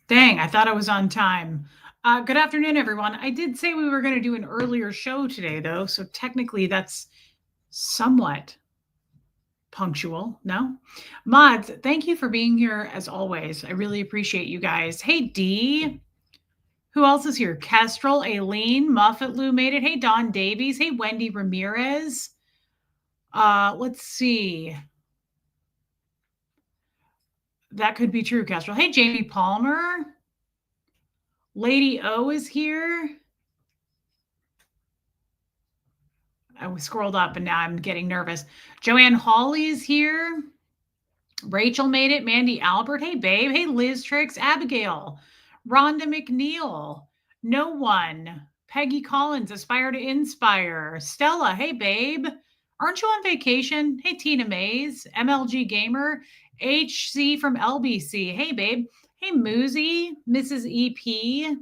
Dang, I thought I was on time. Good afternoon, everyone. I did say we were going to do an earlier show today, though, so technically that's somewhat punctual. No? Mods, thank you for being here as always. I really appreciate you guys. Hey, Dee. Who else is here? Kestrel, Aileen, Muffet Lou made it. Hey, Dawn Davies. Hey, Wendy Ramirez. Let's see. That could be true, Kestrel. Hey, Jamie Palmer. Lady O is here. I scrolled up and now I'm getting nervous. Joanne Hawley is here. Rachel made it. Mandy Albert. Hey, babe. Hey, Liz Tricks. Abigail. Rhonda McNeil. No one. Peggy Collins. Aspire to Inspire. Stella. Hey, babe. Aren't you on vacation? Hey, Tina Mays. MLG Gamer. HC from LBC. Hey, babe. Hey, Moozy. Mrs. EP.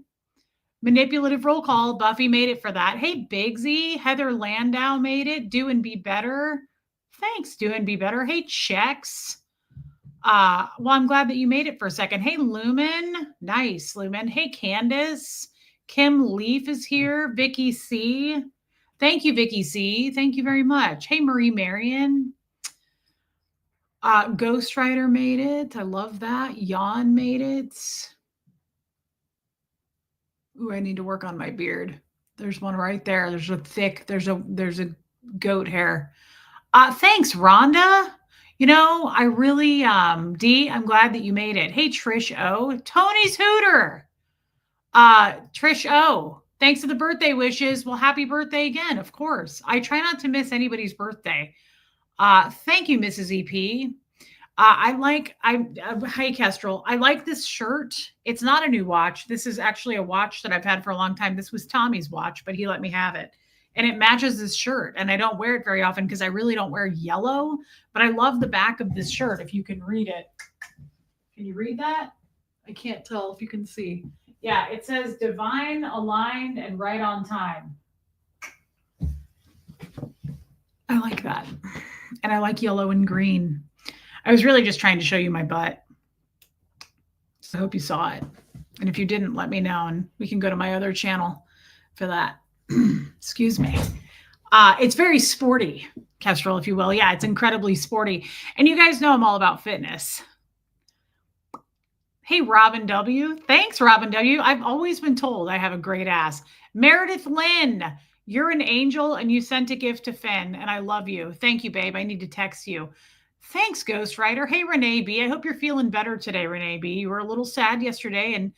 Manipulative roll call. Buffy made it for that. Hey, Bigsy. Heather Landau made it. Do and be better. Thanks, do and be better. Hey, Checks. Well, I'm glad that you made it for a second. Hey, Lumen. Nice, Lumen. Hey, Candace. Kim Leaf is here. Vicky C. Thank you, Vicky C. Thank you very much. Hey, Marie Marion. Ghostwriter made it. I love that. Yawn made it. Ooh, I need to work on my beard. There's one right there. There's a goat hair. Thanks, Rhonda. You know, I really, Dee, I'm glad that you made it. Hey, Trish O. Tony's Hooter. Trish O. Thanks for the birthday wishes. Well, happy birthday again, of course. I try not to miss anybody's birthday. Thank you, Mrs. EP. Hey, Kestrel, I like this shirt. It's not a new watch. This is actually a watch that I've had for a long time. This was Tommy's watch, but he let me have it. And it matches this shirt. And I don't wear it very often because I really don't wear yellow, but I love the back of this shirt. If you can read it. Can you read that? I can't tell if you can see. Yeah, it says divine, aligned, and right on time. I like that. And I like yellow and green. I was really just trying to show you my butt. So I hope you saw it. And if you didn't, let me know and we can go to my other channel for that. Excuse me. It's very sporty, Kestrel, if you will. Yeah, it's incredibly sporty. And you guys know I'm all about fitness. Hey, Robin W. Thanks, Robin W. I've always been told I have a great ass. Meredith Lynn, you're an angel and you sent a gift to Finn and I love you. Thank you, babe. I need to text you. Thanks, Ghostwriter. Hey, Renee B. I hope you're feeling better today, Renee B. You were a little sad yesterday. And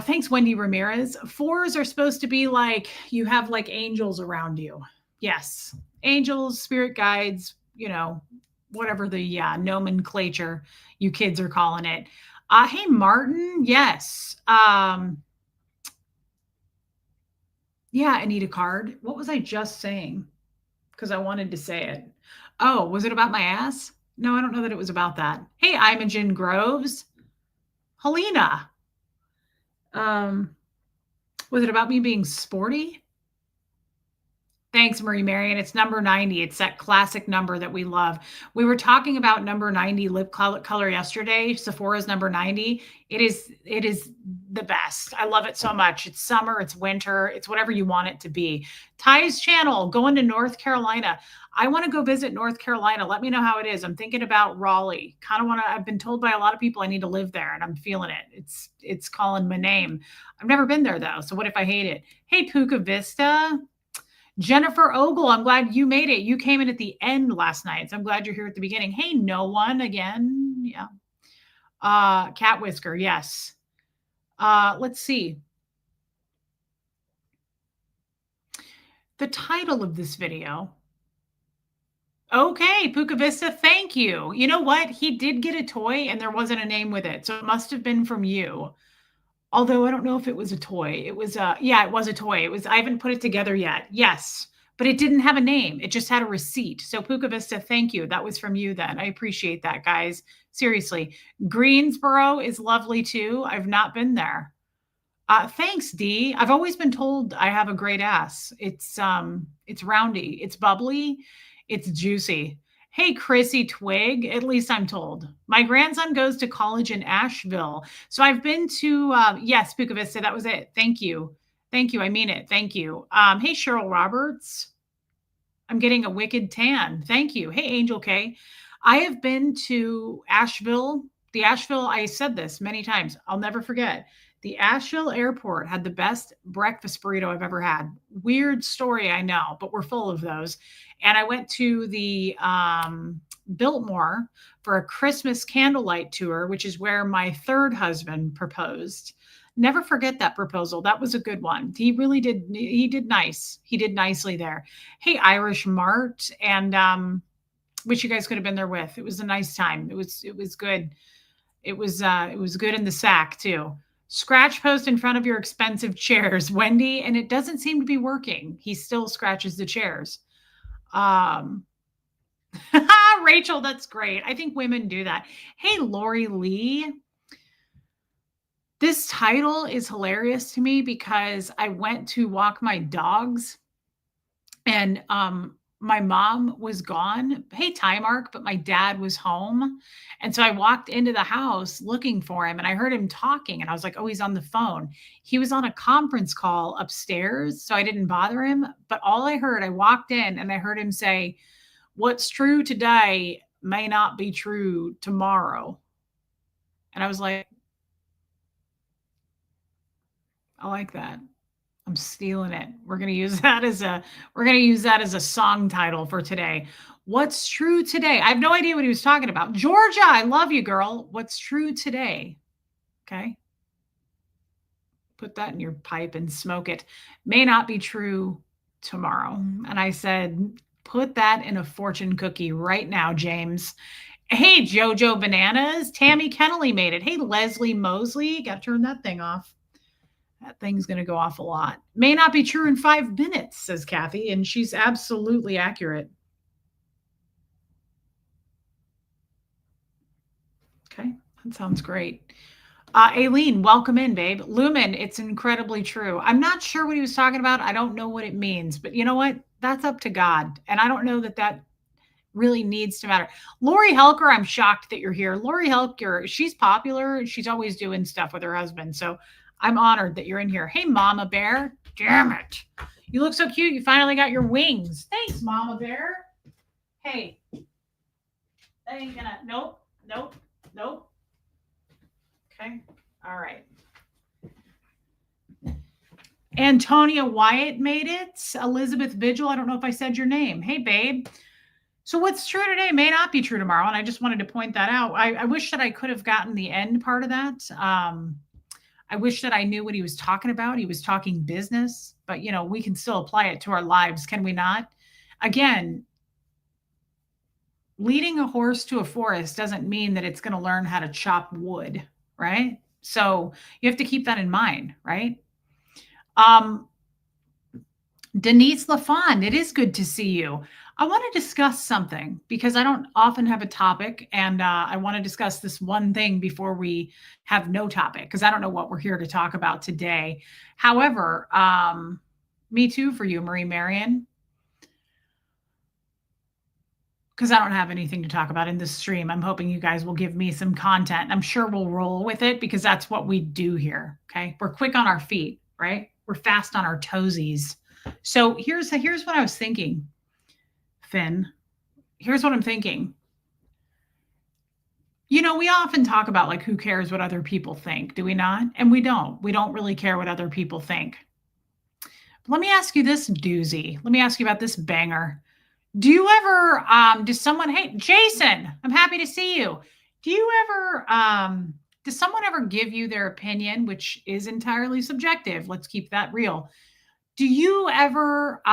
thanks, Wendy Ramirez. 4s are supposed to be like you have like angels around you. Yes. Angels, spirit guides, you know, whatever the nomenclature you kids are calling it. Hey, Martin. Yes. Yeah, I need a card. What was I just saying? Because I wanted to say it. Oh, was it about my ass? No, I don't know that it was about that. Hey, Imogen Groves. Helena. Was it about me being sporty? Thanks, Marie Marion. It's number 90. It's that classic number that we love. We were talking about number 90 lip color yesterday. Sephora's number 90. It is the best. I love it so much. It's summer, it's winter, it's whatever you want it to be. Ty's channel, going to North Carolina. I want to go visit North Carolina. Let me know how it is. I'm thinking about Raleigh. I've been told by a lot of people I need to live there and I'm feeling it. It's calling my name. I've never been there though. So what if I hate it? Hey, Puka Vista. Jennifer Ogle, I'm glad you made it. You came in at the end last night, so I'm glad you're here at the beginning. Hey, no one again. Yeah. Cat Whisker, yes. Let's see. The title of this video. Okay, Puka Vista, thank you. You know what? He did get a toy and there wasn't a name with it, so it must have been from you. Although I don't know if it was a toy. It was it was a toy. I haven't put it together yet. Yes, but it didn't have a name. It just had a receipt. So Puka Vista, thank you. That was from you then. I appreciate that, guys. Seriously. Greensboro is lovely too. I've not been there. Thanks, Dee. I've always been told I have a great ass. It's roundy. It's bubbly. It's juicy. Hey, Chrissy Twig, at least I'm told. My grandson goes to college in Asheville. So I've been to, yes, Puca Vista. That was it. Thank you. Thank you. I mean it. Thank you. Hey, Cheryl Roberts. I'm getting a wicked tan. Thank you. Hey, Angel K. I have been to Asheville. The Asheville, I said this many times. I'll never forget. The Asheville airport had the best breakfast burrito I've ever had. Weird story, I know, but we're full of those. And I went to the Biltmore for a Christmas candlelight tour, which is where my third husband proposed. Never forget that proposal. That was a good one. He really did. He did nice. He did nicely there. Hey, Irish Mart, and wish you guys could have been there with. It was a nice time. It was good. It was good in the sack too. Scratch post in front of your expensive chairs, Wendy, and it doesn't seem to be working. He still scratches the chairs. Um, Rachel, that's great. I think women do that. Hey, Lori Lee. This title is hilarious to me because I went to walk my dogs and my mom was gone. Hey, time arc, but my dad was home. And so I walked into the house looking for him and I heard him talking and I was like, oh, he's on the phone. He was on a conference call upstairs. So I didn't bother him. But all I heard, I walked in and I heard him say, what's true today may not be true tomorrow. And I was like, I like that. I'm stealing it. We're going to use that as a song title for today. What's true today? I have no idea what he was talking about. Georgia, I love you, girl. What's true today? Okay. Put that in your pipe and smoke it. May not be true tomorrow. And I said, put that in a fortune cookie right now, James. Hey, Jojo Bananas. Tammy Kennelly made it. Hey, Leslie Mosley. Got to turn that thing off. That thing's going to go off a lot. May not be true in 5 minutes, says Kathy, and she's absolutely accurate. Okay, that sounds great. Aileen, welcome in, babe. Lumen, it's incredibly true. I'm not sure what he was talking about. I don't know what it means, but you know what? That's up to God. And I don't know that that really needs to matter. Lori Helker, I'm shocked that you're here. Lori Helker, she's popular. She's always doing stuff with her husband. So I'm honored that you're in here. Hey, Mama Bear. Damn it. You look so cute. You finally got your wings. Thanks, Mama Bear. Hey. That ain't gonna. Nope. Nope. Nope. Okay. All right. Antonia Wyatt made it. Elizabeth Vigil. I don't know if I said your name. Hey, babe. So what's true today may not be true tomorrow. And I just wanted to point that out. I wish that I could have gotten the end part of that. I wish that I knew what he was talking about. He was talking business, but we can still apply it to our lives, can we not? Again, leading a horse to a forest doesn't mean that it's going to learn how to chop wood, right? So you have to keep that in mind, right? Denise LaFawn, it is good to see you. I want to discuss something because I don't often have a topic, and I want to discuss this one thing before we have no topic because I don't know what we're here to talk about today. However, me too for you, Marie Marion, because I don't have anything to talk about in this stream. I'm hoping you guys will give me some content. I'm sure we'll roll with it because that's what we do here. Okay, we're quick on our feet, right? We're fast on our toesies. So here's what I was thinking. Finn, here's what I'm thinking. We often talk about like, who cares what other people think, do we not? And we don't really care what other people think. But let me ask you this doozy. Let me ask you about this banger. Do you ever, hey, Jason, I'm happy to see you. Do you ever, does someone ever give you their opinion, which is entirely subjective? Let's keep that real. Do you ever,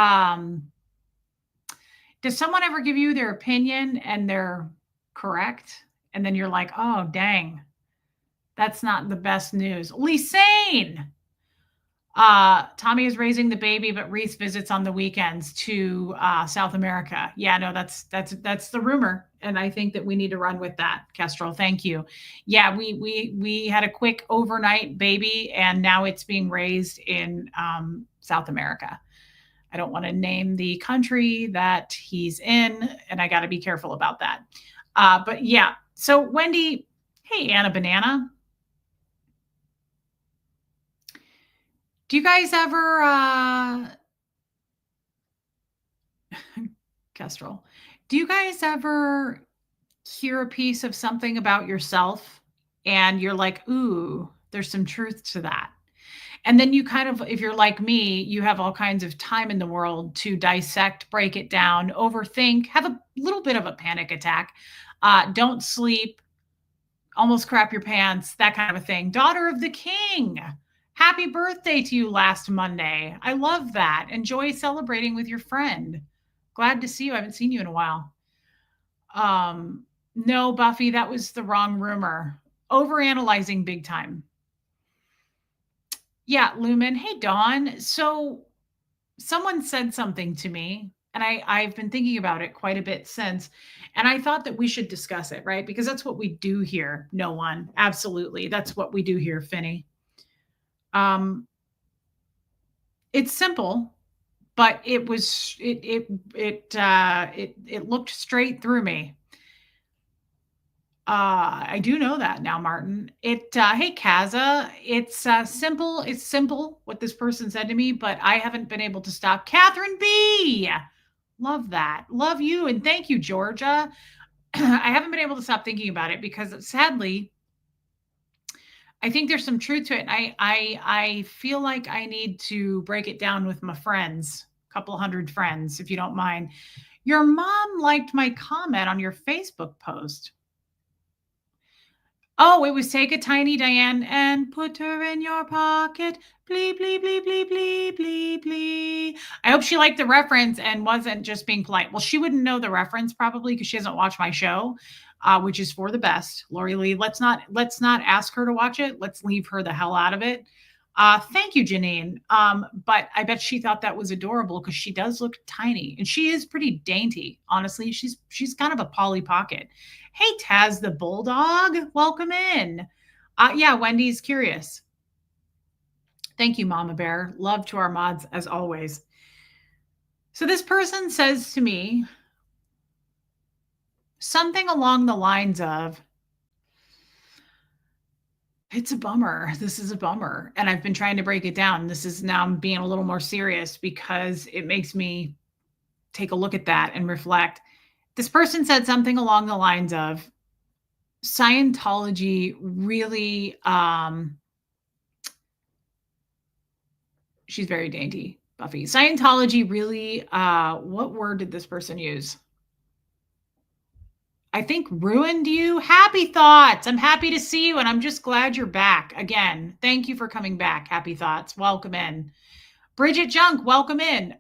does someone ever give you their opinion and they're correct? And then you're like, oh, dang, that's not the best news. Lisane, Tommy is raising the baby, but Reese visits on the weekends to South America. Yeah, no, that's the rumor. And I think that we need to run with that, Kestrel. Thank you. Yeah, we had a quick overnight baby and now it's being raised in South America. I don't want to name the country that he's in, and I got to be careful about that. But yeah, so Wendy, hey, Anna Banana, do you guys ever, Kestrel, do you guys ever hear a piece of something about yourself and you're like, ooh, there's some truth to that? And then you kind of, if you're like me, you have all kinds of time in the world to dissect, break it down, overthink, have a little bit of a panic attack, don't sleep, almost crap your pants, that kind of a thing. Daughter of the King, happy birthday to you last Monday. I love that. Enjoy celebrating with your friend. Glad to see you. I haven't seen you in a while. No, Buffy, that was the wrong rumor. Overanalyzing big time. Yeah, Lumen. Hey, Dawn. So someone said something to me, and I've been thinking about it quite a bit since. And I thought that we should discuss it, right? Because that's what we do here. No one. Absolutely. That's what we do here, Finny. Um, it's simple, but it looked straight through me. I do know that now, Martin. Hey, Kaza, simple. It's simple what this person said to me, but I haven't been able to stop. Catherine B. Love that. Love you. And thank you, Georgia. I haven't been able to stop thinking about it because sadly, I think there's some truth to it. I feel like I need to break it down with my friends, a couple hundred friends, if you don't mind. Your mom liked my comment on your Facebook post. Oh, it was take a tiny Diane and put her in your pocket. Blee, blee, blee, blee, blee, blee, blee. I hope she liked the reference and wasn't just being polite. Well, she wouldn't know the reference probably because she hasn't watched my show, which is for the best. Lori Lee, let's not ask her to watch it. Let's leave her the hell out of it. Thank you, Janine. But I bet she thought that was adorable because she does look tiny and she is pretty dainty. Honestly, she's kind of a Polly Pocket. Hey, Taz the Bulldog, welcome in. Yeah, Wendy's curious. Thank you, Mama Bear. Love to our mods as always. So this person says to me something along the lines of, it's a bummer. This is a bummer. And I've been trying to break it down. This is now I'm being a little more serious because it makes me take a look at that and reflect. This person said something along the lines of Scientology really, she's very dainty, Buffy. Scientology really, what word did this person use? I think ruined you. Happy thoughts. I'm happy to see you, and I'm just glad you're back again. Thank you for coming back. Happy thoughts. Welcome in. Bridget Junk, welcome in.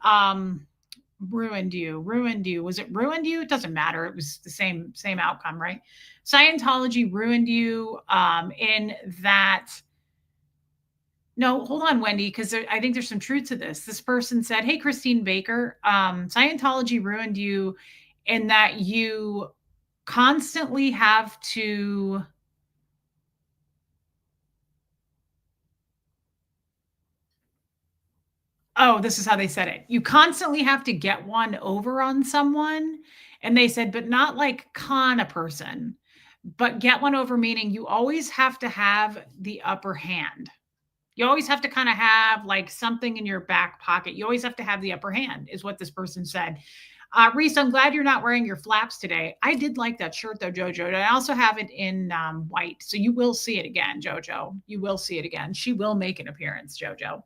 Ruined you. Was it ruined you? It doesn't matter. It was the same outcome, right? Scientology ruined you in that. No, hold on, Wendy, because I think there's some truth to this. This person said, hey, Christine Baker, Scientology ruined you in that you constantly have to this is how they said it. You constantly have to get one over on someone. And they said, but not like con a person, but get one over, meaning you always have to have the upper hand. You always have to kind of have like something in your back pocket. You always have to have the upper hand, is what this person said. Reese, I'm glad you're not wearing your flaps today. I did like that shirt though, Jojo. I also have it in white. So you will see it again, Jojo. You will see it again. She will make an appearance, Jojo.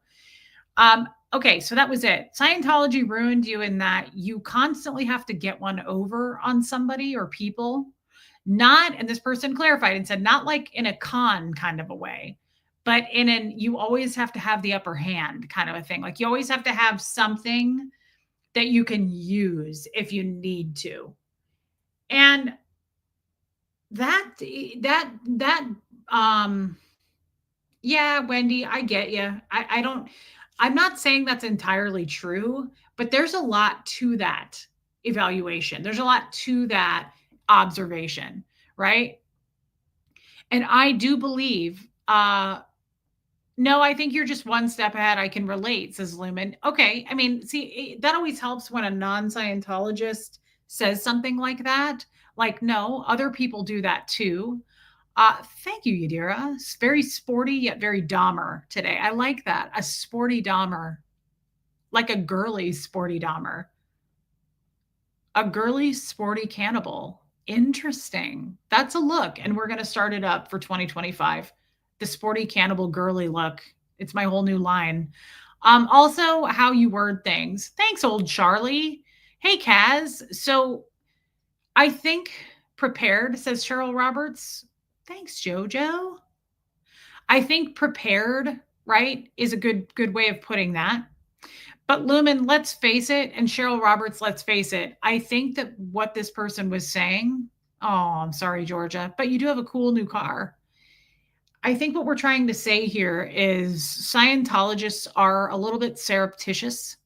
Okay, so that was it. Scientology ruined you in that you constantly have to get one over on somebody or people. Not, and this person clarified and said, not like in a con kind of a way, but in an you always have to have the upper hand kind of a thing. Like you always have to have something that you can use if you need to. And yeah, Wendy, I get you. I'm not saying that's entirely true, but there's a lot to that evaluation. There's a lot to that observation, right? And I do believe No, I think you're just one step ahead. I can relate, says Lumen. Okay. I mean, see, that always helps when a non Scientologist says something like that. Like, no, other people do that too. Thank you, Yadira. It's very sporty yet very Dahmer today. I like that. A sporty Dahmer, like a girly sporty Dahmer, a girly sporty cannibal. Interesting. That's a look, and we're going to start it up for 2025. The sporty cannibal girly look. It's my whole new line. Also, how you word things. Thanks, old Charlie. Hey, Kaz. So I think prepared, says Cheryl Roberts. Thanks, Jojo. I think prepared, right, is a good way of putting that. But Lumen, let's face it, and Cheryl Roberts, let's face it. I think that what this person was saying, oh, I'm sorry, Georgia, but you do have a cool new car. I think what we're trying to say here is Scientologists are a little bit surreptitious.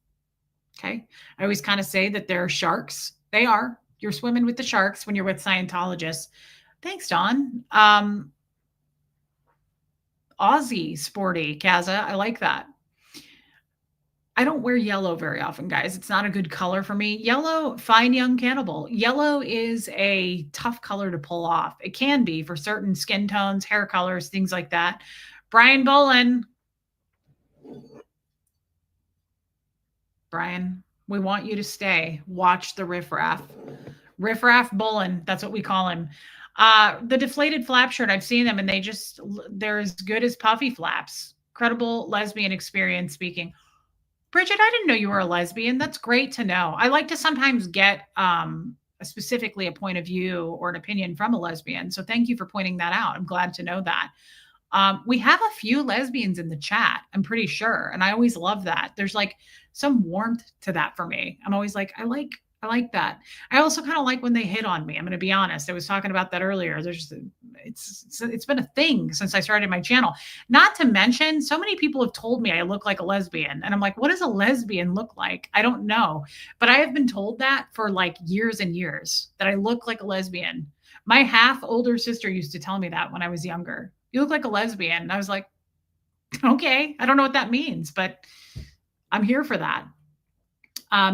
Okay. I always kind of say that they're sharks. They are. You're swimming with the sharks when you're with Scientologists. Thanks, Don. Aussie sporty, Kaza. I like that. I don't wear yellow very often, guys. It's not a good color for me. Yellow, fine young cannibal. Yellow is a tough color to pull off. It can be for certain skin tones, hair colors, things like that. Brian Bolin. Brian, we want you to stay. Watch the riffraff. Riffraff Bolin, that's what we call him. The deflated flap shirt, I've seen them and they're as good as puffy flaps. Credible lesbian experience speaking. Bridget, I didn't know you were a lesbian. That's great to know. I like to sometimes get specifically a point of view or an opinion from a lesbian. So thank you for pointing that out. I'm glad to know that. We have a few lesbians in the chat, I'm pretty sure. And I always love that. There's like some warmth to that for me. I'm always like, I like that. I also kind of like when they hit on me. I'm going to be honest. I was talking about that earlier. It's been a thing since I started my channel. Not to mention, so many people have told me I look like a lesbian, and I'm like, what does a lesbian look like? I don't know, but I have been told that for like years and years that I look like a lesbian. My half older sister used to tell me that when I was younger. You look like a lesbian. And I was like, okay, I don't know what that means, but I'm here for that.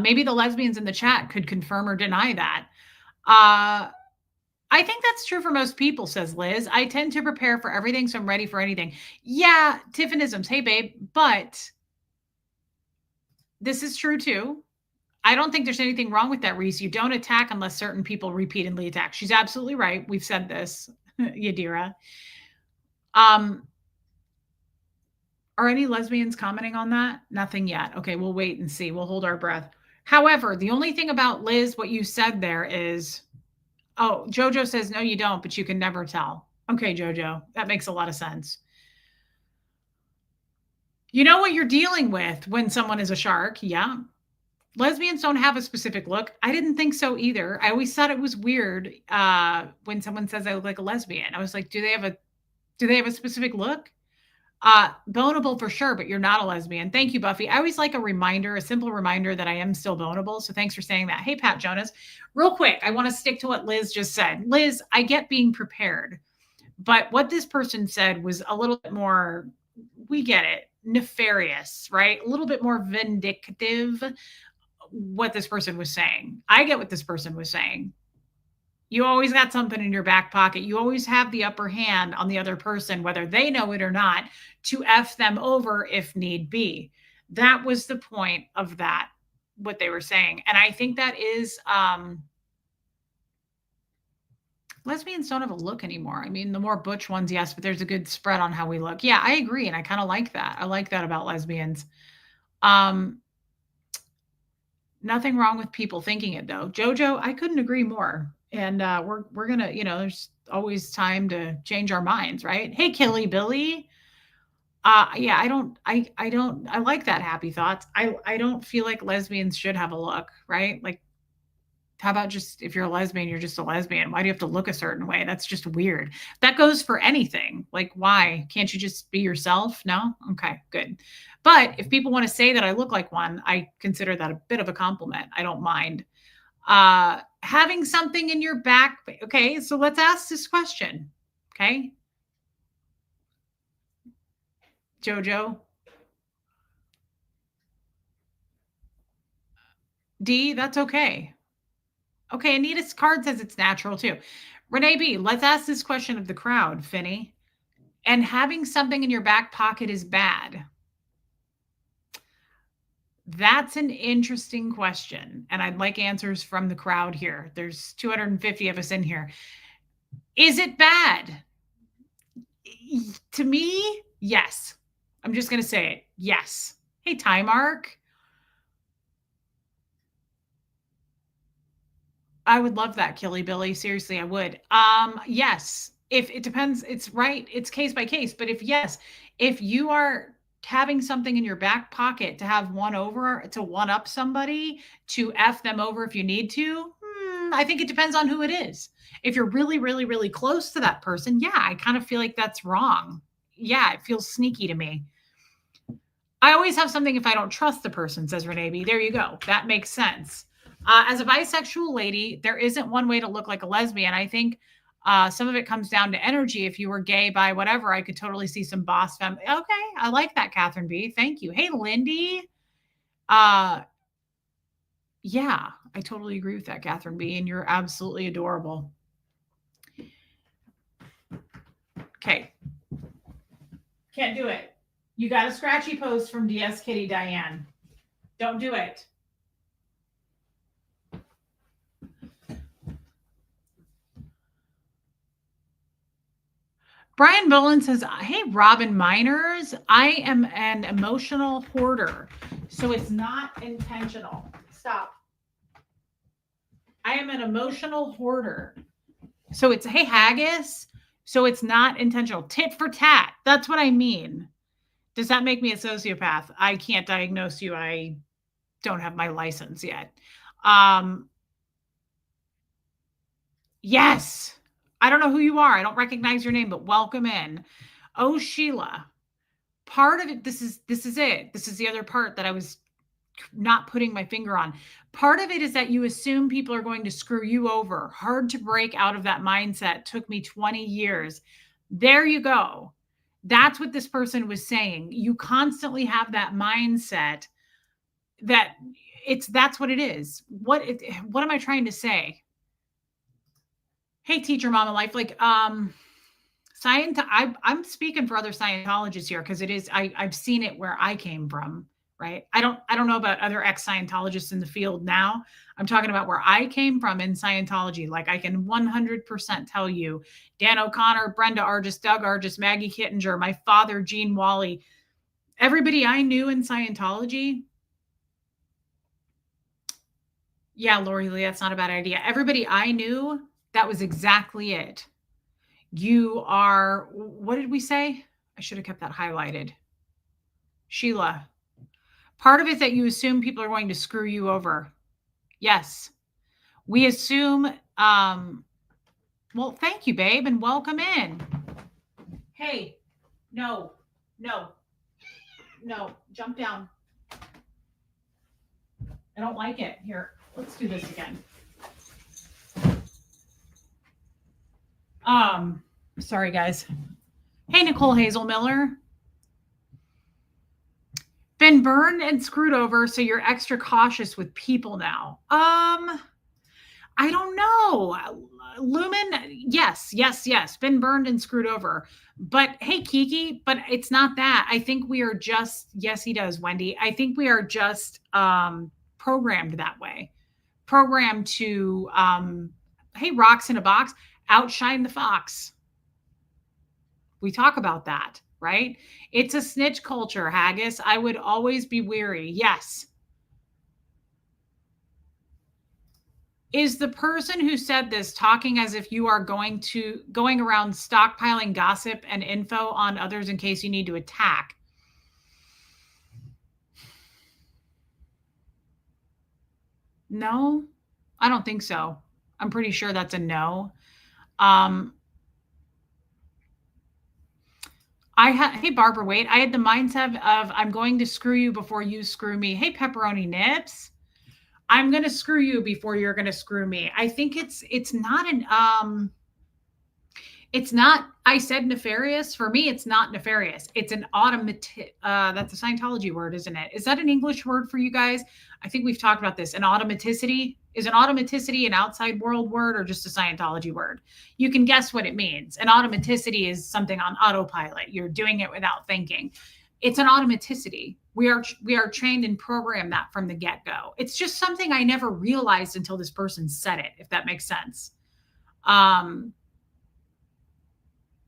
Maybe the lesbians in the chat could confirm or deny that. I think that's true for most people, says Liz. I tend to prepare for everything, so I'm ready for anything. Yeah, Tiffinisms. Hey, babe. But this is true too. I don't think there's anything wrong with that, Reese. You don't attack unless certain people repeatedly attack. She's absolutely right. We've said this, Yadira. Are any lesbians commenting on that? Nothing yet. Okay, we'll wait and see. We'll hold our breath. However, the only thing about Liz, what you said there is, oh, Jojo says, no, you don't, but you can never tell. Okay, Jojo, that makes a lot of sense. You know what you're dealing with when someone is a shark. Yeah. Lesbians don't have a specific look. I didn't think so either. I always thought it was weird when someone says I look like a lesbian. I was like, do they have a specific look? Vulnerable for sure, but you're not a lesbian. Thank you, Buffy. I always like a reminder, a simple reminder that I am still vulnerable. So thanks for saying that. Hey, Pat Jonas. Real quick, I want to stick to what Liz just said. Liz, I get being prepared, but what this person said was a little bit more, we get it, nefarious, right? A little bit more vindictive, what this person was saying. I get what this person was saying. You always got something in your back pocket. You always have the upper hand on the other person, whether they know it or not, to F them over if need be. That was the point of that, what they were saying. And I think that is, lesbians don't have a look anymore. I mean, the more butch ones, yes, but there's a good spread on how we look. Yeah, I agree. And I kind of like that. I like that about lesbians. Nothing wrong with people thinking it though. Jojo, I couldn't agree more. And we're gonna, there's always time to change our minds, right? Hey, Killy Billy. Yeah, I like that happy thoughts. I don't feel like lesbians should have a look, right? Like, how about just if you're a lesbian, you're just a lesbian. Why do you have to look a certain way? That's just weird. That goes for anything. Like, why can't you just be yourself? No? Okay, good. But if people want to say that I look like one, I consider that a bit of a compliment. I don't mind. Having something in your back. Okay, so let's ask this question. Okay. Jojo. D, that's okay. Okay, Anita's card says it's natural too. Renee B, let's ask this question of the crowd, Finny. And having something in your back pocket is bad. That's an interesting question. And I'd like answers from the crowd here. There's 250 of us in here. Is it bad? To me, yes. I'm just going to say it. Yes. Hey, Time Arc. I would love that, Killy Billy. Seriously, I would. Yes. If it depends, it's right. It's case by case. But if you are having something in your back pocket to have one over, to one up somebody, to F them over if you need to, I think it depends on who it is. If you're really, really, really close to that person, yeah, I kind of feel like that's wrong. Yeah, it feels sneaky to me. I always have something if I don't trust the person, says Renee B. There you go. That makes sense. As a bisexual lady, there isn't one way to look like a lesbian. I think some of it comes down to energy. If you were gay, bi, whatever, I could totally see some boss femme. Okay, I like that, Catherine B. Thank you. Hey, Lindy. Yeah, I totally agree with that, Catherine B. And you're absolutely adorable. Okay. Can't do it. You got a scratchy post from DS Kitty Diane. Don't do it. Brian Boland says, hey, Robin Miners, I am an emotional hoarder, so it's not intentional. Stop. I am an emotional hoarder. So it's, hey, Haggis, so it's not intentional. Tit for tat. That's what I mean. Does that make me a sociopath? I can't diagnose you. I don't have my license yet. Yes. I don't know who you are. I don't recognize your name, but welcome in. Oh, Sheila. Part of it, this is it. This is the other part that I was not putting my finger on. Part of it is that you assume people are going to screw you over. Hard to break out of that mindset. Took me 20 years. There you go. That's what this person was saying. You constantly have that mindset that that's what it is. What am I trying to say? Hey, teacher, mama life, like, I'm speaking for other Scientologists here because it is, I've seen it where I came from, right? I don't know about other ex-Scientologists in the field now. I'm talking about where I came from in Scientology. Like I can 100% tell you, Dan O'Connor, Brenda Argis, Doug Argis, Maggie Kittinger, my father, Gene Wally, everybody I knew in Scientology. Yeah, Lori Lee, that's not a bad idea. Everybody I knew, that was exactly it. You are, what did we say? I should have kept that highlighted. Sheila, part of it is that you assume people are going to screw you over. Yes. We assume, well, thank you, babe, and welcome in. Hey, no, jump down. I don't like it. Here, let's do this again. Sorry, guys. Hey, Nicole Hazel Miller. Been burned and screwed over, so you're extra cautious with people now. I don't know. Lumen, yes. Been burned and screwed over. But hey, Kiki, but it's not that. I think we are just, yes, he does, Wendy. I think we are just programmed that way. Programmed to, hey, rocks in a box, outshine the fox. We talk about that, right? It's a snitch culture, Haggis. I would always be weary. Yes. Is the person who said this talking as if you are going around stockpiling gossip and info on others in case you need to attack? No, I don't think so. I'm pretty sure that's a no. Hey, Barbara, wait, I had the mindset of I'm going to screw you before you screw me. Hey, Pepperoni Nips, I'm going to screw you before you're going to screw me. I think it's not It's not, I said nefarious. For me, it's not nefarious. It's an that's a Scientology word, isn't it? Is that an English word for you guys? I think we've talked about this. An automaticity? Is an automaticity an outside world word or just a Scientology word? You can guess what it means. An automaticity is something on autopilot. You're doing it without thinking. It's an automaticity. We are trained and programmed that from the get-go. It's just something I never realized until this person said it, if that makes sense. Um,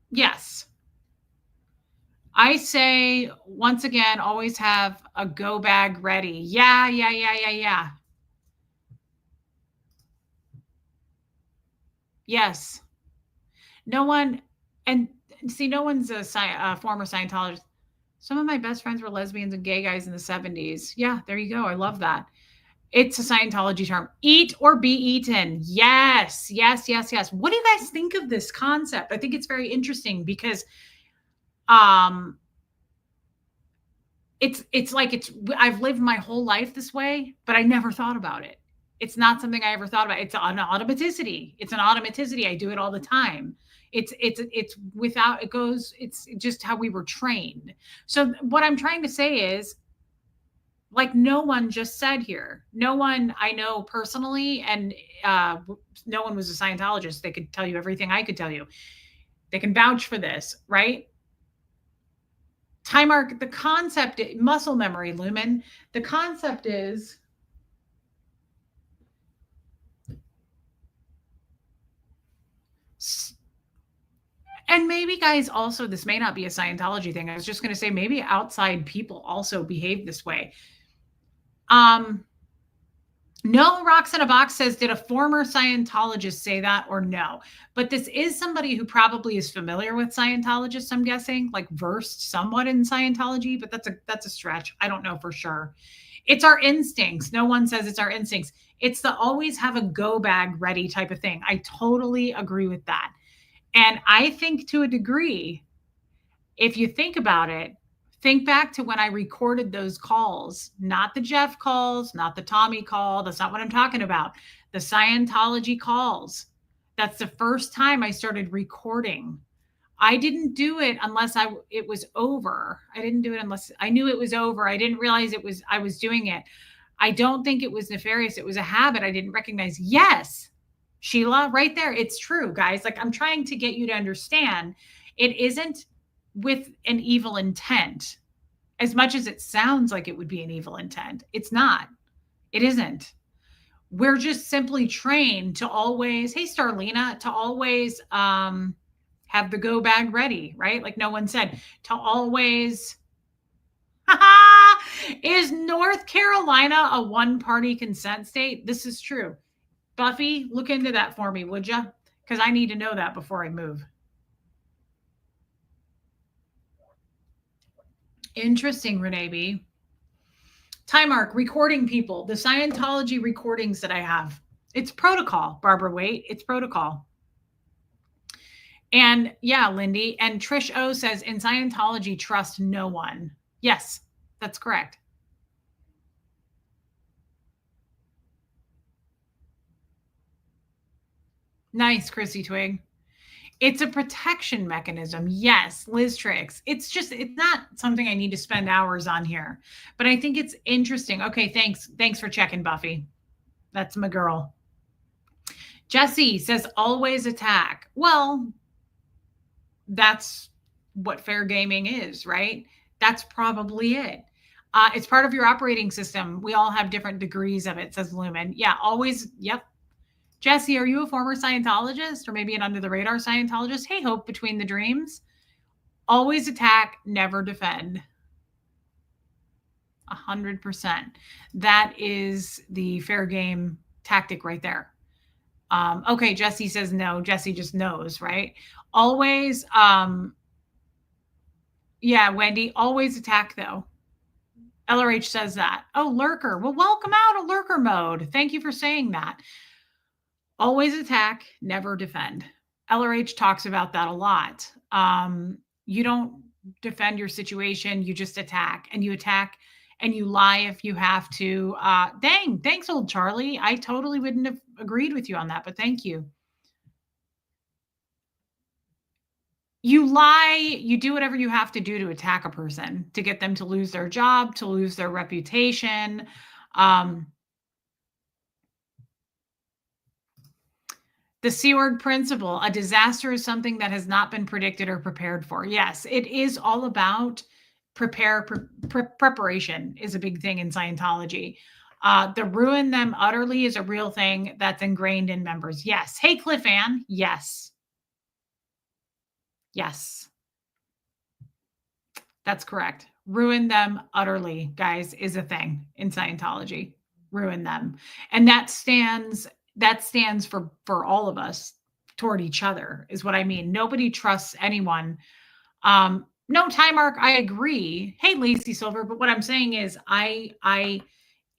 Yes. I say, once again, always have a go bag ready. Yeah, yeah, yeah, yeah, yeah. Yes. No one, and see, no one's a former Scientologist. Some of my best friends were lesbians and gay guys in the 70s. Yeah, there you go. I love that. It's a Scientology term. Eat or be eaten. Yes, yes, yes, yes. What do you guys think of this concept? I think it's very interesting because um it's like I've lived my whole life this way, but I never thought about it. It's not something I ever thought about. It's an automaticity. It's an automaticity. I do it all the time. It's without it goes. It's just how we were trained. So what I'm trying to say is, like, no one just said here. No one I know personally, and uh, no one was a Scientologist. They could tell you everything I could tell you. They can vouch for this, right? Time arc, the concept, muscle memory, Lumen. The concept is, and maybe guys also, this may not be a Scientology thing. I was just going to say maybe outside people also behave this way. Um, no, Rocks in a Box says, did a former Scientologist say that or no? But this is somebody who probably is familiar with Scientologists, I'm guessing, like versed somewhat in Scientology, but that's a stretch. I don't know for sure. It's our instincts. No one says it's our instincts. It's the always have a go bag ready type of thing. I totally agree with that. And I think to a degree, if you think about it, think back to when I recorded those calls, not the Jeff calls, not the Tommy call. That's not what I'm talking about. The Scientology calls. That's the first time I started recording. I didn't do it unless it was over. I didn't do it unless I knew it was over. I didn't realize I was doing it. I don't think it was nefarious. It was a habit I didn't recognize. Yes, Sheila, right there. It's true, guys. Like, I'm trying to get you to understand it isn't with an evil intent. As much as it sounds like it would be an evil intent, it's not. It isn't. We're just simply trained to always, hey, Starlina, to always have the go bag ready, right? Like no one said, to always. Is North Carolina a one party consent state? This is true. Buffy, look into that for me, would you? Because I need to know that before I move. Interesting, Renee B. Time arc, recording people, the Scientology recordings that I have. It's protocol, Barbara Waite. It's protocol. And yeah, Lindy. And Trish O says, in Scientology, trust no one. Yes, that's correct. Nice, Chrissy Twig. It's a protection mechanism. Yes, Liz Tricks. It's not something I need to spend hours on here, but I think it's interesting. Okay, thanks. Thanks for checking, Buffy. That's my girl. Jesse says, always attack. Well, that's what fair gaming is, right? That's probably it. It's part of your operating system. We all have different degrees of it, says Lumen. Yeah, always. Yep. Jesse, are you a former Scientologist or maybe an under the radar Scientologist? Hey, hope between the dreams. Always attack, never defend. 100%. That is the fair game tactic right there. Okay, Jesse says no. Jesse just knows, right? Always, yeah, Wendy, always attack though. LRH says that. Oh, lurker. Well, welcome out of lurker mode. Thank you for saying that. Always attack, never defend. LRH talks about that a lot. You don't defend your situation, you just attack, and you lie if you have to. Dang, thanks, old Charlie. I totally wouldn't have agreed with you on that, but thank you. You lie, you do whatever you have to do to attack a person, to get them to lose their job, to lose their reputation. Um, the C word principle, a disaster is something that has not been predicted or prepared for. Yes, it is all about preparation is a big thing in Scientology. The ruin them utterly is a real thing that's ingrained in members. Yes. Hey, Cliff Ann. Yes. Yes. That's correct. Ruin them utterly, guys, is a thing in Scientology. Ruin them. And that stands for all of us toward each other is what I mean. Nobody trusts anyone. No, time mark, I agree. Hey, Lacey Silver, but what I'm saying is I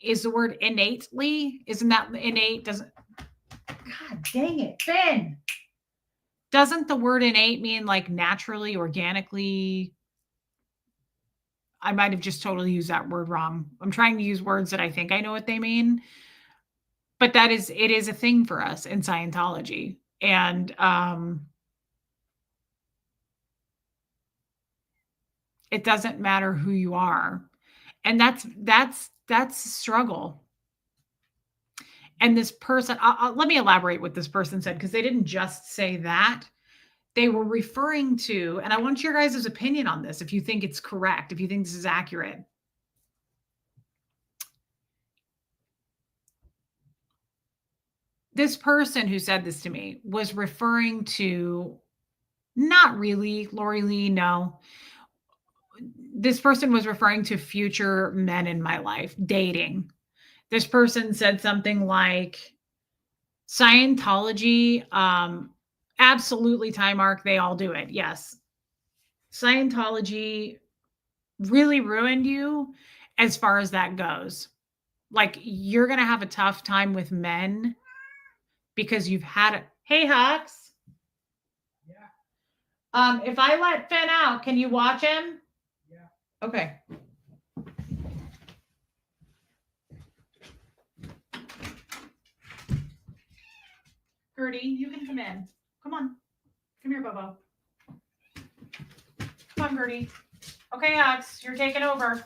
is the word innately, isn't that innate? Doesn't God dang it, Ben. Doesn't the word innate mean like naturally, organically? I might have just totally used that word wrong. I'm trying to use words that I think I know what they mean, but it is a thing for us in Scientology. And it doesn't matter who you are. And that's a struggle. And this person, let me elaborate what this person said because they didn't just say that. They were referring to, and I want your guys' opinion on this if you think it's correct, if you think this is accurate. This person who said this to me was referring to, not really, Lori Lee, no. This person was referring to future men in my life, dating. This person said something like, Scientology, absolutely, time mark, they all do it. Yes. Scientology really ruined you as far as that goes. Like, you're going to have a tough time with men because you've had it. Hey, Hux. Yeah. If I let Finn out, can you watch him? Yeah. Okay. Gertie, you can come in. Come on. Come here, Bobo. Come on, Gertie. Okay, Hux, you're taking over.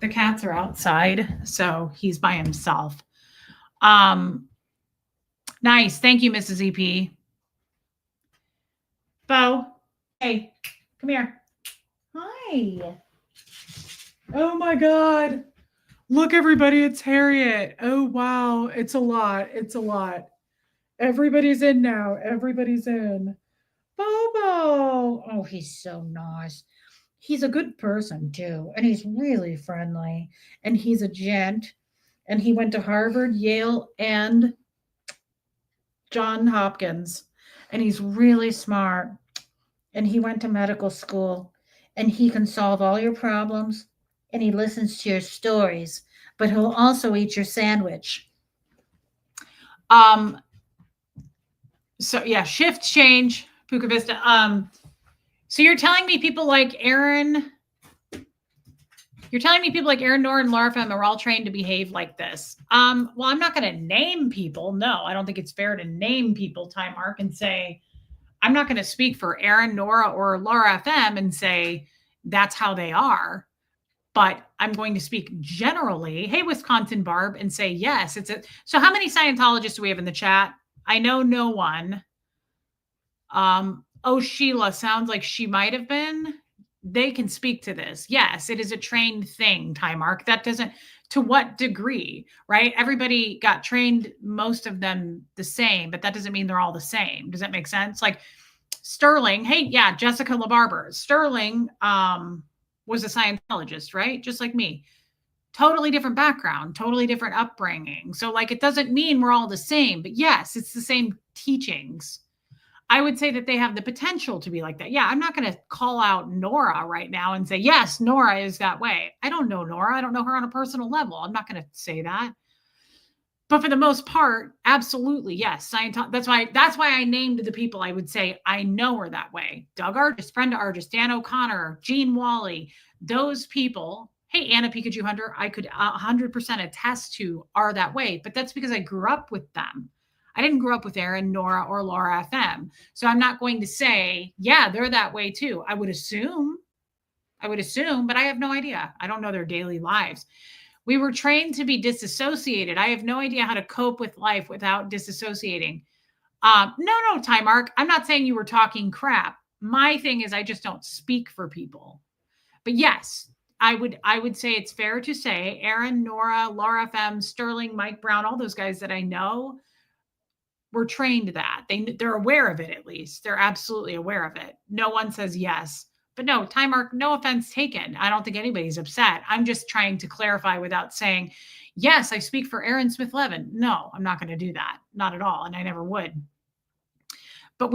The cats are outside, so he's by himself. Nice. Thank you, Mrs. EP. Bo, hey, come here. Hi. Oh my God. Look, everybody, it's Harriet. Oh, wow. It's a lot. It's a lot. Everybody's in now. Everybody's in. Bobo. Oh, he's so nice. He's a good person, too. And he's really friendly. And he's a gent. And he went to Harvard, Yale, and John Hopkins. And he's really smart. And he went to medical school. And he can solve all your problems. And he listens to your stories. But he'll also eat your sandwich. So yeah, shift change, Puka Vista. So you're telling me people like Aaron, Nora, and Laura Femme are all trained to behave like this. Well, I'm not going to name people. No, I don't think it's fair to name people, time mark, and say, I'm not going to speak for Aaron, Nora, or Laura FM and say that's how they are. But I'm going to speak generally. Hey, Wisconsin Barb, and say, yes, it's a. So how many Scientologists do we have in the chat? I know no one. Oh, Sheila sounds like she might have been. They can speak to this. Yes, it is a trained thing, time mark. That doesn't, to what degree, right? Everybody got trained, most of them the same, but that doesn't mean they're all the same. Does that make sense? Like Sterling, hey, yeah, Jessica LaBarber. Sterling was a Scientologist, right? Just like me. Totally different background, totally different upbringing. So like, it doesn't mean we're all the same, but yes, it's the same teachings. I would say that they have the potential to be like that. Yeah, I'm not going to call out Nora right now and say, yes, Nora is that way. I don't know Nora. I don't know her on a personal level. I'm not going to say that. But for the most part, absolutely, yes. That's why I named the people I would say I know are that way. Doug Argis, Brenda Argis, Dan O'Connor, Gene Wally, those people. Hey, Anna Pikachu Hunter, I could 100% attest to are that way. But that's because I grew up with them. I didn't grow up with Aaron, Nora, or Laura FM. So I'm not going to say, yeah, they're that way too. I would assume, but I have no idea. I don't know their daily lives. We were trained to be disassociated. I have no idea how to cope with life without disassociating. No, Time Mark. I'm not saying you were talking crap. My thing is I just don't speak for people. But yes, I would say it's fair to say Aaron, Nora, Laura FM, Sterling, Mike Brown, all those guys that I know were trained that. They're aware of it at least. They're absolutely aware of it. No one says yes. But no, Time Mark, no offense taken. I don't think anybody's upset. I'm just trying to clarify without saying, yes, I speak for Aaron Smith Levin. No, I'm not going to do that. Not at all. And I never would. But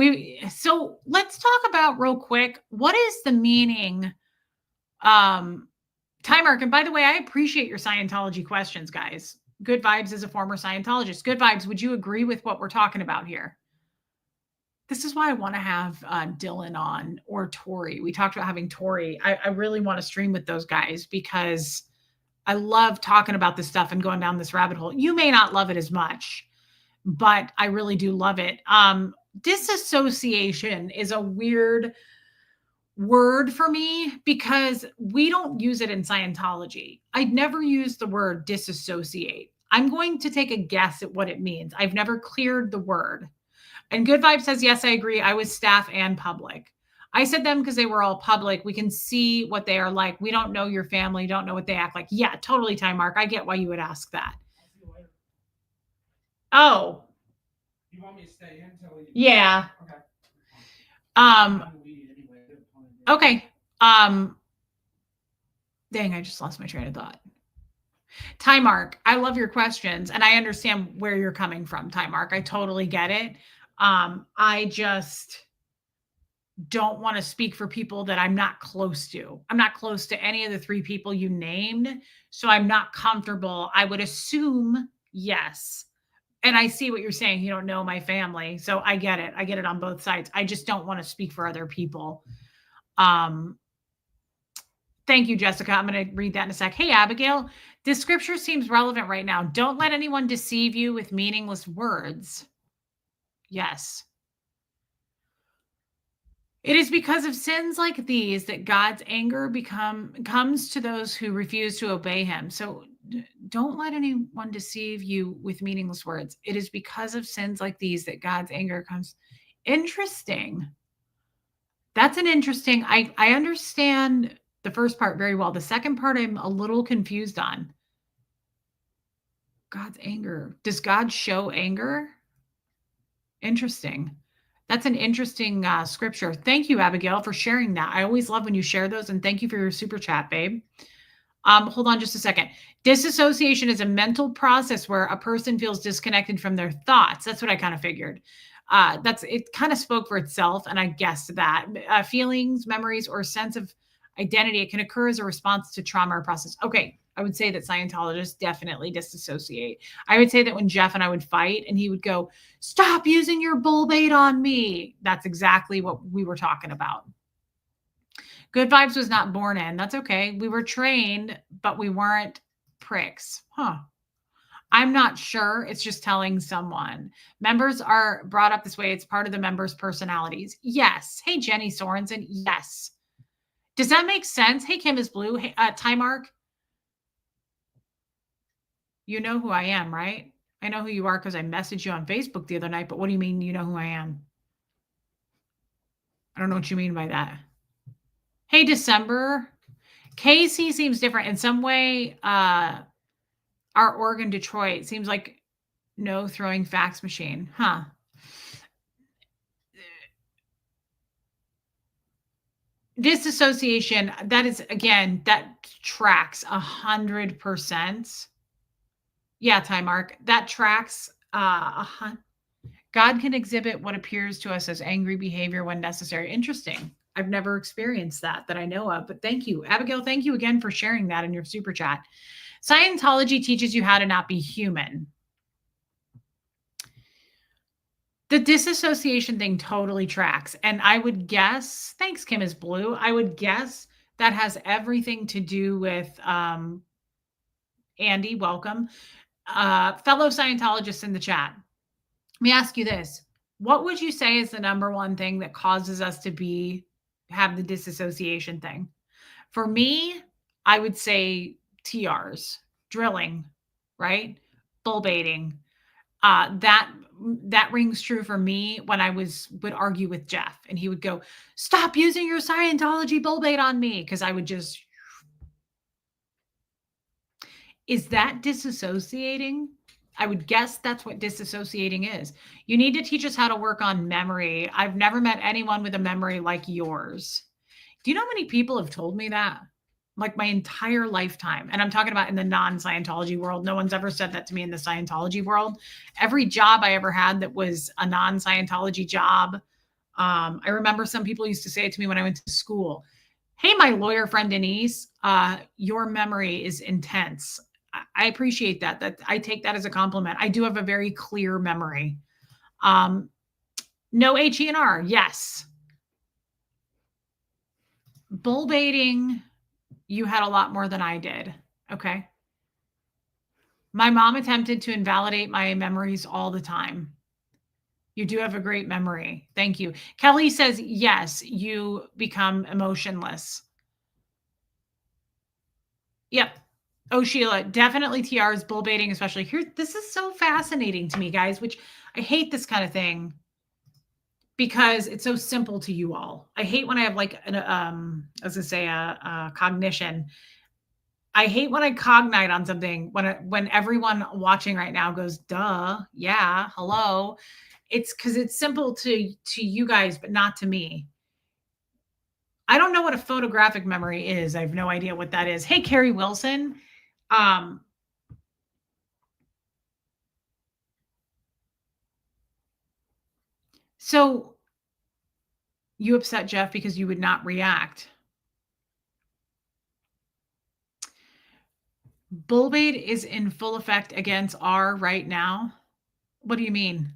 so let's talk about real quick, what is the meaning? Time Mark, and by the way, I appreciate your Scientology questions, guys. Good Vibes is a former Scientologist. Good Vibes, would you agree with what we're talking about here? This is why I want to have Dylan on or Tori. We talked about having Tori. I really want to stream with those guys because I love talking about this stuff and going down this rabbit hole. You may not love it as much, but I really do love it. Disassociation is a weird word for me because we don't use it in Scientology. I'd never use the word disassociate. I'm going to take a guess at what it means. I've never cleared the word. And Good Vibe says, yes, I agree. I was staff and public. I said them because they were all public. We can see what they are like. We don't know your family, don't know what they act like. Yeah, totally, Time Mark. I get why you would ask that. Oh. You want me to stay in until you... Yeah. Okay. Okay. Dang, I just lost my train of thought. Time Mark, I love your questions and I understand where you're coming from, Time Mark. I totally get it. I just don't want to speak for people that I'm not close to. I'm not close to any of the three people you named, so I'm not comfortable. I would assume yes. And I see what you're saying. You don't know my family, so I get it. I get it on both sides. I just don't want to speak for other people. Thank you, Jessica. I'm going to read that in a sec. Hey, Abigail, this scripture seems relevant right now. Don't let anyone deceive you with meaningless words. Yes. It is because of sins like these that God's anger comes to those who refuse to obey him. So don't let anyone deceive you with meaningless words. It is because of sins like these that God's anger comes. Interesting. That's an interesting, I understand the first part very well. The second part I'm a little confused on. God's anger. Does God show anger? Interesting. That's an interesting scripture. Thank you, Abigail, for sharing that. I always love when you share those, and thank you for your super chat, babe. Hold on just a second. Disassociation is a mental process where a person feels disconnected from their thoughts. That's what I kind of figured. It kind of spoke for itself, and I guessed that. Feelings, memories, or sense of identity, it can occur as a response to trauma or process. Okay, I would say that Scientologists definitely disassociate. I would say that when Jeff and I would fight and he would go, stop using your bull bait on me. That's exactly what we were talking about. Good Vibes was not born in. That's okay. We were trained, but we weren't pricks. Huh. I'm not sure. It's just telling someone. Members are brought up this way. It's part of the members' personalities. Yes. Hey, Jenny Sorensen. Yes. Does that make sense? Hey, Kim is Blue. Hey, Time Mark. You know who I am, right? I know who you are because I messaged you on Facebook the other night, but what do you mean you know who I am? I don't know what you mean by that. Hey, December. Casey seems different. In some way, our Oregon, Detroit seems like no throwing fax machine. Huh. Disassociation, that is, again, that tracks 100%. Yeah, Time Mark, that tracks. God can exhibit what appears to us as angry behavior when necessary. Interesting. I've never experienced that I know of, but thank you. Abigail, thank you again for sharing that in your super chat. Scientology teaches you how to not be human. The disassociation thing totally tracks. And I would guess, thanks, Kim is Blue. I would guess that has everything to do with Andy, welcome. Fellow Scientologists in the chat. Let me ask you this. What would you say is the number one thing that causes us to have the disassociation thing? For me, I would say TRs, drilling, right? Bull baiting. That rings true for me when would argue with Jeff and he would go, "Stop using your Scientology bull bait on me," because I would just is that disassociating? I would guess that's what disassociating is. You need to teach us how to work on memory. I've never met anyone with a memory like yours. Do you know how many people have told me that? Like my entire lifetime. And I'm talking about in the non Scientology world. No one's ever said that to me in the Scientology world. Every job I ever had that was a non Scientology job. I remember some people used to say it to me when I went to school. Hey, my lawyer friend Denise, your memory is intense. I appreciate that. That I take that as a compliment. I do have a very clear memory. No HENR, yes. Bull baiting, you had a lot more than I did. Okay. My mom attempted to invalidate my memories all the time. You do have a great memory. Thank you. Kelly says, yes, you become emotionless. Yep. Oh, Sheila, definitely TR's bull baiting, especially here. This is so fascinating to me, guys, which I hate this kind of thing because it's so simple to you all. I hate when I have like as I say, a cognition. I hate when I cognite on something when everyone watching right now goes, duh, yeah, hello. It's because it's simple to you guys, but not to me. I don't know what a photographic memory is. I have no idea what that is. Hey, Carrie Wilson. Um, so you upset Jeff because you would not react. Bullbait is in full effect against R right now. What do you mean?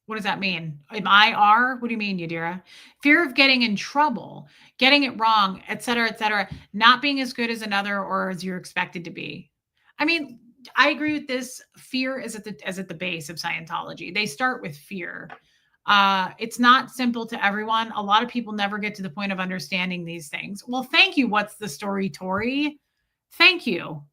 What does that mean? Am I R? What do you mean, Yadira? Fear of getting in trouble, getting it wrong, et cetera, not being as good as another or as you're expected to be. I mean, I agree with this. Fear is at the base of Scientology. They start with fear. It's not simple to everyone. A lot of people never get to the point of understanding these things. Well, thank you. What's the story, Tori? Thank you.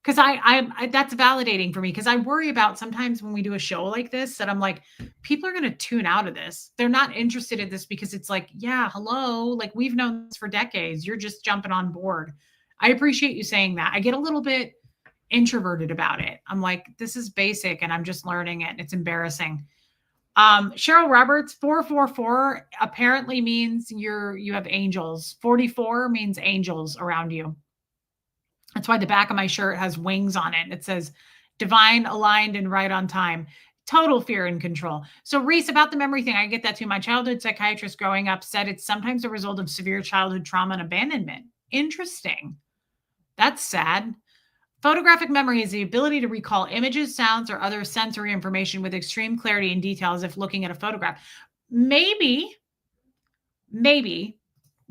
Because I that's validating for me because I worry about sometimes when we do a show like this that I'm like, people are going to tune out of this. They're not interested in this because it's like, yeah, hello, like we've known this for decades. You're just jumping on board. I appreciate you saying that. I get a little bit introverted about it. I'm like, this is basic and I'm just learning it. It's embarrassing. Cheryl Roberts, 444 apparently means you have angels. 44 means angels around you. That's why the back of my shirt has wings on it. It says divine, aligned, and right on time. Total fear and control. So, Reese, about the memory thing, I get that too. My childhood psychiatrist growing up said it's sometimes a result of severe childhood trauma and abandonment. Interesting. That's sad. Photographic memory is the ability to recall images, sounds, or other sensory information with extreme clarity and detail as if looking at a photograph. Maybe,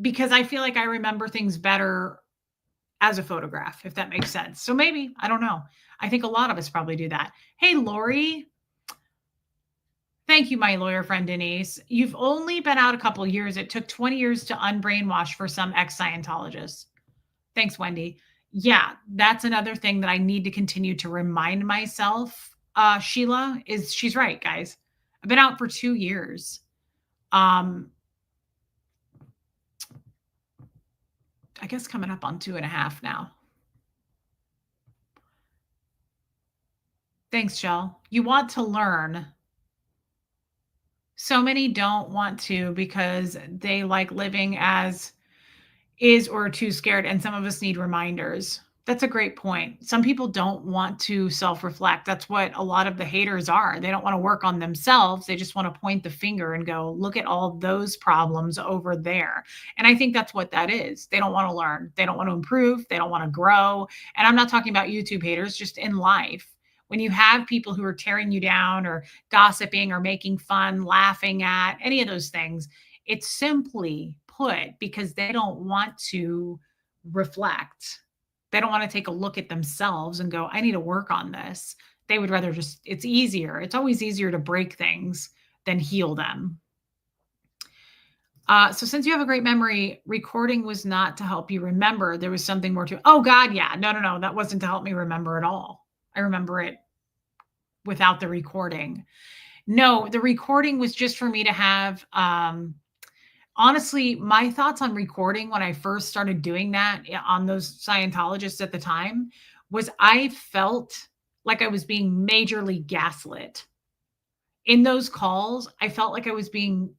because I feel like I remember things better as a photograph, if that makes sense. So maybe, I don't know. I think a lot of us probably do that. Hey, Lori. Thank you, my lawyer friend Denise. You've only been out a couple of years. It took 20 years to unbrainwash for some ex-Scientologists. Thanks, Wendy. Yeah, that's another thing that I need to continue to remind myself, Sheila, is she's right, guys. I've been out for 2 years. I guess coming up on 2.5 now. Thanks, Shell. You want to learn. So many don't want to because they like living as is or too scared. And some of us need reminders. That's a great point. Some people don't want to self reflect. That's what a lot of the haters are. They don't want to work on themselves. They just want to point the finger and go, look at all those problems over there. And I think that's what that is. They don't want to learn. They don't want to improve. They don't want to grow. And I'm not talking about YouTube haters, just in life. When you have people who are tearing you down or gossiping or making fun, laughing at any of those things, it's simply put because they don't want to reflect. They don't want to take a look at themselves and go, I need to work on this. They would rather just, it's easier. It's always easier to break things than heal them. So since you have a great memory, recording was not to help you remember. There was something more to, oh God, yeah. No. That wasn't to help me remember at all. I remember it without the recording. No, the recording was just for me to have, honestly, my thoughts on recording when I first started doing that on those Scientologists at the time was I felt like I was being majorly gaslit. In those calls, I felt like I was being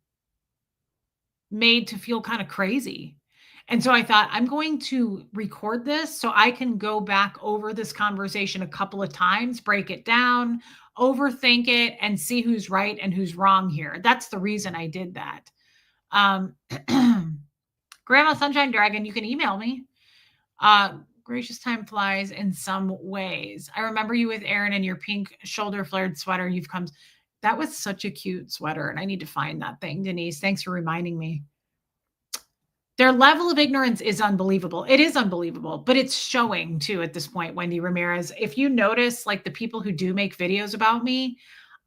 made to feel kind of crazy. And so I thought, I'm going to record this so I can go back over this conversation a couple of times, break it down, overthink it, and see who's right and who's wrong here. That's the reason I did that. Grandma Sunshine Dragon, you can email me. Gracious time flies in some ways. I remember you with Aaron and your pink shoulder flared sweater. You've come. That was such a cute sweater, and I need to find that thing, Denise. Thanks for reminding me. Their level of ignorance is unbelievable. It is unbelievable, but it's showing too at this point, Wendy Ramirez. If you notice, like the people who do make videos about me,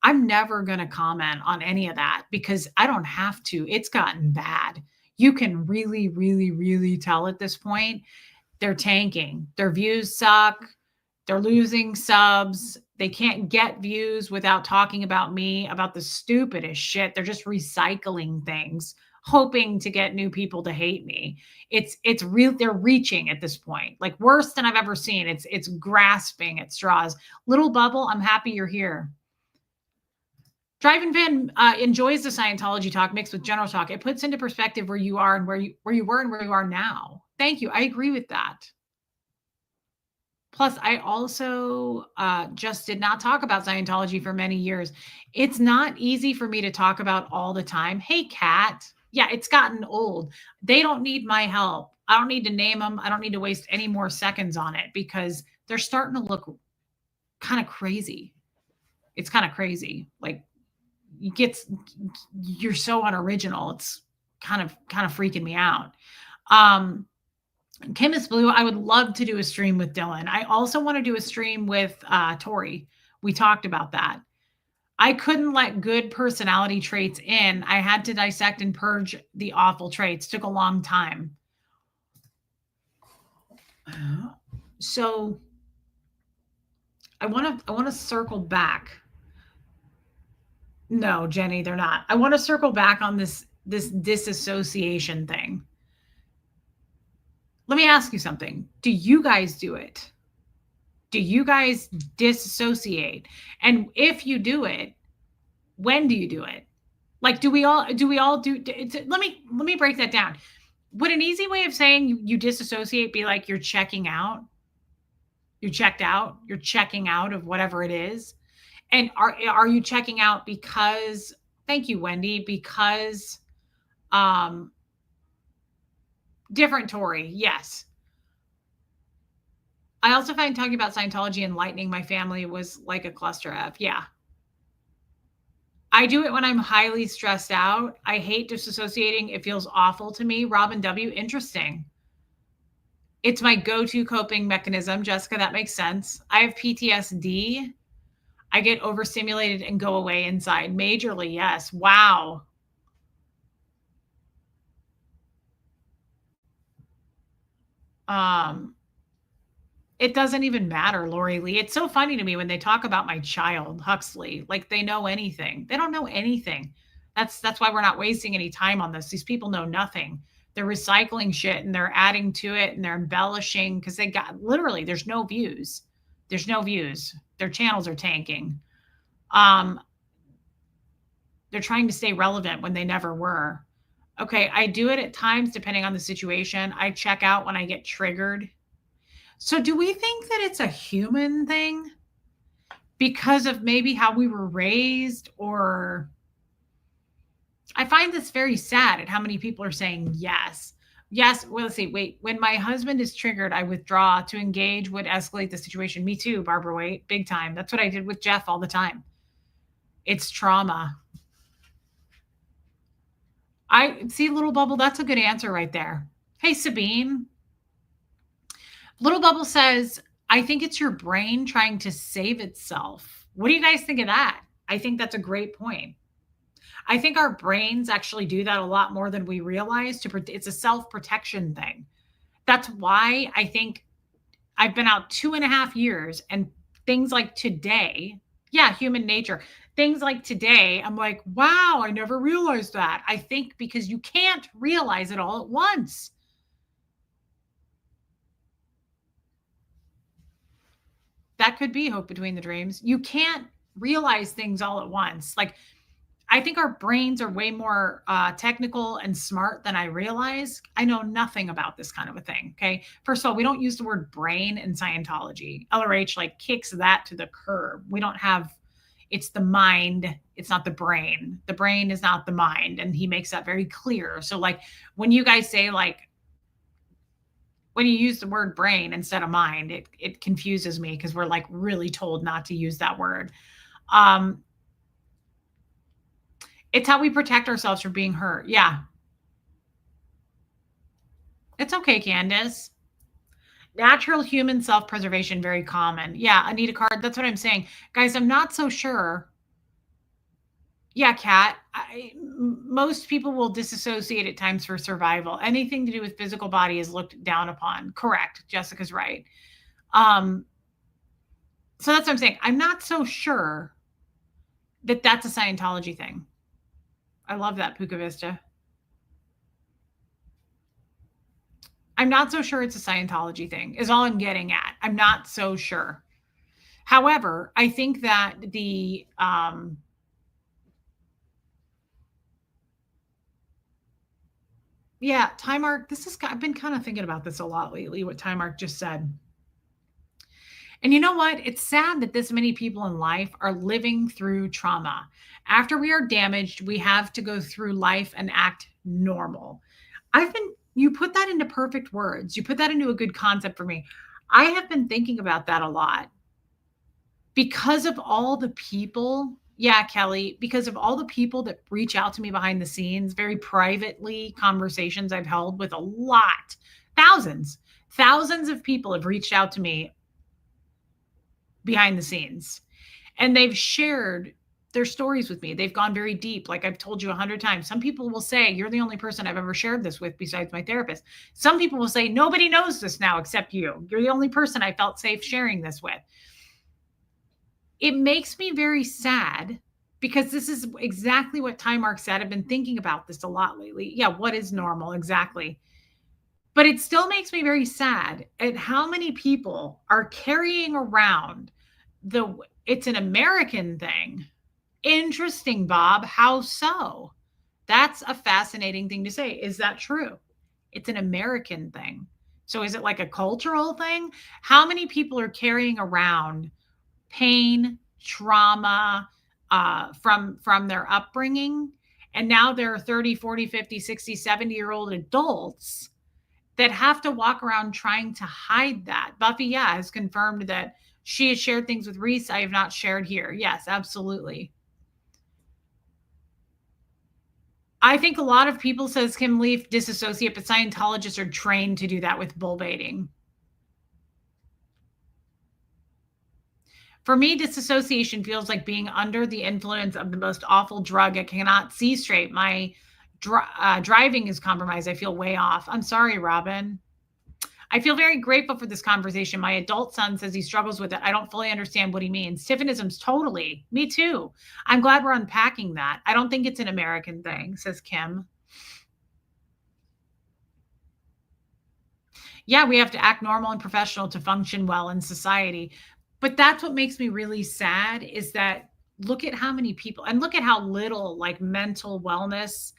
I'm never going to comment on any of that because I don't have to. It's gotten bad. You can really, really, really tell at this point they're tanking. Their views suck. They're losing subs. They can't get views without talking about me, about the stupidest shit. They're just recycling things, hoping to get new people to hate me. It's real. They're reaching at this point, like worse than I've ever seen. It's grasping at straws. Little Bubble, I'm happy you're here. Driving Van enjoys the Scientology talk mixed with general talk. It puts into perspective where you are and where you were and where you are now. Thank you. I agree with that. Plus, I also just did not talk about Scientology for many years. It's not easy for me to talk about all the time. Hey, Kat. Yeah, it's gotten old. They don't need my help. I don't need to name them. I don't need to waste any more seconds on it because they're starting to look kind of crazy. It's kind of crazy. Like, you're so unoriginal. It's kind of freaking me out. Kim is Blue, I would love to do a stream with Dylan. I also want to do a stream with Tori. We talked about that. I couldn't let good personality traits in. I had to dissect and purge the awful traits. Took a long time. So I want to circle back. No, Jenny, they're not. I want to circle back on this disassociation thing. Let me ask you something. Do you guys do it? Do you guys disassociate? And if you do it, when do you do it? Like, do we all do? Let me break that down. Would an easy way of saying you disassociate be like you're checking out? You're checked out. You're checking out of whatever it is. And are you checking out because? Thank you, Wendy. Because, different Tori. Yes. I also find talking about Scientology enlightening my family was like a cluster F. Yeah. I do it when I'm highly stressed out. I hate disassociating. It feels awful to me. Robin W. Interesting. It's my go-to coping mechanism. Jessica, that makes sense. I have PTSD. I get overstimulated and go away inside. Majorly, yes. Wow. It doesn't even matter, Lori Lee. It's so funny to me when they talk about my child, Huxley, like they know anything. They don't know anything. That's why we're not wasting any time on this. These people know nothing. They're recycling shit and they're adding to it and they're embellishing because they got literally there's no views. There's no views. Their channels are tanking. They're trying to stay relevant when they never were. Okay, I do it at times depending on the situation. I check out when I get triggered. So do we think that it's a human thing because of maybe how we were raised? Or I find this very sad at how many people are saying yes. Yes, well, let's see. Wait, when my husband is triggered, I withdraw. To engage would escalate the situation. Me too, Barbara Waite, big time. That's what I did with Jeff all the time. It's trauma. I see, Little Bubble, that's a good answer right there. Hey, Sabine. Little Bubble says, I think it's your brain trying to save itself. What do you guys think of that? I think that's a great point. I think our brains actually do that a lot more than we realize. It's a self-protection thing. That's why I think I've been out 2.5 years, and things like today, yeah, human nature. Things like today, I'm like, wow, I never realized that. I think because you can't realize it all at once. That could be hope between the dreams. You can't realize things all at once. Like, I think our brains are way more technical and smart than I realize. I know nothing about this kind of a thing. Okay. First of all, we don't use the word brain in Scientology. LRH like kicks that to the curb. We don't have, it's the mind. It's not the brain. The brain is not the mind. And he makes that very clear. So, like, when you guys say, like, when you use the word brain instead of mind, it confuses me because we're like really told not to use that word. Um, it's how we protect ourselves from being hurt. Yeah. It's okay, Candace. Natural human self-preservation, very common. Yeah, Anita Card, that's what I'm saying. Guys, I'm not so sure. Yeah, Kat, most people will disassociate at times for survival. Anything to do with physical body is looked down upon. Correct. Jessica's right. Um, so that's what I'm saying. I'm not so sure that that's a Scientology thing. I love that, Puka Vista. I'm not so sure it's a Scientology thing, is all I'm getting at. I'm not so sure. However, I think that yeah, Time Arc, I've been kind of thinking about this a lot lately, what Time Arc just said. And you know what? It's sad that this many people in life are living through trauma. After we are damaged, we have to go through life and act normal. You put that into perfect words. You put that into a good concept for me. I have been thinking about that a lot because of all the people. Yeah, Kelly, because of all the people that reach out to me behind the scenes, very privately, conversations I've held with a lot, thousands of people have reached out to me behind the scenes, and they've shared their stories with me. They've gone very deep. Like I've told you 100 times. Some people will say, you're the only person I've ever shared this with besides my therapist. Some people will say, nobody knows this now except you. You're the only person I felt safe sharing this with. It makes me very sad because this is exactly what Time Mark said. I've been thinking about this a lot lately. Yeah, what is normal? Exactly. But it still makes me very sad at how many people are carrying around it's an American thing. Interesting, Bob. How so? That's a fascinating thing to say. Is that true? It's an American thing. So is it like a cultural thing? How many people are carrying around pain, trauma from their upbringing? And now they're 30, 40, 50, 60, 70-year-old adults that have to walk around trying to hide that. Buffy, yeah, has confirmed that she has shared things with Reese I have not shared here. Yes, absolutely. I think a lot of people, says Kim Leaf, disassociate, but Scientologists are trained to do that with bull baiting. For me, disassociation feels like being under the influence of the most awful drug. I cannot see straight. My driving is compromised. I feel way off. I'm sorry, Robin. I feel very grateful for this conversation. My adult son says he struggles with it. I don't fully understand what he means. Tiffinism's totally. Me too. I'm glad we're unpacking that. I don't think it's an American thing, says Kim. Yeah, we have to act normal and professional to function well in society. But that's what makes me really sad is that look at how many people and look at how little like mental wellness,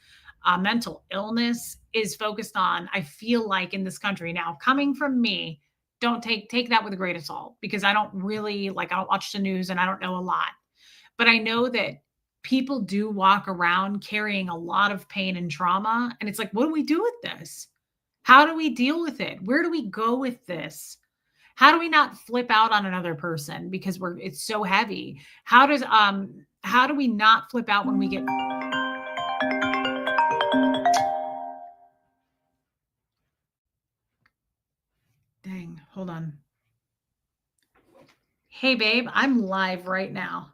mental illness is focused on. I feel like in this country now, coming from me, don't take that with a grain of salt because I don't really like I don't watch the news and I don't know a lot. But I know that people do walk around carrying a lot of pain and trauma. And it's like, what do we do with this? How do we deal with it? Where do we go with this? How do we not flip out on another person because it's so heavy? How do we not flip out when we get dang, hold on. Hey, babe, I'm live right now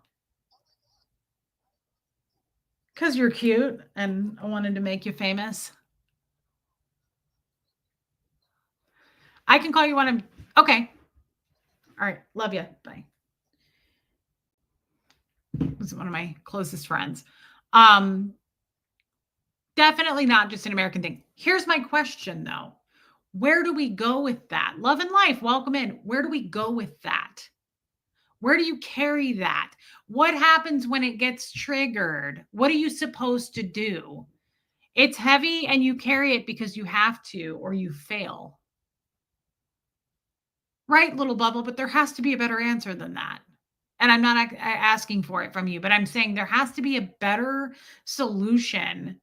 because you're cute and I wanted to make you famous. I can call you one of, okay. All right. Love you. Bye. This is one of my closest friends. Um, Definitely not just an American thing. Here's my question though. Where do we go with that? Love and life, welcome in. Where do we go with that? Where do you carry that? What happens when it gets triggered? What are you supposed to do? It's heavy and you carry it because you have to or you fail. Right, little bubble, but there has to be a better answer than that. And I'm not asking for it from you, but I'm saying there has to be a better solution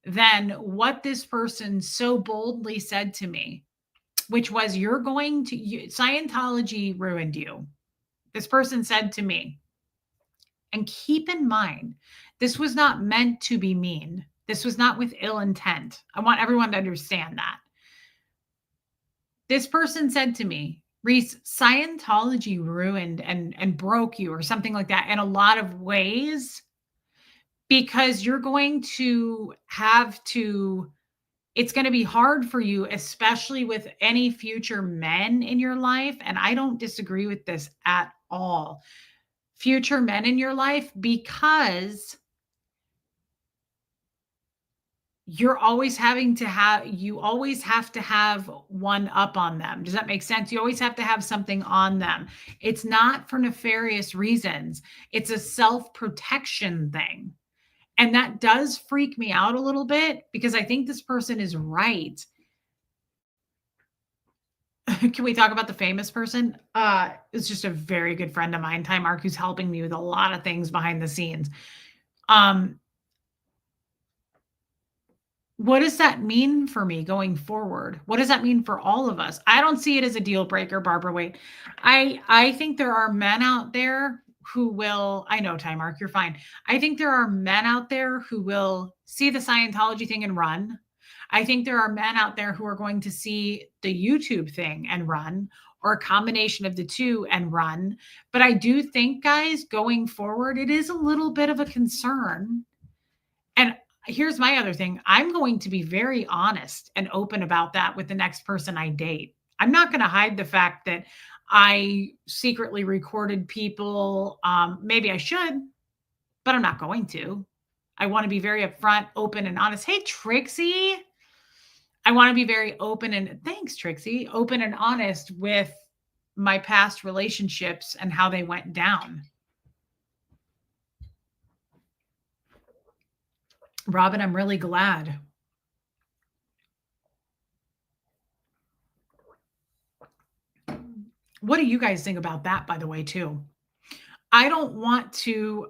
than what this person so boldly said to me, which was, "You're going to, Scientology ruined you." This person said to me, and keep in mind, this was not meant to be mean. This was not with ill intent. I want everyone to understand that. This person said to me, Reese, Scientology ruined and broke you or something like that in a lot of ways because you're going to have to, it's going to be hard for you, especially with any future men in your life. And I don't disagree with this at all. Future men in your life, because you always have to have one up on them. Does that make sense? You always have to have something on them. It's not for nefarious reasons. It's a self-protection thing. And that does freak me out a little bit because I think this person is right. Can we talk about the famous person? It's just a very good friend of mine, Ty Mark, who's helping me with a lot of things behind the scenes. Um, What does that mean for me going forward? What does that mean for all of us? I don't see it as a deal breaker, Barbara Wade. I think there are men out there who will, I know, Ty Mark, you're fine. I think there are men out there who will see the Scientology thing and run. I think there are men out there who are going to see the YouTube thing and run, or a combination of the two and run. But I do think, guys, going forward, it is a little bit of a concern. And here's my other thing. I'm going to be very honest and open about that with the next person I date. I'm not going to hide the fact that I secretly recorded people. Maybe I should, but I'm not going to. I want to be very upfront, open, and honest. Hey, Trixie. I want to be very open and thanks, Trixie, open and honest with my past relationships and how they went down. Robin, I'm really glad. What do you guys think about that, by the way, too? I don't want to,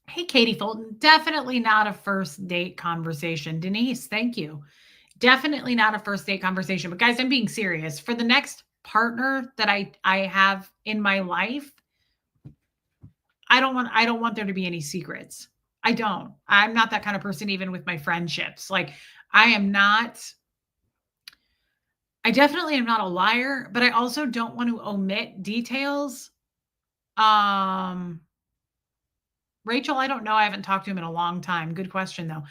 hey, Katie Fulton, definitely not a first date conversation. Denise, thank you. Definitely not a first date conversation. But guys, I'm being serious. For the next partner that I have in my life, I don't want there to be any secrets. I don't. I'm not that kind of person, even with my friendships. Like, I definitely am not a liar, but I also don't want to omit details. Rachel, I don't know. I haven't talked to him in a long time. Good question, though.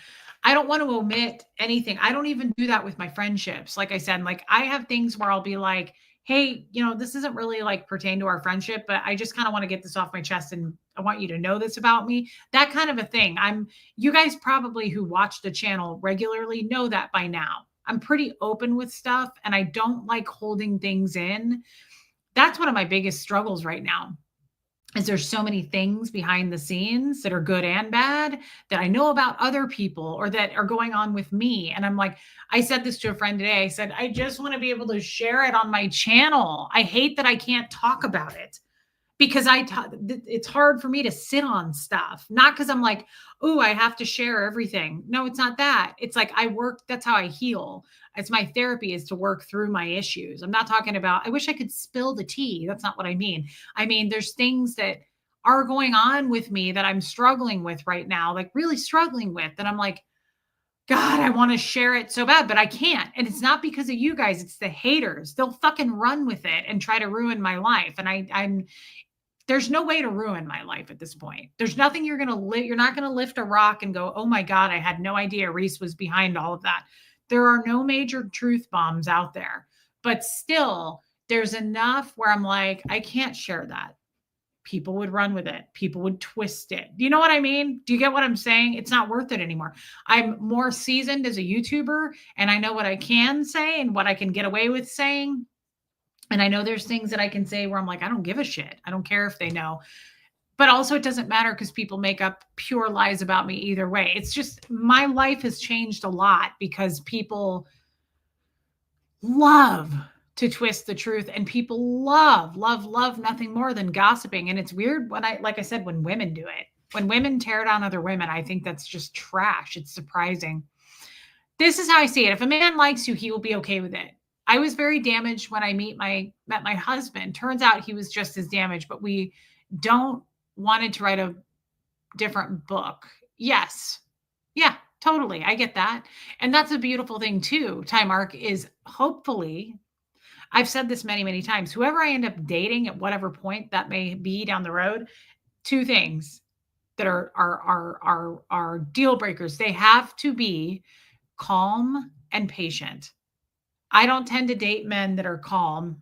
I don't want to omit anything. I don't even do that with my friendships. Like I said, like I have things where I'll be like, hey, this isn't really like pertain to our friendship, but I just kind of want to get this off my chest and I want you to know this about me. That kind of a thing. You guys probably who watch the channel regularly know that by now. I'm pretty open with stuff and I don't like holding things in. That's one of my biggest struggles right now. Is there's so many things behind the scenes that are good and bad that I know about other people or that are going on with me. And I'm like, I said this to a friend today. I said, I just want to be able to share it on my channel. I hate that I can't talk about it because it's hard for me to sit on stuff. Not because I'm like, oh, I have to share everything. No, it's not that. It's like that's how I heal. It's my therapy is to work through my issues. I'm not talking about, I wish I could spill the tea. That's not what I mean. I mean, there's things that are going on with me that I'm struggling with right now, like really struggling with. And I'm like, God, I want to share it so bad, but I can't. And it's not because of you guys, it's the haters. They'll fucking run with it and try to ruin my life. And I'm there's no way to ruin my life at this point. There's nothing you're going to you're not going to lift a rock and go, "Oh my god, I had no idea Reese was behind all of that." There are no major truth bombs out there. But still, there's enough where I'm like, I can't share that. People would run with it. People would twist it. Do you know what I mean? Do you get what I'm saying? It's not worth it anymore. I'm more seasoned as a YouTuber and I know what I can say and what I can get away with saying. And I know there's things that I can say where I'm like, I don't give a shit. I don't care if they know. But also, it doesn't matter because people make up pure lies about me either way. It's just my life has changed a lot because people love to twist the truth and people love nothing more than gossiping. And it's weird when like I said, when women do it, when women tear down other women, I think that's just trash. It's surprising. This is how I see it. If a man likes you, he will be okay with it. I was very damaged when I met my husband. Turns out he was just as damaged, but we don't wanted to write a different book. Yes. Yeah, totally. I get that. And that's a beautiful thing too, Time Arc, is hopefully, I've said this many, many times, whoever I end up dating at whatever point that may be down the road, two things that are deal breakers. They have to be calm and patient. I don't tend to date men that are calm.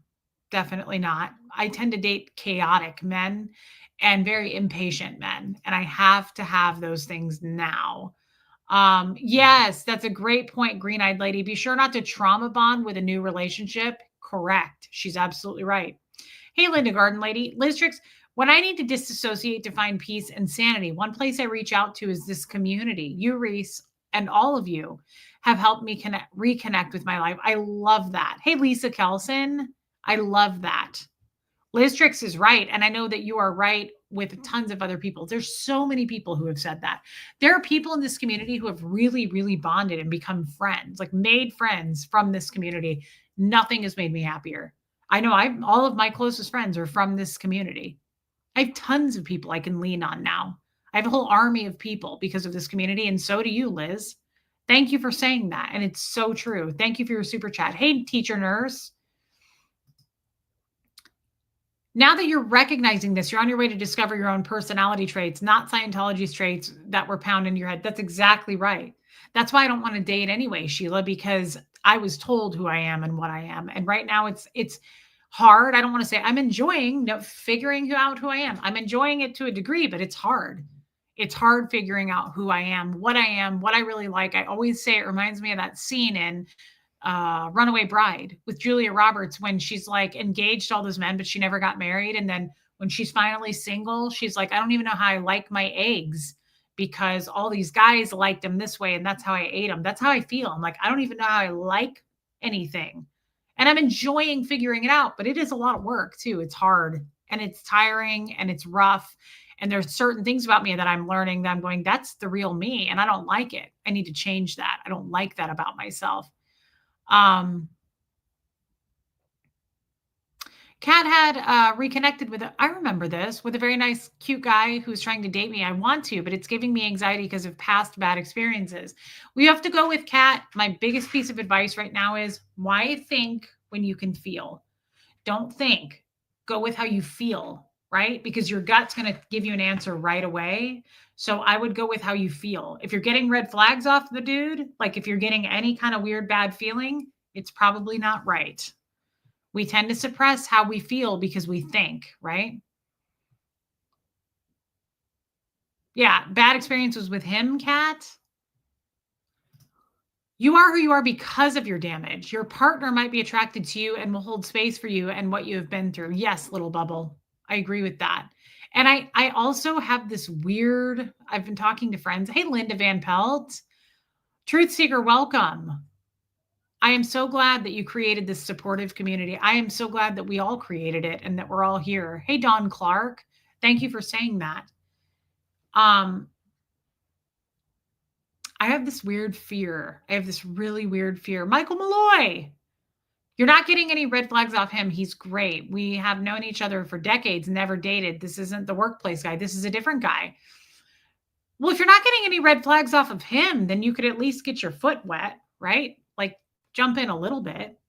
Definitely not. I tend to date chaotic men and very impatient men. And I have to have those things now. Yes, that's a great point, Green Eyed Lady. Be sure not to trauma bond with a new relationship. Correct. She's absolutely right. Hey, Linda Garden Lady. Liz Tricks, when I need to disassociate to find peace and sanity, one place I reach out to is this community. You, Reese, and all of you have helped me reconnect with my life. I love that. Hey, Lisa Kelson, I love that. Liz Tricks is right. And I know that you are right with tons of other people. There's so many people who have said that. There are people in this community who have really, really bonded and become friends, like made friends from this community. Nothing has made me happier. I know all of my closest friends are from this community. I have tons of people I can lean on now. I have a whole army of people because of this community. And so do you, Liz. Thank you for saying that. And it's so true. Thank you for your super chat. Hey, teacher nurse. Now that you're recognizing this, you're on your way to discover your own personality traits, not Scientology's traits that were pounded in your head. That's exactly right. That's why I don't want to date anyway, Sheila, because I was told who I am and what I am. And right now it's hard. I don't want to say I'm enjoying figuring out who I am. I'm enjoying it to a degree, but it's hard. It's hard figuring out who I am, what I really like. I always say it reminds me of that scene in Runaway Bride with Julia Roberts when she's like engaged to all those men, but she never got married. And then when she's finally single, she's like, I don't even know how I like my eggs because all these guys liked them this way. And that's how I ate them. That's how I feel. I'm like, I don't even know how I like anything. And I'm enjoying figuring it out, but it is a lot of work too. It's hard and it's tiring and it's rough. And there's certain things about me that I'm learning that I'm going, that's the real me. And I don't like it. I need to change that. I don't like that about myself. Kat had reconnected with, I remember this, with a very nice, cute guy who's trying to date me. I want to, but it's giving me anxiety because of past bad experiences. We have to go with Kat. My biggest piece of advice right now is why think when you can feel? Don't think. Go with how you feel, right? Because your gut's going to give you an answer right away. So I would go with how you feel. If you're getting red flags off the dude, like if you're getting any kind of weird, bad feeling, it's probably not right. We tend to suppress how we feel because we think, right? Yeah, bad experiences with him, Kat. You are who you are because of your damage. Your partner might be attracted to you and will hold space for you and what you have been through. Yes, little bubble. I agree with that. And I also have this weird, I've been talking to friends. Hey, Linda Van Pelt. Truth Seeker, welcome. I am so glad that you created this supportive community. I am so glad that we all created it and that we're all here. Hey, Don Clark. Thank you for saying that. I have this weird fear. I have this really weird fear. Michael Malloy. You're not getting any red flags off him. He's great. We have known each other for decades, never dated. This isn't the workplace guy. This is a different guy. Well, if you're not getting any red flags off of him, then you could at least get your foot wet, right? Like, jump in a little bit,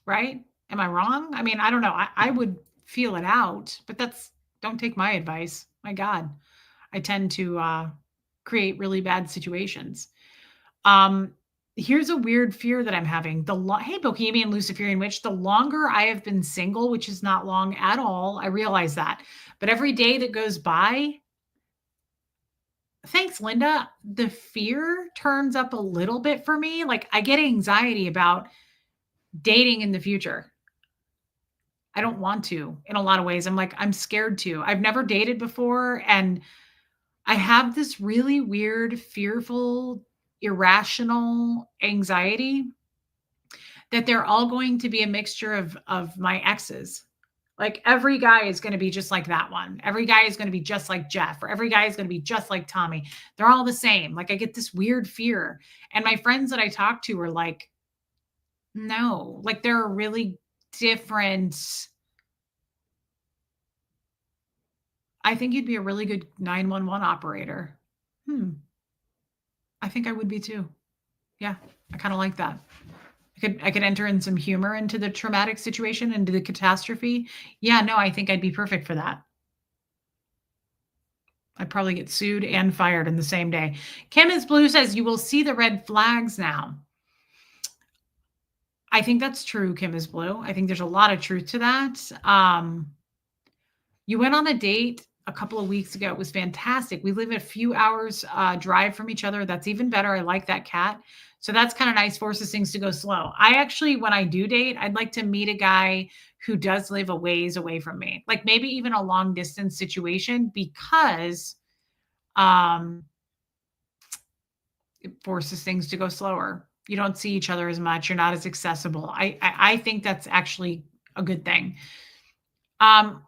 right? Am I wrong? I mean, I don't know. I would feel it out, but don't take my advice. My God, I tend to create really bad situations. Um, Here's a weird fear that I'm having. Hey, Bohemian Luciferian Witch, the longer I have been single, which is not long at all, I realize that. But every day that goes by, thanks, Linda, the fear turns up a little bit for me. Like I get anxiety about dating in the future. I don't want to in a lot of ways. I'm scared to. I've never dated before. And I have this really weird, fearful, irrational anxiety that they're all going to be a mixture of my exes. Like every guy is going to be just like that one. Every guy is going to be just like Jeff, or every guy is going to be just like Tommy. They're all the same. Like I get this weird fear. And my friends that I talk to are like, no, like they're really different. I think you'd be a really good 911 operator. Hmm. I think I would be too. Yeah. I kind of like that. I could enter in some humor into the traumatic situation, into the catastrophe. Yeah, no, I think I'd be perfect for that. I'd probably get sued and fired in the same day. Kim is Blue says you will see the red flags now. I think that's true, Kim is Blue. I think there's a lot of truth to that. You went on a date a couple of weeks ago. It was fantastic. We live a few hours drive from each other. That's even better. I like that cat. So that's kind of nice, forces things to go slow. I actually, when I do date, I'd like to meet a guy who does live a ways away from me, like maybe even a long distance situation, because um, it forces things to go slower. You don't see each other as much. You're not as accessible. I think that's actually a good thing. Um,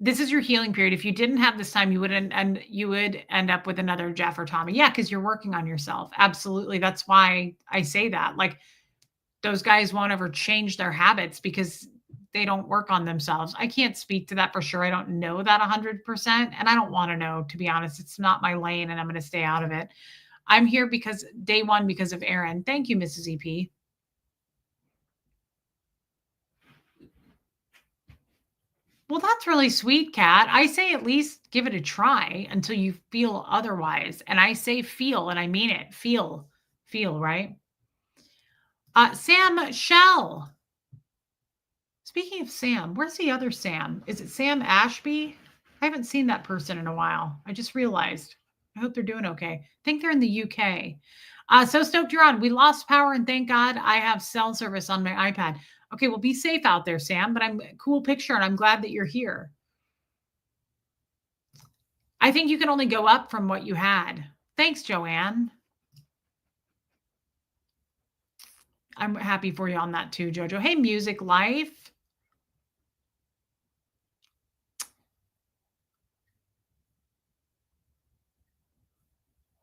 this is your healing period. If you didn't have this time, you would end up with another Jeff or Tommy. Yeah, because you're working on yourself. Absolutely. That's why I say that. Like those guys won't ever change their habits because they don't work on themselves. I can't speak to that for sure. I don't know that 100%. And I don't want to know, to be honest. It's not my lane and I'm going to stay out of it. I'm here because day one, because of Aaron. Thank you, Mrs. EP. Well, that's really sweet, Kat. I say at least give it a try until you feel otherwise. And I say feel, and I mean it. Feel, right? Sam Shell. Speaking of Sam, where's the other Sam? Is it Sam Ashby? I haven't seen that person in a while. I just realized. I hope they're doing okay. I think they're in the UK. So stoked you're on. We lost power, and thank God I have cell service on my iPad. Okay, well, be safe out there, Sam. But I'm cool picture, and I'm glad that you're here. I think you can only go up from what you had. Thanks, Joanne. I'm happy for you on that too, Jojo. Hey, Music Life.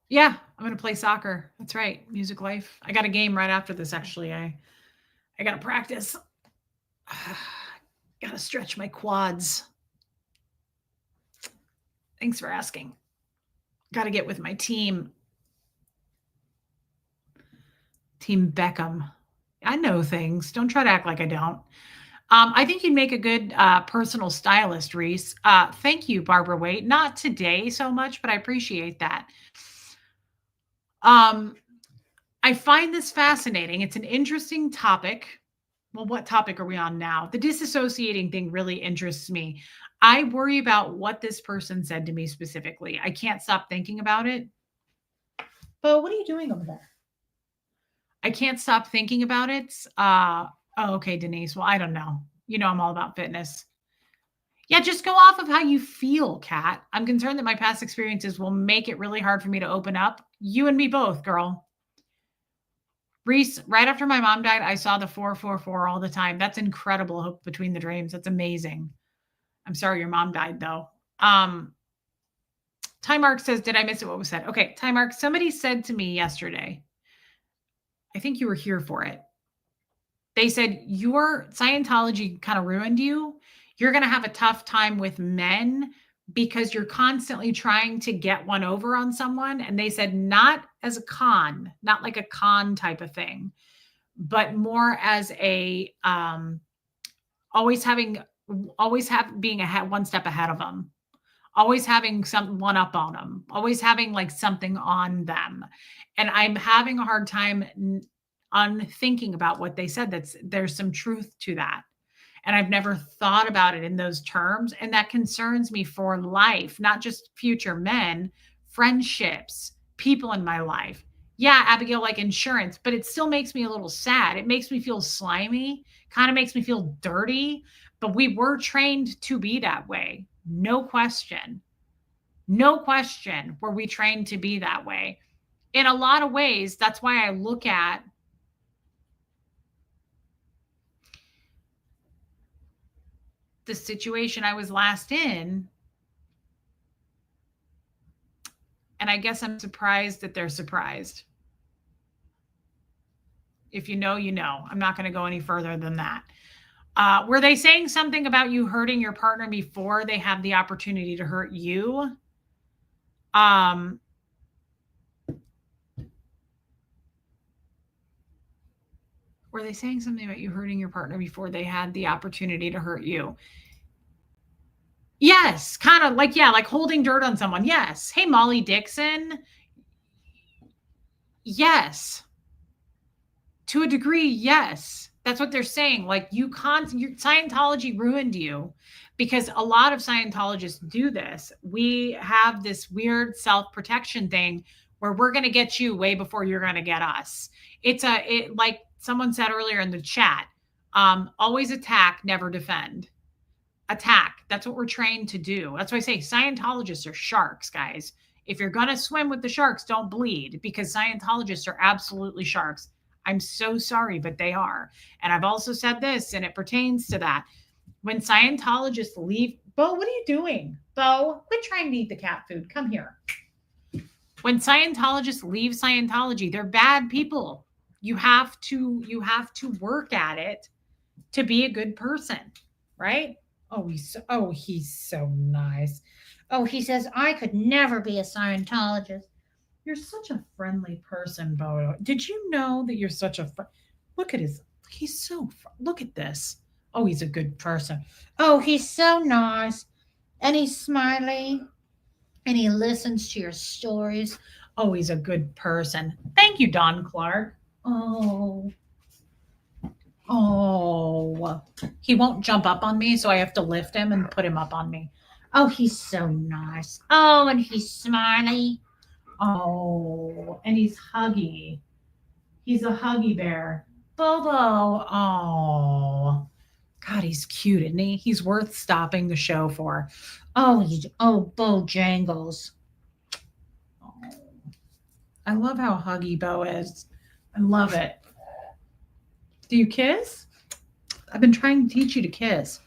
Yeah, I'm gonna play soccer. That's right, Music Life. I got a game right after this. Actually, I gotta practice. Gotta stretch my quads. Thanks for asking. Got to get with my team. Team Beckham. I know things. Don't try to act like I don't. I think you'd make a good personal stylist, Reese. Thank you, Barbara Waite. Not today so much, but I appreciate that. Um, I find this fascinating. It's an interesting topic. Well, what topic are we on now? The disassociating thing really interests me. I worry about what this person said to me specifically. I can't stop thinking about it. But what are you doing over there? I can't stop thinking about it. Oh, okay, Denise. Well, I don't know. You know, I'm all about fitness. Yeah, just go off of how you feel, Kat. I'm concerned that my past experiences will make it really hard for me to open up. You and me both, girl. Reese, right after my mom died, I saw the 444 all the time. That's incredible. Hope between the dreams. That's amazing. I'm sorry your mom died though. Time Mark says, did I miss it? What was said? Okay, Time Mark, somebody said to me yesterday, I think you were here for it. They said, your Scientology kind of ruined you. You're going to have a tough time with men because you're constantly trying to get one over on someone. And they said, not as a con, not like a con type of thing, but more as a, always being ahead, one step ahead of them, always having one up on them, always having like something on them. And I'm having a hard time on thinking about what they said. There's some truth to that. And I've never thought about it in those terms. And that concerns me for life, not just future men, friendships, people in my life. Yeah, Abigail, like insurance, but it still makes me a little sad. It makes me feel slimy, kind of makes me feel dirty, but we were trained to be that way. No question. No question were we trained to be that way. In a lot of ways, that's why I look at the situation I was last in. And I guess I'm surprised that they're surprised. If you know, you know. I'm not going to go any further than that. Were they saying something about you hurting your partner before they have the opportunity to hurt you? Were they saying something about you hurting your partner before they had the opportunity to hurt you? Yes, kind of like, yeah, like holding dirt on someone. Yes. Hey, Molly Dixon. Yes. To a degree, yes. That's what they're saying. Like Scientology ruined you, because a lot of Scientologists do this. We have this weird self-protection thing where we're going to get you way before you're going to get us. Like someone said earlier in the chat, always attack, never defend. Attack. That's what we're trained to do. That's why I say Scientologists are sharks, guys. If you're going to swim with the sharks, don't bleed, because Scientologists are absolutely sharks. I'm so sorry, but they are. And I've also said this, and it pertains to that. When Scientologists leave, Bo, what are you doing? Bo, quit trying to eat the cat food. Come here. When Scientologists leave Scientology, they're bad people. You have to work at it to be a good person, right? Oh, he's so nice. Oh, he says, I could never be a Scientologist. You're such a friendly person, Bo. Did you know that you're such a look at look at this. Oh, he's a good person. Oh, he's so nice. And he's smiley. And he listens to your stories. Oh, he's a good person. Thank you, Don Clark. Oh, he won't jump up on me, so I have to lift him and put him up on me. Oh, he's so nice. Oh, and he's smiley. Oh, and he's huggy. He's a huggy bear. Bobo. Oh, God, he's cute, isn't he? He's worth stopping the show for. Oh, Bo Jangles. Oh, I love how huggy Bo is. I love it. Do you kiss? I've been trying to teach you to kiss.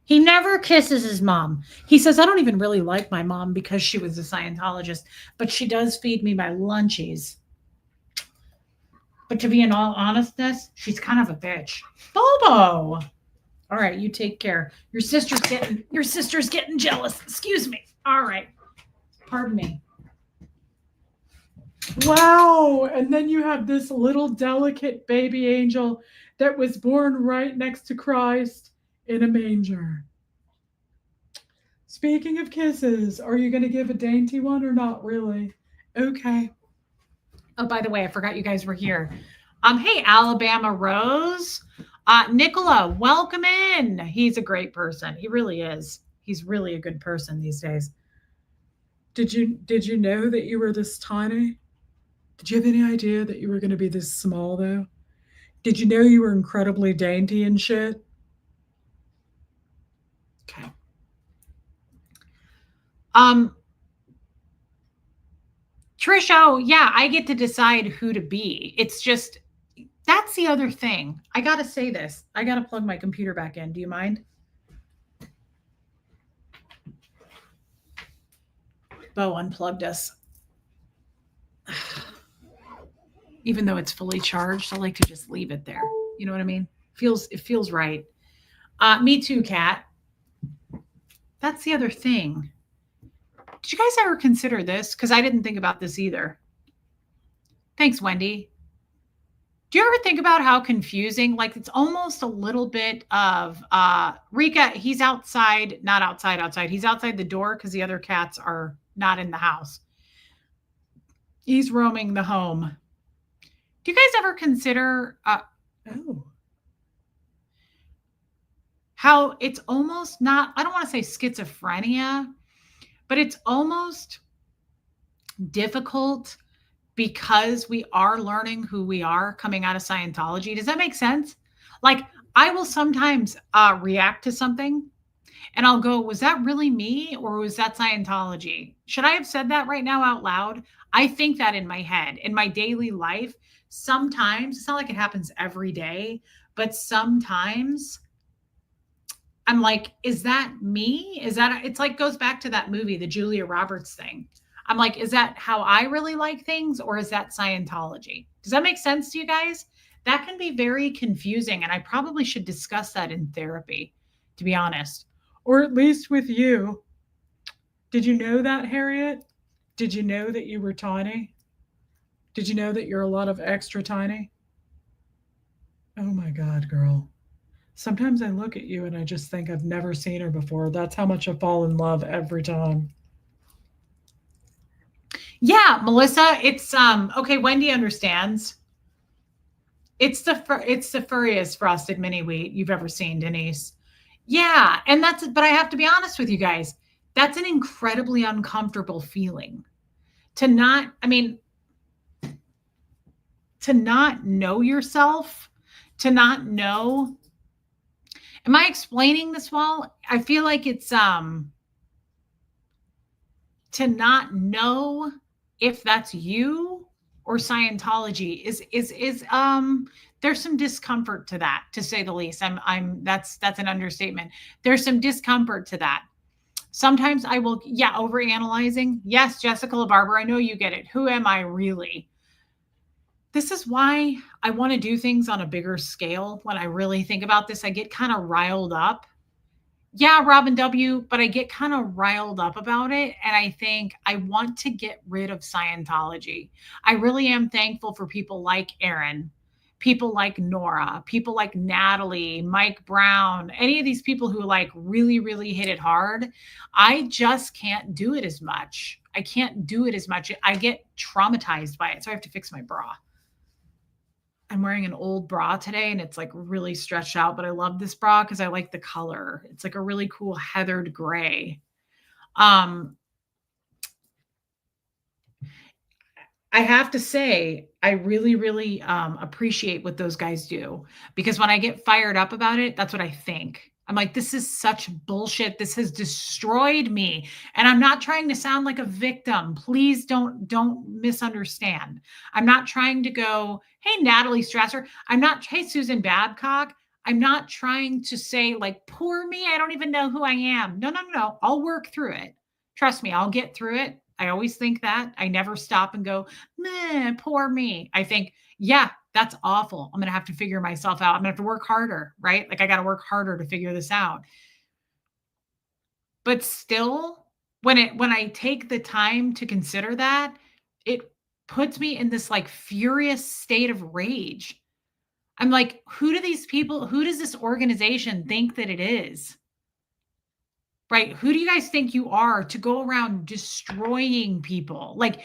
He never kisses his mom. He says, I don't even really like my mom because she was a Scientologist, but she does feed me my lunchies. But to be in all honestness, she's kind of a bitch. Bobo. All right, you take care. Your sister's getting jealous. Excuse me. All right. Pardon me. Wow. And then you have this little delicate baby angel that was born right next to Christ in a manger. Speaking of kisses, are you going to give a dainty one or not really? Okay. Oh, by the way, I forgot you guys were here. Hey, Alabama Rose. Nicola, welcome in. He's a great person. He really is. He's really a good person these days. Did you know that you were this tiny? Did you have any idea that you were going to be this small, though? Did you know you were incredibly dainty and shit? Okay. Trish, oh, yeah, I get to decide who to be. It's just, that's the other thing. I got to say this. I got to plug my computer back in. Do you mind? Bo unplugged us. Even though it's fully charged, I like to just leave it there. You know what I mean? It feels right. Me too, Kat. That's the other thing. Did you guys ever consider this? Because I didn't think about this either. Thanks, Wendy. Do you ever think about how confusing, like it's almost a little bit of Rika, he's outside, not outside. He's outside the door because the other cats are not in the house. He's roaming the home. Do you guys ever consider oh, how it's almost not, I don't want to say schizophrenia, but it's almost difficult because we are learning who we are coming out of Scientology. Does that make sense? Like, I will sometimes react to something and I'll go, was that really me or was that Scientology? Should I have said that right now out loud? I think that in my head, in my daily life. Sometimes, it's not like it happens every day, but sometimes I'm like, is that me? Is that, it's like goes back to that movie, the Julia Roberts thing. I'm like, is that how I really like things or is that Scientology? Does that make sense to you guys? That can be very confusing. And I probably should discuss that in therapy, to be honest, or at least with you. Did you know that, Harriet? Did you know that you were tiny? Did you know that you're a lot of extra tiny? Oh my God, girl. Sometimes I look at you and I just think I've never seen her before. That's how much I fall in love every time. Yeah, Melissa, it's okay, Wendy understands. It's the furriest frosted mini wheat you've ever seen, Denise. Yeah, and that's, but I have to be honest with you guys. That's an incredibly uncomfortable feeling. To not, I mean, to not know yourself, to not know. Am I explaining this well? I feel like it's to not know if that's you or Scientology is there's some discomfort to that, to say the least. I'm that's an understatement. There's some discomfort to that. Sometimes I will, yeah, overanalyzing. Yes, Jessica LaBarbera, I know you get it. Who am I really? This is why I want to do things on a bigger scale. When I really think about this, I get kind of riled up. Yeah, Robin W., but I get kind of riled up about it. And I think I want to get rid of Scientology. I really am thankful for people like Aaron, people like Nora, people like Natalie, Mike Brown, any of these people who like really, really hit it hard. I just can't do it as much. I can't do it as much. I get traumatized by it. So I have to fix my bra. I'm wearing an old bra today and it's like really stretched out, but I love this bra because I like the color. It's like a really cool heathered gray. Um, I have to say, I really, really appreciate what those guys do because when I get fired up about it, that's what I think. I'm like, this is such bullshit. This has destroyed me. And I'm not trying to sound like a victim. Please don't misunderstand. I'm not trying to go, hey, Natalie Strasser. I'm not, hey, Susan Babcock. I'm not trying to say like, poor me. I don't even know who I am. No. I'll work through it. Trust me, I'll get through it. I always think that. I never stop and go, man, poor me. I think, yeah, that's awful. I'm going to have to figure myself out. I'm going to have to work harder, right? Like I got to work harder to figure this out. But still, when I take the time to consider that, it puts me in this like furious state of rage. I'm like, who do these people, who does this organization think that it is? Right? Who do you guys think you are to go around destroying people? Like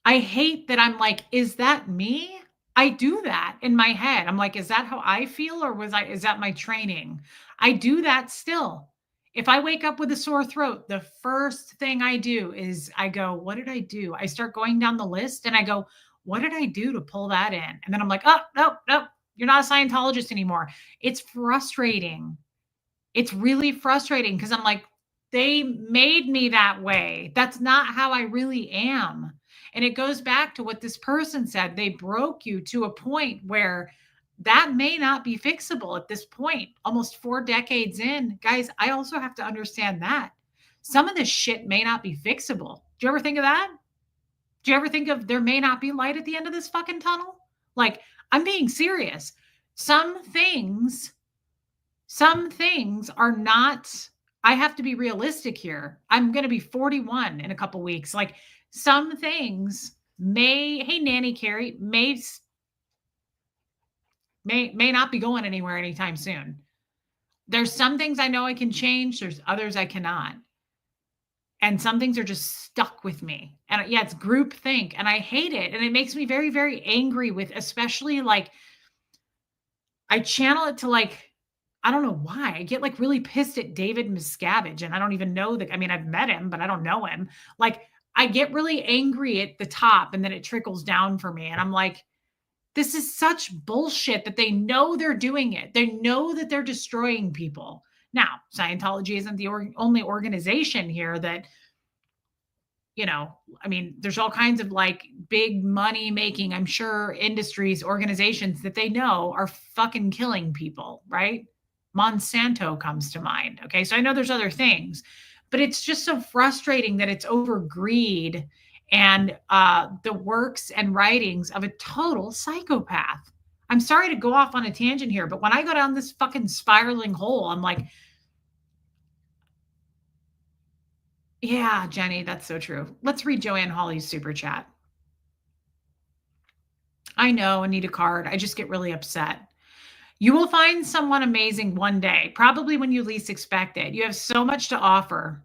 I hate that I'm like, is that me? I do that in my head. I'm like, is that how I feel or is that my training? I do that still. If I wake up with a sore throat, the first thing I do is I go, what did I do? I start going down the list and I go, what did I do to pull that in? And then I'm like, oh, no, you're not a Scientologist anymore. It's frustrating. It's really frustrating because I'm like, they made me that way. That's not how I really am. And it goes back to what this person said. They broke you to a point where that may not be fixable at this point, almost 4 decades in. Guys, I also have to understand that some of this shit may not be fixable. Do you ever think of that? Do you ever think of there may not be light at the end of this fucking tunnel? Like, I'm being serious. Some things Some things are not, I have to be realistic here. I'm going to be 41 in a couple weeks. Like some things may, hey, Nanny Carrie, may not be going anywhere anytime soon. There's some things I know I can change, there's others I cannot. And some things are just stuck with me. And yeah, it's group think and I hate it. And it makes me very, very angry with, especially like, I channel it to like, I don't know why. I get like really pissed at David Miscavige and I don't even know that. I mean, I've met him, but I don't know him. Like, I get really angry at the top and then it trickles down for me. And I'm like, this is such bullshit that they know they're doing it. They know that they're destroying people. Now, Scientology isn't the only organization here that, I mean, there's all kinds of like big money making, I'm sure, industries, organizations that they know are fucking killing people, right? Monsanto comes to mind. Okay. So I know there's other things, but it's just so frustrating that it's over greed and the works and writings of a total psychopath. I'm sorry to go off on a tangent here, but when I go down this fucking spiraling hole, I'm like, yeah, Jenny, that's so true. Let's read Joanne Hawley's super chat. I know, I need a card. I just get really upset. You will find someone amazing one day, probably when you least expect it. You have so much to offer.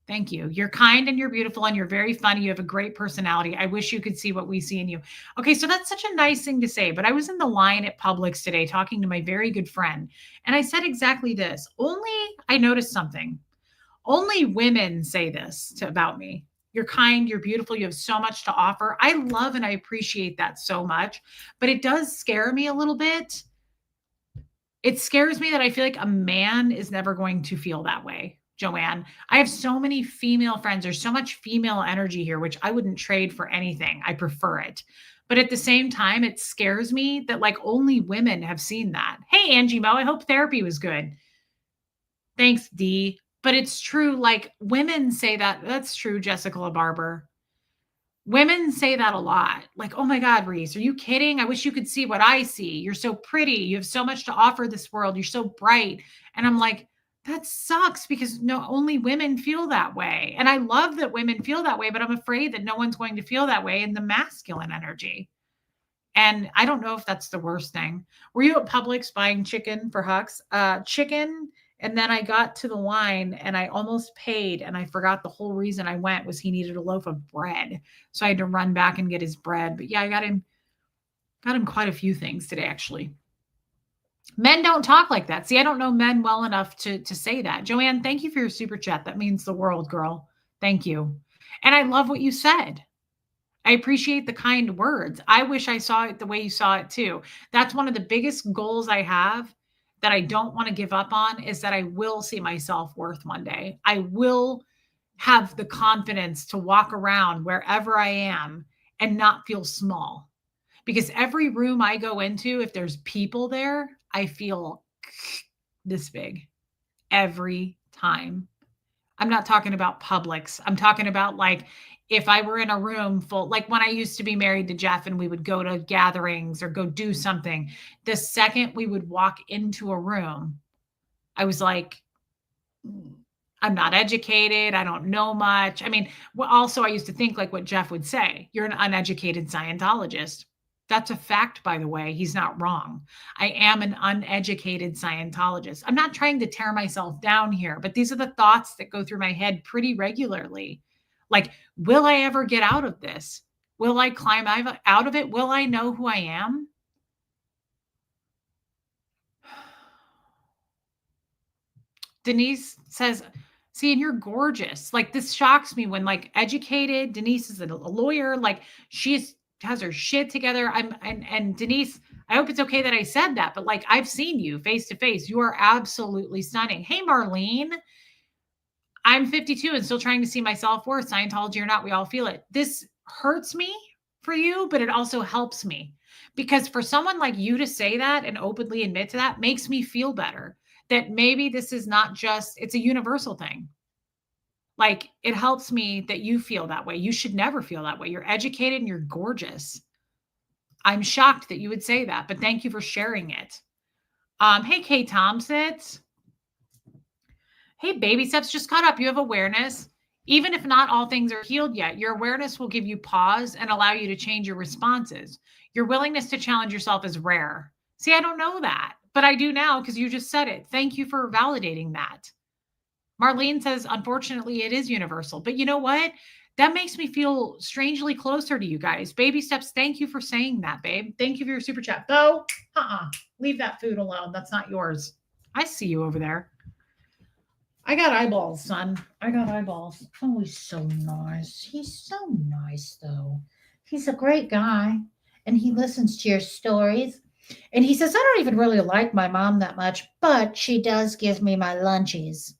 Thank you. You're kind and you're beautiful and you're very funny. You have a great personality. I wish you could see what we see in you. Okay, so that's such a nice thing to say. But I was in the line at Publix today talking to my very good friend, and I said exactly this. I noticed something. Only women say this about me. You're kind, you're beautiful, you have so much to offer. I love and I appreciate that so much, but it does scare me a little bit. It scares me that I feel like a man is never going to feel that way, Joanne. I have so many female friends. There's so much female energy here, which I wouldn't trade for anything. I prefer it. But at the same time, it scares me that like only women have seen that. Hey, Angie Mo, I hope therapy was good. Thanks, D. But it's true. Like women say that. That's true, Jessica Barber. Women say that a lot. Like, oh my God, Reese, are you kidding? I wish you could see what I see. You're so pretty. You have so much to offer this world. You're so bright. And I'm like, that sucks because no, only women feel that way. And I love that women feel that way, but I'm afraid that no one's going to feel that way in the masculine energy. And I don't know if that's the worst thing. Were you at Publix buying chicken for Hux? Chicken. And then I got to the line and I almost paid and I forgot the whole reason I went was he needed a loaf of bread. So I had to run back and get his bread. But yeah, I got him quite a few things today, actually. Men don't talk like that. See, I don't know men well enough to say that. Joanne, thank you for your super chat. That means the world, girl. Thank you. And I love what you said. I appreciate the kind words. I wish I saw it the way you saw it too. That's one of the biggest goals I have that I don't want to give up on is that I will see my self-worth one day. I will have the confidence to walk around wherever I am and not feel small. Because every room I go into, if there's people there, I feel this big every time. I'm not talking about Publix. I'm talking about like if I were in a room full, like when I used to be married to Jeff and we would go to gatherings or go do something, the second we would walk into a room, I was like, I'm not educated. I don't know much. I mean, also, I used to think like what Jeff would say you're an uneducated Scientologist. That's a fact, by the way. He's not wrong. I am an uneducated Scientologist. I'm not trying to tear myself down here, but these are the thoughts that go through my head pretty regularly. Like, will I ever get out of this? Will I climb out of it? Will I know who I am? Denise says, see, and you're gorgeous. Like this shocks me when like educated, Denise is a lawyer, like has her shit together. And Denise, I hope it's okay that I said that, but like I've seen you face to face. You are absolutely stunning. Hey, Marlene, I'm 52 and still trying to see my self-worth, Scientology or not, we all feel it. This hurts me for you, but it also helps me because for someone like you to say that and openly admit to that makes me feel better that maybe this is not just, it's a universal thing. Like it helps me that you feel that way. You should never feel that way. You're educated and you're gorgeous. I'm shocked that you would say that, but thank you for sharing it. Hey, Kay Thompsons. Hey, baby steps just caught up. You have awareness. Even if not all things are healed yet, your awareness will give you pause and allow you to change your responses. Your willingness to challenge yourself is rare. See, I don't know that, but I do now because you just said it. Thank you for validating that. Marlene says, unfortunately, it is universal. But you know what? That makes me feel strangely closer to you guys. Baby steps. Thank you for saying that, babe. Thank you for your super chat. Bo, leave that food alone. That's not yours. I see you over there. I got eyeballs, son. I got eyeballs. Oh, he's so nice. He's so nice, though. He's a great guy. And he listens to your stories. And he says, I don't even really like my mom that much, but she does give me my lunchies.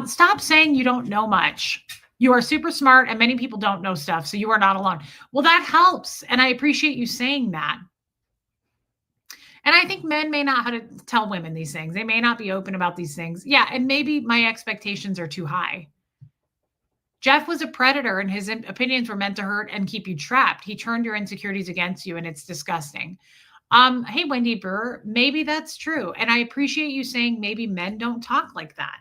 Stop saying you don't know much. You are super smart and many people don't know stuff, so you are not alone. Well, that helps. And I appreciate you saying that. And I think men may not how to tell women these things. They may not be open about these things. Yeah, and maybe my expectations are too high. Jeff was a predator and his opinions were meant to hurt and keep you trapped. He turned your insecurities against you and it's disgusting. Hey, Wendy Burr, maybe that's true. And I appreciate you saying maybe men don't talk like that.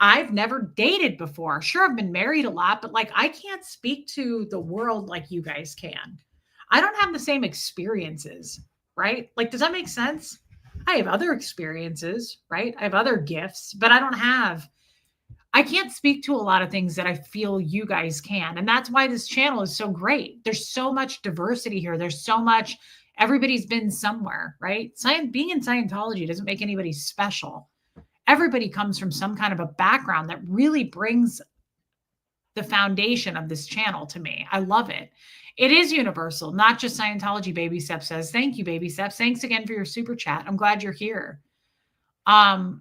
I've never dated before. Sure, I've been married a lot, but like I can't speak to the world like you guys can. I don't have the same experiences, right? Like, does that make sense? I have other experiences, right? I have other gifts, but I can't speak to a lot of things that I feel you guys can. And that's why this channel is so great. There's so much diversity here. There's so much, everybody's been somewhere, right? Being in Scientology doesn't make anybody special. Everybody comes from some kind of a background that really brings the foundation of this channel to me. I love it. It is universal, not just Scientology. Baby Step says, thank you, Baby Steps. Thanks again for your super chat. I'm glad you're here. I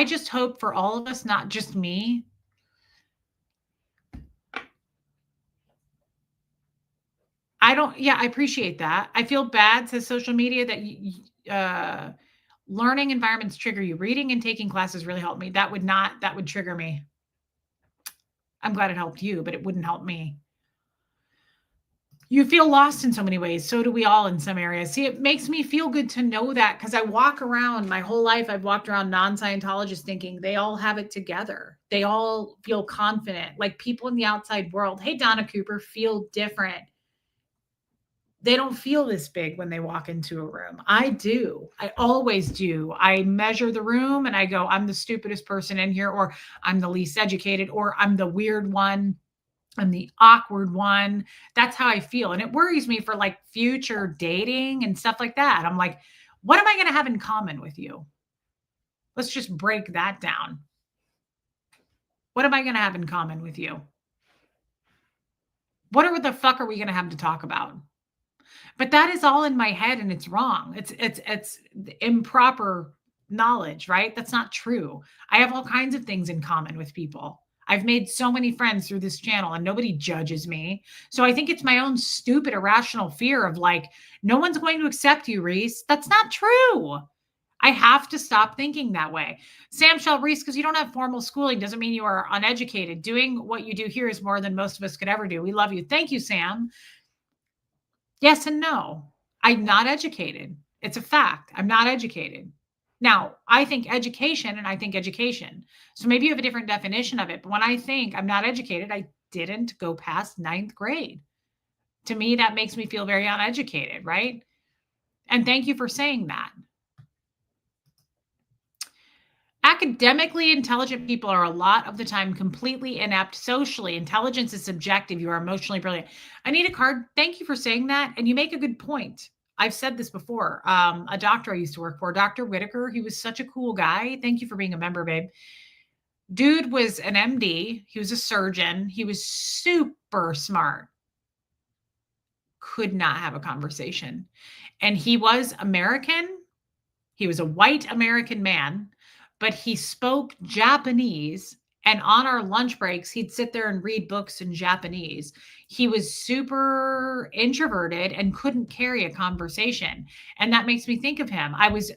just hope for all of us, not just me. I appreciate that. I feel bad, says social media, that learning environments trigger you. Reading and taking classes really helped me. That would trigger me. I'm glad it helped you, but it wouldn't help me. You feel lost in so many ways. So do we all in some areas. See, it makes me feel good to know that because I walk around my whole life. I've walked around non-Scientologists thinking they all have it together. They all feel confident, like people in the outside world. Hey, Donna Cooper, feel different. They don't feel this big when they walk into a room. I do. I always do. I measure the room and I go, I'm the stupidest person in here, or I'm the least educated, or I'm the weird one. I'm the awkward one. That's how I feel. And it worries me for like future dating and stuff like that. I'm like, what am I going to have in common with you? Let's just break that down. What am I going to have in common with you? What the fuck are we going to have to talk about? But that is all in my head and it's wrong. It's improper knowledge, right? That's not true. I have all kinds of things in common with people. I've made so many friends through this channel and nobody judges me. So I think it's my own stupid, irrational fear of like, no one's going to accept you, Reese. That's not true. I have to stop thinking that way. Sam Shell Reese, because you don't have formal schooling doesn't mean you are uneducated. Doing what you do here is more than most of us could ever do. We love you. Thank you, Sam. Yes and no. I'm not educated. It's a fact. I'm not educated. Now, I think education and I think education. So maybe you have a different definition of it. But when I think I'm not educated, I didn't go past 9th grade. To me, that makes me feel very uneducated, right? And thank you for saying that. Academically intelligent people are a lot of the time completely inept socially. Intelligence is subjective. You are emotionally brilliant. I need a card. Thank you for saying that. And you make a good point. I've said this before. A doctor I used to work for, Dr. Whitaker, he was such a cool guy. Thank you for being a member, babe. Dude was an MD. He was a surgeon. He was super smart. Could not have a conversation. And he was American. He was a white American man, but he spoke Japanese. And on our lunch breaks, he'd sit there and read books in Japanese. He was super introverted and couldn't carry a conversation. And that makes me think of him. I was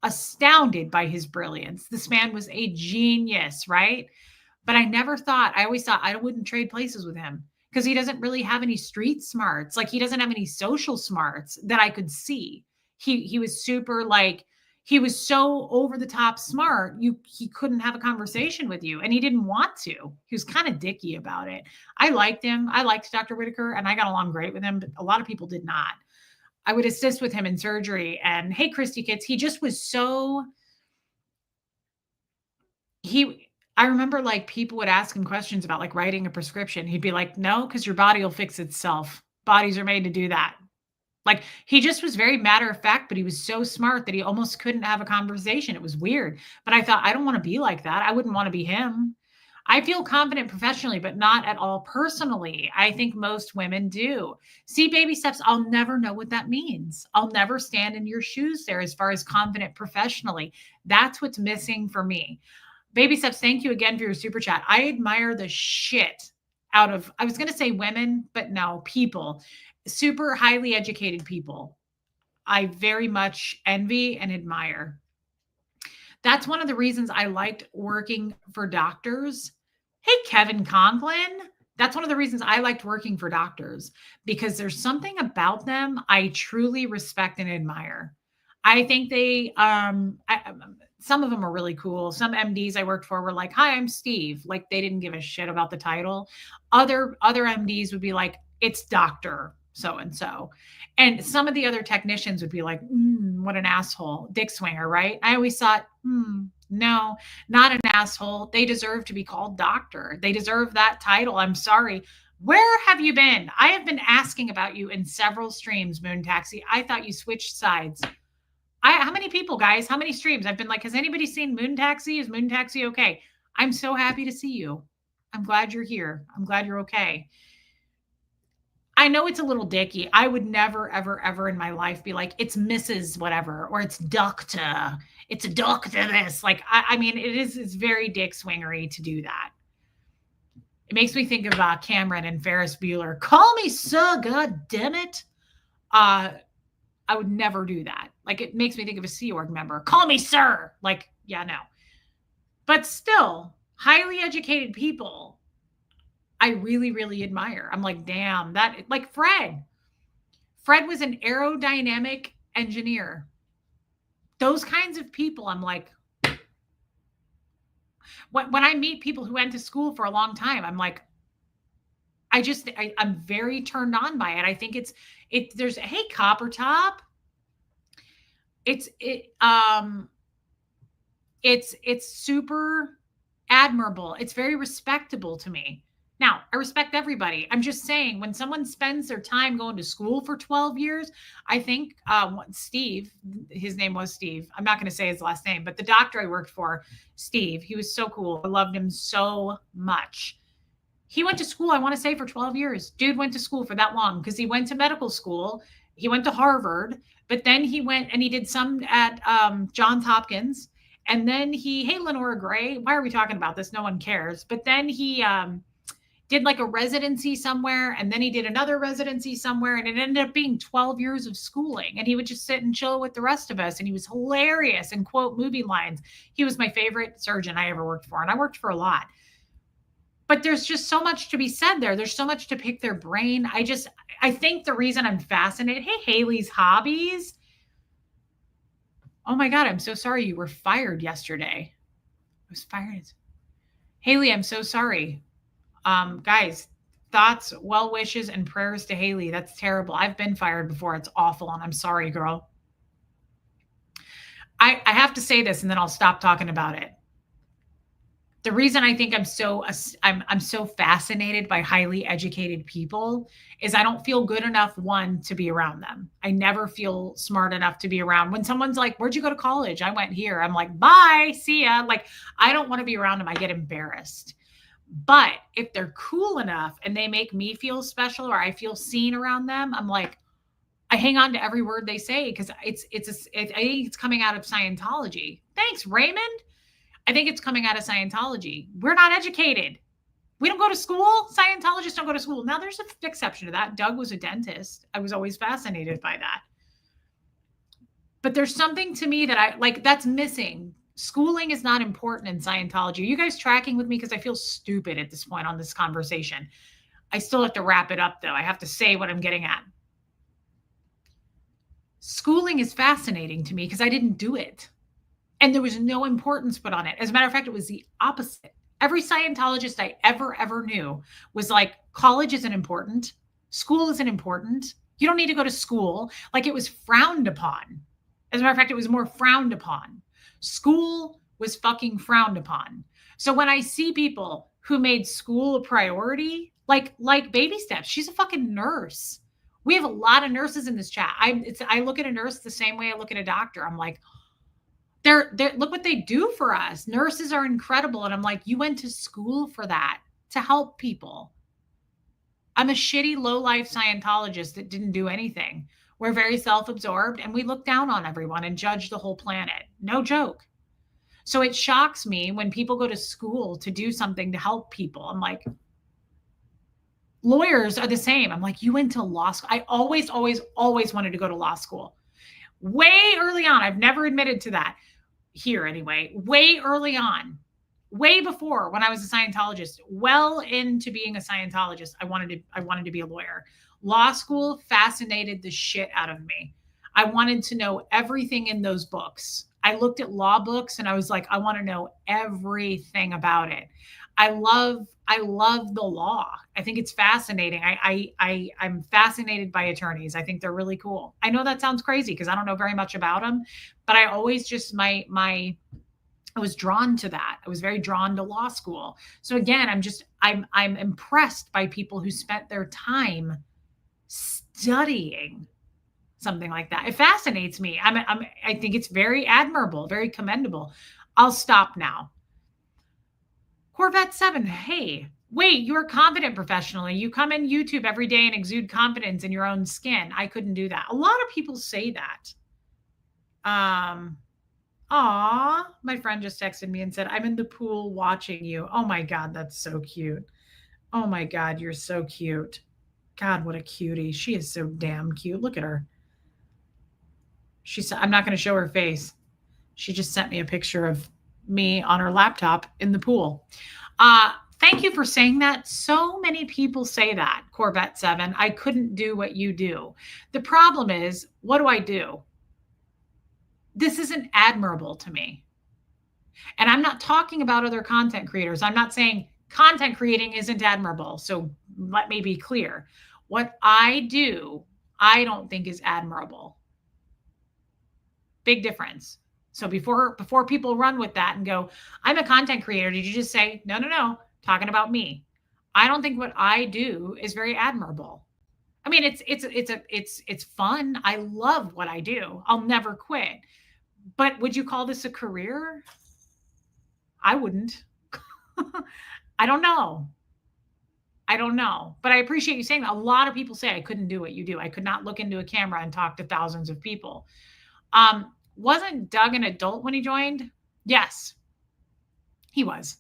astounded by his brilliance. This man was a genius, right? But I always thought I wouldn't trade places with him because he doesn't really have any street smarts. Like he doesn't have any social smarts that I could see. He was super like he was so over the top smart. He couldn't have a conversation with you, and he didn't want to. He was kind of dicky about it. I liked him. I liked Dr. Whitaker, and I got along great with him, but a lot of people did not. I would assist with him in surgery, and hey, Christy Kids, he just was so he I remember like people would ask him questions about like writing a prescription. He'd be like, "No, because your body will fix itself. Bodies are made to do that." Like he just was very matter of fact, but he was so smart that he almost couldn't have a conversation. It was weird. But I thought, I don't want to be like that. I wouldn't want to be him. I feel confident professionally, but not at all personally. I think most women do. See, baby steps, I'll never know what that means. I'll never stand in your shoes there as far as confident professionally. That's what's missing for me. Baby steps, thank you again for your super chat. I admire the shit out of, I was going to say women, but no, people, super highly educated people. I very much envy and admire. That's one of the reasons I liked working for doctors. Hey, Kevin Conklin. That's one of the reasons I liked working for doctors, because there's something about them I truly respect and admire. I think some of them are really cool. Some MDs I worked for were like, "Hi, I'm Steve." Like they didn't give a shit about the title. Other MDs would be like, "It's Doctor so and so." And some of the other technicians would be like, what an asshole, dick swinger, right? I always thought, no, not an asshole. They deserve to be called doctor. They deserve that title. I'm sorry. Where have you been? I have been asking about you in several streams, Moon Taxi. I thought you switched sides. How many people, guys? How many streams? I've been like, has anybody seen Moon Taxi? Is Moon Taxi okay? I'm so happy to see you. I'm glad you're here. I'm glad you're okay. I know it's a little dicky. I would never, ever, ever in my life be like, it's Mrs. whatever, or it's Doctor. It's a doctor this. Like, I mean, it's very dick swingery to do that. It makes me think of Cameron and Ferris Bueller. Call me sir, god damn it. I would never do that. Like, it makes me think of a Sea Org member. Call me sir. Like, yeah, no. But still, highly educated people, I really, really admire. I'm like, damn, that like Fred. Fred was an aerodynamic engineer. Those kinds of people, I'm like, when I meet people who went to school for a long time, I'm like, I'm very turned on by it. I think there's, hey, Copper Top. It's super admirable. It's very respectable to me. Now, I respect everybody. I'm just saying, when someone spends their time going to school for 12 years, I think Steve, his name was Steve. I'm not going to say his last name, but the doctor I worked for, Steve, he was so cool. I loved him so much. He went to school, I want to say, for 12 years. Dude went to school for that long because he went to medical school. He went to Harvard, but then he went and he did some at Johns Hopkins. And then hey, Lenora Gray, why are we talking about this? No one cares. But then he did like a residency somewhere, and then he did another residency somewhere, and it ended up being 12 years of schooling. And he would just sit and chill with the rest of us, and he was hilarious and quote movie lines. He was my favorite surgeon I ever worked for, and I worked for a lot. But there's just so much to be said there. There's so much to pick their brain. I think the reason I'm fascinated, hey, Haley's Hobbies. Oh my God, I'm so sorry you were fired yesterday. I was fired. Haley, I'm so sorry. Guys, thoughts, well wishes, and prayers to Haley. That's terrible. I've been fired before. It's awful, and I'm sorry, girl. I have to say this, and then I'll stop talking about it. The reason I think I'm so fascinated by highly educated people is I don't feel good enough, one, to be around them. I never feel smart enough to be around. When someone's like, "Where'd you go to college?" I went here. I'm like, "Bye, see ya." Like, I don't want to be around them. I get embarrassed. But if they're cool enough and they make me feel special, or I feel seen around them, I'm like, I hang on to every word they say, because I think it's coming out of Scientology. Thanks, Raymond. I think it's coming out of Scientology. We're not educated. We don't go to school. Scientologists don't go to school. Now, there's an exception to that. Doug was a dentist. I was always fascinated by that. But there's something to me that that's missing. Schooling is not important in Scientology. Are you guys tracking with me? Because I feel stupid at this point on this conversation. I still have to wrap it up though. I have to say what I'm getting at. Schooling is fascinating to me because I didn't do it. And there was no importance put on it. As a matter of fact, it was the opposite. Every Scientologist I ever knew was like, college isn't important. School isn't important. You don't need to go to school. Like it was frowned upon. As a matter of fact, it was more frowned upon. School was fucking frowned upon. So when I see people who made school a priority, like baby steps, she's a fucking nurse. We have a lot of nurses in this chat. I look at a nurse the same way I look at a doctor. I'm like, they're look what they do for us. Nurses are incredible. And I'm like, you went to school for that, to help people. I'm a shitty low-life Scientologist that didn't do anything. We're very self-absorbed and we look down on everyone and judge the whole planet. No joke. So it shocks me when people go to school to do something to help people. I'm like, lawyers are the same. I'm like, you went to law school. I always wanted to go to law school. Way early on, I've never admitted to that here anyway, way early on, way before when I was a Scientologist, well into being a Scientologist, I wanted to be a lawyer. Law school fascinated the shit out of me. I wanted to know everything in those books. I looked at law books and I was like, I want to know everything about it. I love the law. I think it's fascinating. I'm fascinated by attorneys. I think they're really cool. I know that sounds crazy because I don't know very much about them, but I always just I was drawn to that. I was very drawn to law school. So again, I'm impressed by people who spent their time studying something like that. It fascinates me. I think it's very admirable, very commendable. I'll stop now. Corvette 7, hey, wait, you're confident professionally. You come in YouTube every day and exude confidence in your own skin. I couldn't do that. A lot of people say that. My friend just texted me and said, I'm in the pool watching you. Oh my God, that's so cute. Oh my God, you're so cute. God, what a cutie. She is so damn cute. Look at her. She said, I'm not going to show her face. She just sent me a picture of me on her laptop in the pool. Thank you for saying that. So many people say that, Corvette 7. I couldn't do what you do. The problem is, what do I do? This isn't admirable to me. And I'm not talking about other content creators. I'm not saying content creating isn't admirable. So let me be clear. What I do, I don't think is admirable. Big difference. So before people run with that and go, I'm a content creator, did you just say, no, talking about me? I don't think what I do is very admirable. I mean, it's fun. I love what I do. I'll never quit. But would you call this a career? I wouldn't. I don't know. But I appreciate you saying that. A lot of people say I couldn't do what you do. I could not look into a camera and talk to thousands of people. Wasn't Doug an adult when he joined? Yes, he was.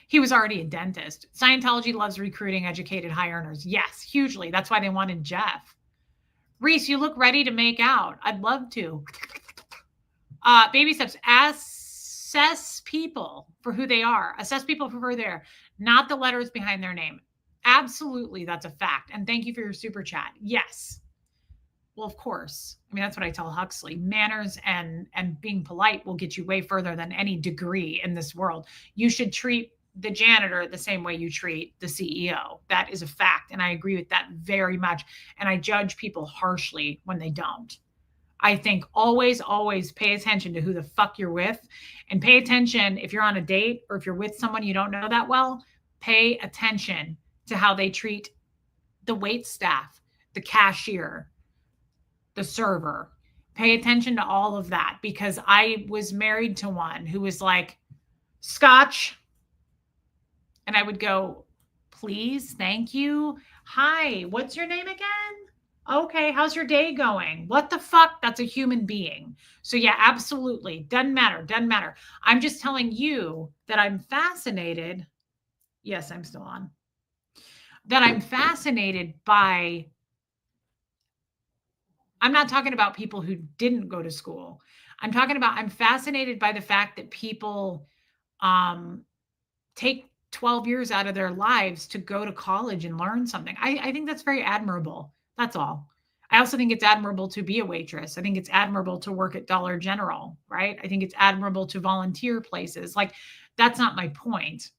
He was already a dentist. Scientology loves recruiting educated high earners. Yes, hugely. That's why they wanted Jeff. Reese, you look ready to make out. I'd love to. Baby steps. Assess people for who they are. Assess people for who they are, not the letters behind their name. Absolutely, that's a fact. And thank you for your super chat. Yes. Well, of course. I mean, that's what I tell Huxley. Manners and being polite will get you way further than any degree in this world. You should treat the janitor the same way you treat the CEO. That is a fact. And I agree with that very much. And I judge people harshly when they don't. I think always pay attention to who the fuck you're with, and pay attention if you're on a date or if you're with someone you don't know that well, pay attention to how they treat the wait staff, the cashier, the server. Pay attention to all of that, because I was married to one who was like, scotch. And I would go, please, thank you. Hi, what's your name again? Okay, how's your day going? What the fuck? That's a human being. So yeah, absolutely. Doesn't matter. I'm just telling you that I'm fascinated. Yes, I'm still on. That I'm fascinated by. I'm not talking about people who didn't go to school. I'm fascinated by the fact that people take 12 years out of their lives to go to college and learn something. I think that's very admirable. That's all. I also think it's admirable to be a waitress. I think it's admirable to work at Dollar General, right? I think it's admirable to volunteer places. Like, that's not my point.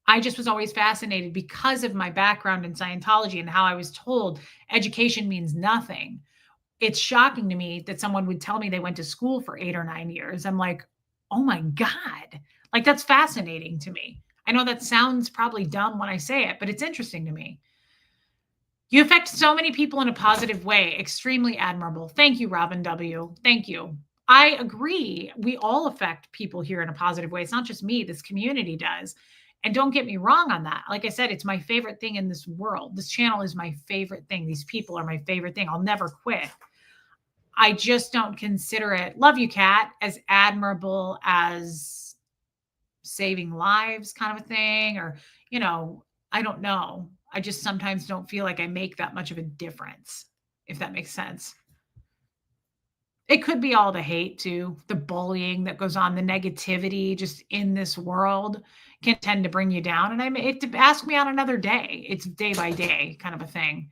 I just was always fascinated because of my background in Scientology and how I was told education means nothing. It's shocking to me that someone would tell me they went to school for 8 or 9 years. I'm like, "Oh my god." Like, that's fascinating to me. I know that sounds probably dumb when I say it, but it's interesting to me. You affect so many people in a positive way. Extremely admirable. Thank you, Robin W. Thank you. I agree. We all affect people here in a positive way. It's not just me, this community does. And don't get me wrong on that. Like I said, it's my favorite thing in this world. This channel is my favorite thing. These people are my favorite thing. I'll never quit. I just don't consider it, love you, Kat, as admirable as saving lives kind of a thing. Or, I don't know. I just sometimes don't feel like I make that much of a difference, if that makes sense. It could be all the hate too, the bullying that goes on, the negativity just in this world can tend to bring you down. And I mean, ask me on another day. It's day by day kind of a thing.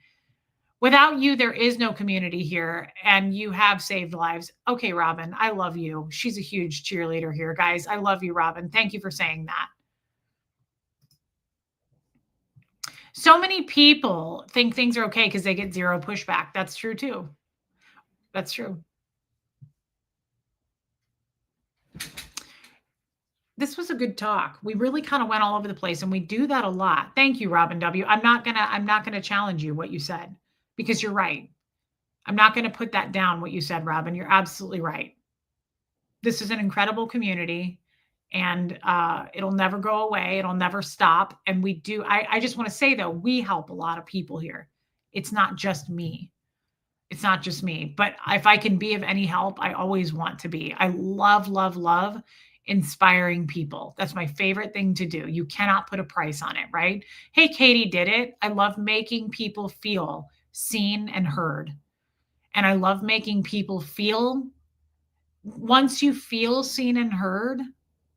Without you, there is no community here, and you have saved lives. Okay, Robin, I love you. She's a huge cheerleader here, guys. I love you, Robin. Thank you for saying that. So many people think things are okay because they get zero pushback. That's true too. That's true. This was a good talk. We really kind of went all over the place, and we do that a lot. Thank you, Robin W. I'm not gonna challenge you what you said, because you're right. I'm not gonna put that down what you said, Robin. You're absolutely right. This is an incredible community, and it'll never go away. It'll never stop. And I just want to say, though, we help a lot of people here. It's not just me. It's not just me. But if I can be of any help, I always want to be. I love, love, love inspiring people. That's my favorite thing to do. You cannot put a price on it, right? Hey, Katie did it. I love making people feel seen and heard. And I love making people feel, once you feel seen and heard,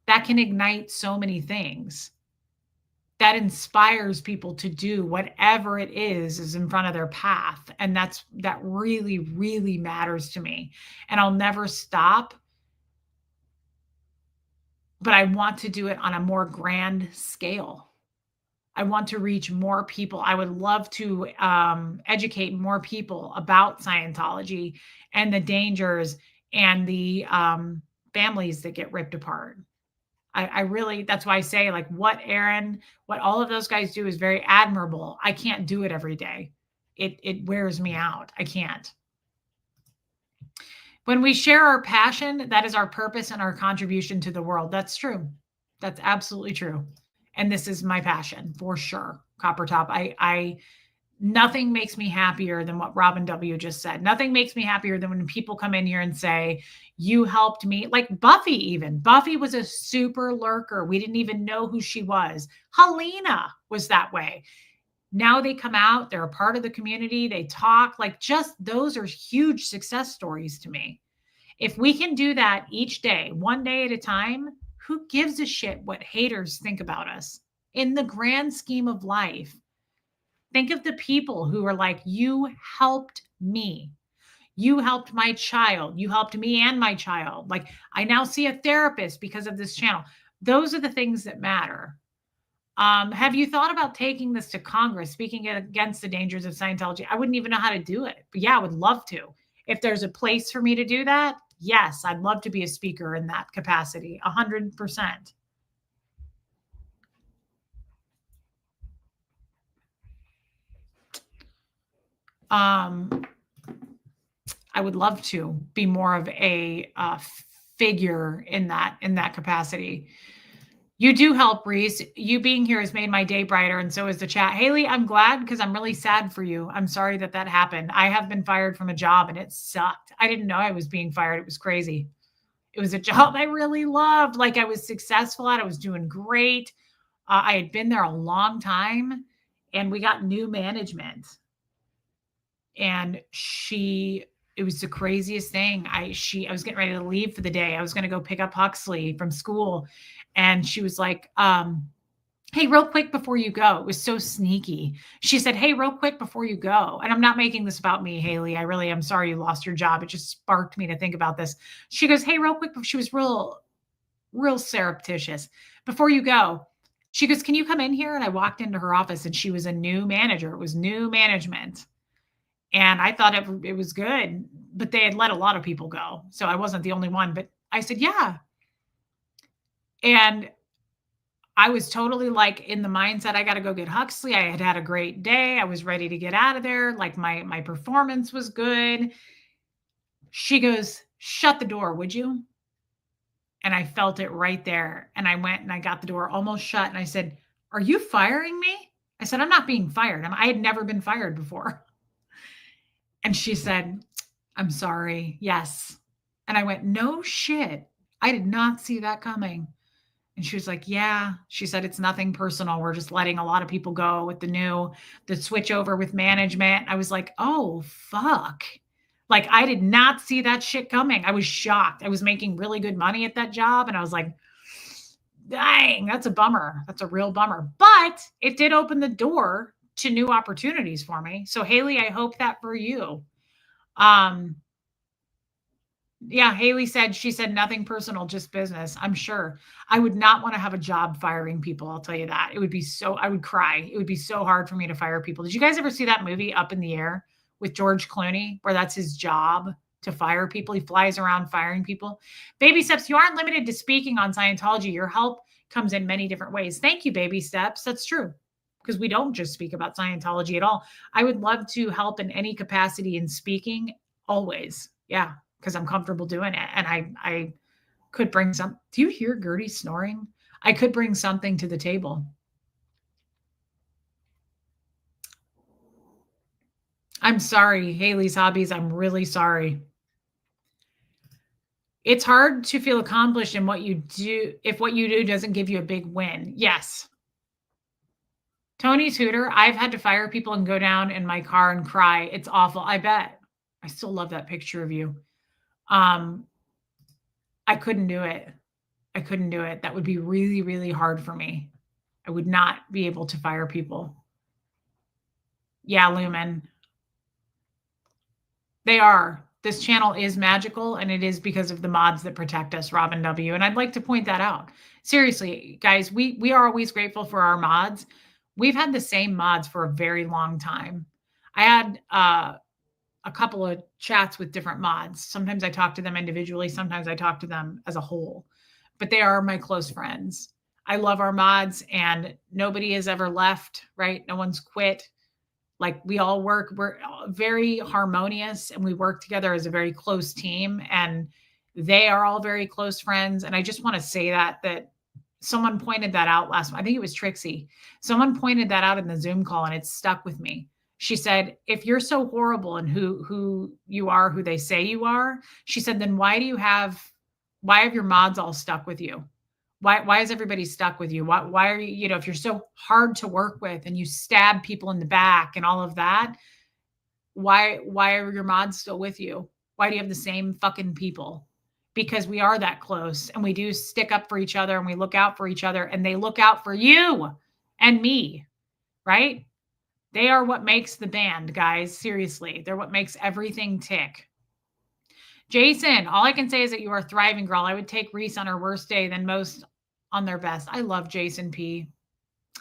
that can ignite so many things. That inspires people to do whatever it is in front of their path. And that really, really matters to me. And I'll never stop, but I want to do it on a more grand scale. I want to reach more people. I would love to educate more people about Scientology and the dangers and the families that get ripped apart. I really, that's why I say, like, what Aaron, what all of those guys do is very admirable. I can't do it every day. It wears me out. I can't. When we share our passion, that is our purpose and our contribution to the world. That's true. That's absolutely true. And this is my passion for sure. Copper Top. I nothing makes me happier than what Robin W just said. Nothing makes me happier than when people come in here and say, you helped me. Like Buffy, even. Buffy was a super lurker. We didn't even know who she was. Helena was that way. Now they come out, they're a part of the community, they talk. Like, just those are huge success stories to me. If we can do that each day, one day at a time, who gives a shit what haters think about us? In the grand scheme of life, think of the people who are like, you helped me. You helped my child. You helped me and my child. Like, I now see a therapist because of this channel. Those are the things that matter. Have you thought about taking this to Congress, speaking against the dangers of Scientology? I wouldn't even know how to do it. But yeah, I would love to. If there's a place for me to do that, yes, I'd love to be a speaker in that capacity, 100%. I would love to be more of a figure in that capacity. You do help, Reese. You being here has made my day brighter, and so is the chat. Haley, I'm glad, because I'm really sad for you. I'm sorry that happened. I have been fired from a job, and it sucked. I didn't know I was being fired. It was crazy. It was a job I really loved. Like, I was successful at. I was doing great. I had been there a long time, and we got new management. And it was the craziest thing. I was getting ready to leave for the day. I was going to go pick up Huxley from school. And she was like, Hey, real quick before you go. It was so sneaky. She said, hey, real quick before you go. And I'm not making this about me, Haley. I really am sorry you lost your job. It just sparked me to think about this. She goes, hey, real quick. She was real surreptitious. Before you go, she goes, can you come in here? And I walked into her office and she was a new manager. It was new management. And I thought it was good, but they had let a lot of people go. So I wasn't the only one. But I said, yeah. And I was totally like in the mindset, I got to go get Huxley. I had had a great day. I was ready to get out of there. Like my performance was good. She goes, shut the door, would you? And I felt it right there. And I went and I got the door almost shut. And I said, are you firing me? I said, I'm not being fired. I had never been fired before. And she said, I'm sorry. Yes. And I went, no shit. I did not see that coming. And she was like, yeah. She said, it's nothing personal. We're just letting a lot of people go with the switch over with management. I was like, oh, fuck. Like, I did not see that shit coming. I was shocked. I was making really good money at that job. And I was like, dang, that's a bummer. That's a real bummer. But it did open the door to new opportunities for me. So, Haley, I hope that for you. Um, Yeah, Haley said, she said, nothing personal, just business. I'm sure. I would not want to have a job firing people. I'll tell you that. It would be so, I would cry. It would be so hard for me to fire people. Did you guys ever see that movie Up in the Air with George Clooney, where that's his job to fire people? He flies around firing people. Baby Steps, you aren't limited to speaking on Scientology. Your help comes in many different ways. Thank you, Baby Steps. That's true. Because we don't just speak about Scientology at all. I would love to help in any capacity in speaking always. Yeah, because I'm comfortable doing it. And I could bring some. Do you hear Gertie snoring? I could bring something to the table. I'm sorry, Haley's Hobbies. I'm really sorry. It's hard to feel accomplished in what you do if what you do doesn't give you a big win. Yes. Tony's Hooter. I've had to fire people and go down in my car and cry. It's awful. I bet. I still love that picture of you. Um, I couldn't do it. I couldn't do it. That would be really, really hard for me. I would not be able to fire people. Yeah, Lumen. They are. This channel is magical, and it is because of the mods that protect us, Robin W. And I'd like to point that out. Seriously, guys, we are always grateful for our mods. We've had the same mods for a very long time. I had a couple of chats with different mods. Sometimes I talk to them individually, sometimes I talk to them as a whole, but they are my close friends. I love our mods, and nobody has ever left, right? No one's quit. Like, we all work, we're very harmonious, and we work together as a very close team, and they are all very close friends. And I just want to say that someone pointed that out last month. I think it was Trixie. Someone pointed that out in the Zoom call, and it stuck with me. She said, if you're so horrible and who you are, who they say you are, she said, then why have your mods all stuck with you? Why is everybody stuck with you? Why are you, if you're so hard to work with and you stab people in the back and all of that, why are your mods still with you? Why do you have the same fucking people? Because we are that close, and we do stick up for each other, and we look out for each other, and they look out for you and me, right? They are what makes the band, guys. Seriously, they're what makes everything tick. Jason, all I can say is that you are thriving, girl. I would take Reese on her worst day than most on their best. I love Jason P.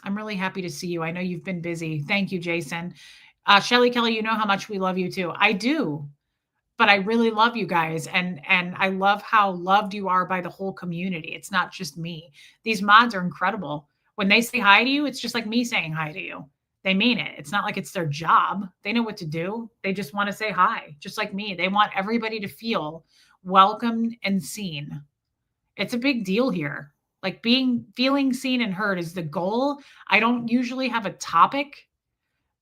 I'm really happy to see you. I know you've been busy. Thank you, Jason. Shelly Kelly, you know how much we love you too. I do, but I really love you guys. And I love how loved you are by the whole community. It's not just me. These mods are incredible. When they say hi to you, it's just like me saying hi to you. They mean it. It's not like it's their job. They know what to do. They just want to say hi, just like me. They want everybody to feel welcomed and seen. It's a big deal here. Like, feeling seen and heard is the goal. I don't usually have a topic,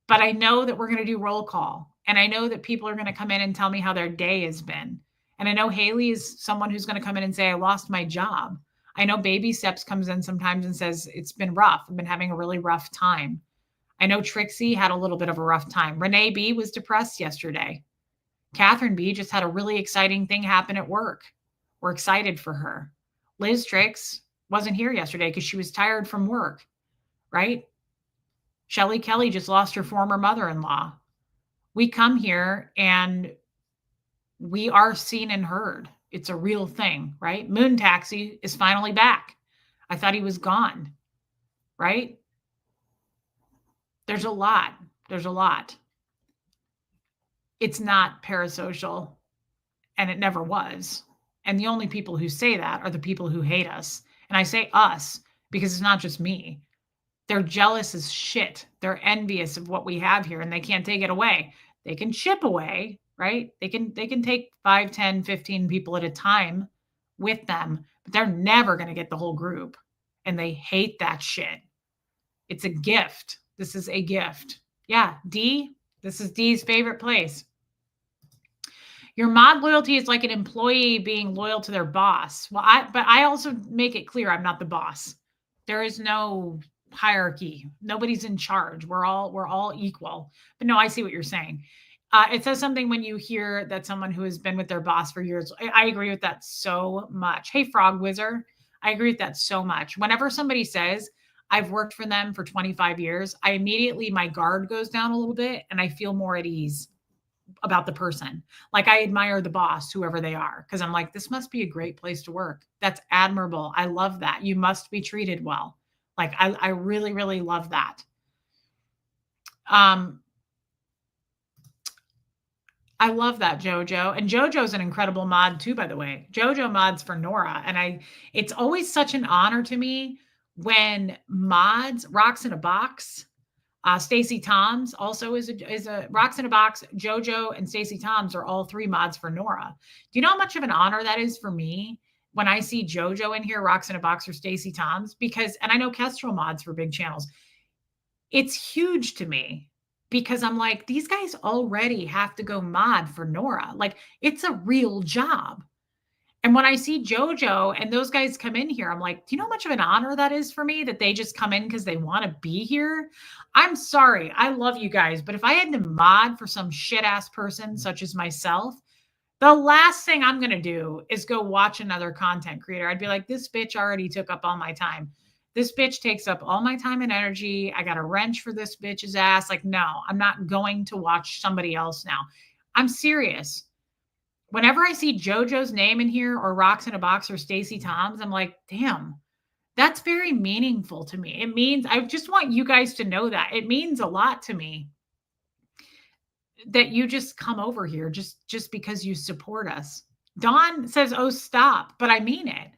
but I know that we're going to do roll call. And I know that people are going to come in and tell me how their day has been. And I know Haley is someone who's going to come in and say, I lost my job. I know Baby Steps comes in sometimes and says, it's been rough. I've been having a really rough time. I know Trixie had a little bit of a rough time. Renee B was depressed yesterday. Catherine B just had a really exciting thing happen at work. We're excited for her. Liz Trix wasn't here yesterday because she was tired from work, right? Shelly Kelly just lost her former mother-in-law. We come here and we are seen and heard. It's a real thing, right? Moon Taxi is finally back. I thought he was gone, right? There's a lot. There's a lot. It's not parasocial, and it never was. And the only people who say that are the people who hate us. And I say us because it's not just me. They're jealous as shit. They're envious of what we have here and they can't take it away. They can chip away, right? They can take 5, 10, 15 people at a time with them, but they're never going to get the whole group. And they hate that shit. It's a gift. This is a gift. Yeah, D, this is D's favorite place. Your mod loyalty is like an employee being loyal to their boss. Well, I also make it clear I'm not the boss. There is no hierarchy. Nobody's in charge. We're all equal. But no, I see what you're saying. It says something when you hear that someone who has been with their boss for years. I agree with that so much. Hey, Frog Wizard, I agree with that so much. Whenever somebody says I've worked for them for 25 years, I immediately my guard goes down a little bit and I feel more at ease about the person. Like I admire the boss, whoever they are, because I'm like, this must be a great place to work. That's admirable. I love that. You must be treated well. Like I really, really love that. I love that, Jojo. And Jojo's an incredible mod too, by the way. Jojo mods for Nora. And it's always such an honor to me when mods, Rocks in a Box, Stacy Toms also is a Rocks in a Box. Jojo and Stacy Toms are all 3 mods for Nora. Do you know how much of an honor that is for me when I see Jojo in here, Rocks in a Box, or Stacy Toms? Because, and I know Kestrel mods for big channels. It's huge to me because I'm like, these guys already have to go mod for Nora. Like, it's a real job. And when I see JoJo and those guys come in here, I'm like, do you know how much of an honor that is for me that they just come in because they want to be here? I'm sorry. I love you guys. But if I had to mod for some shit ass person such as myself, the last thing I'm going to do is go watch another content creator. I'd be like, this bitch already took up all my time. This bitch takes up all my time and energy. I got a wrench for this bitch's ass. Like, no, I'm not going to watch somebody else now. I'm serious. Whenever I see JoJo's name in here or Rocks in a Box or Stacy Toms, I'm like, damn, that's very meaningful to me. It means, I just want you guys to know that. It means a lot to me that you just come over here just because you support us. Dawn says, oh, stop, but I mean it.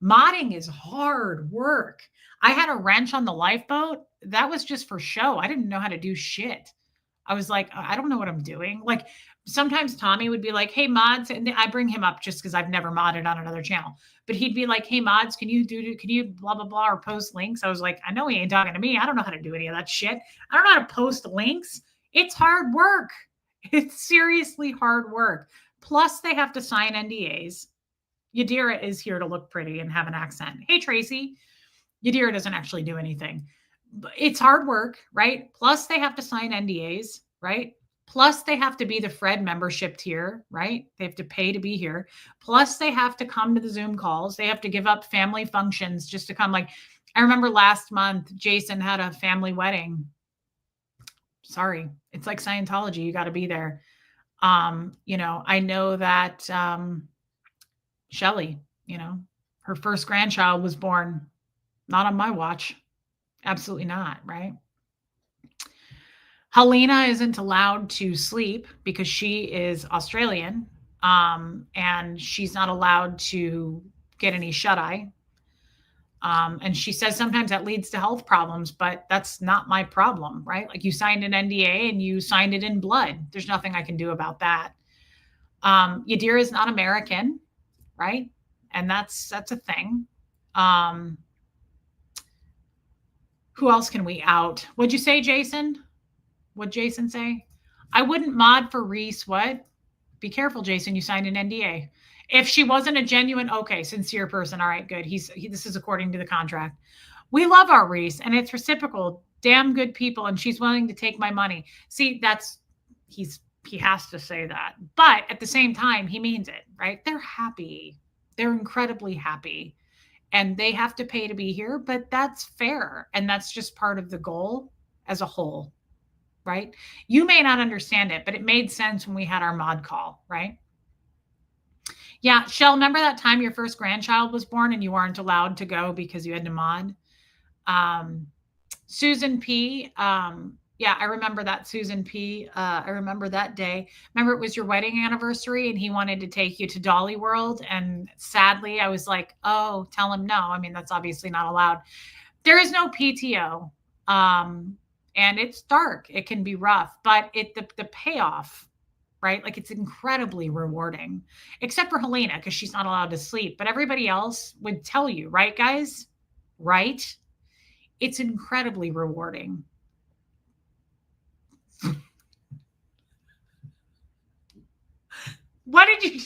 Modding is hard work. I had a wrench on the lifeboat. That was just for show. I didn't know how to do shit. I was like, I don't know what I'm doing. Like sometimes Tommy would be like, hey, mods. And I bring him up just because I've never modded on another channel. But he'd be like, hey, mods, can you blah, blah, blah, or post links? I was like, I know he ain't talking to me. I don't know how to do any of that shit. I don't know how to post links. It's hard work. It's seriously hard work. Plus, they have to sign NDAs. Yadira is here to look pretty and have an accent. Hey, Tracy. Yadira doesn't actually do anything. It's hard work, right? Plus, they have to sign NDAs, right? Plus, they have to be the Fred membership tier, right? They have to pay to be here. Plus, they have to come to the Zoom calls. They have to give up family functions just to come. Like, I remember last month, Jason had a family wedding. Sorry, it's like Scientology. You got to be there. I know that Shelly, her first grandchild was born not on my watch. Absolutely not, right? Helena isn't allowed to sleep because she is Australian, and she's not allowed to get any shut-eye. And she says sometimes that leads to health problems, but that's not my problem, right? Like you signed an NDA and you signed it in blood. There's nothing I can do about that. Yadira is not American, right? And that's a thing. Who else can we out? What'd you say, Jason? What'd Jason say? I wouldn't mod for Reese. What? Be careful, Jason. You signed an NDA. If she wasn't a genuine, okay, sincere person, all right, good. This is according to the contract. We love our Reese, and it's reciprocal. Damn good people, and she's willing to take my money. See, he has to say that, but at the same time, he means it, right? They're happy. They're incredibly happy. and they have to pay to be here, but that's fair. And that's just part of the goal as a whole, right? You may not understand it, but it made sense when we had our mod call, right? Yeah, Shell, remember that time your first grandchild was born and you weren't allowed to go because you had to mod? Um, Susan P. Yeah, I remember that, Susan P. I remember that day. Remember, it was your wedding anniversary and he wanted to take you to Dolly World. And sadly, I was like, oh, tell him no. I mean, that's obviously not allowed. There is no PTO. And it's dark. It can be rough, but the payoff, right? Like it's incredibly rewarding, except for Helena, because she's not allowed to sleep. But everybody else would tell you, right, guys? Right? It's incredibly rewarding. What did you?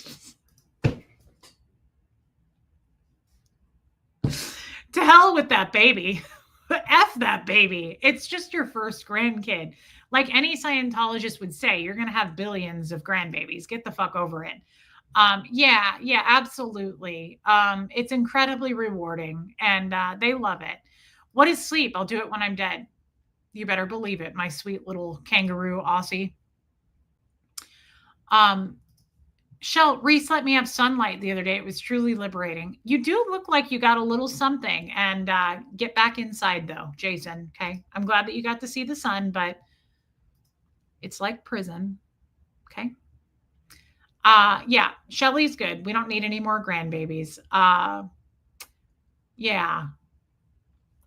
To hell with that baby. F that baby. It's just your first grandkid. Like any Scientologist would say, you're going to have billions of grandbabies. Get the fuck over it. Yeah, absolutely. It's incredibly rewarding and they love it. What is sleep? I'll do it when I'm dead. You better believe it, my sweet little kangaroo Aussie. Shell, Reese let me have sunlight the other day. It was truly liberating. You do look like you got a little something. And get back inside, though, Jason. Okay. I'm glad that you got to see the sun, but it's like prison. Okay. Yeah, Shelly's good. We don't need any more grandbabies. Yeah.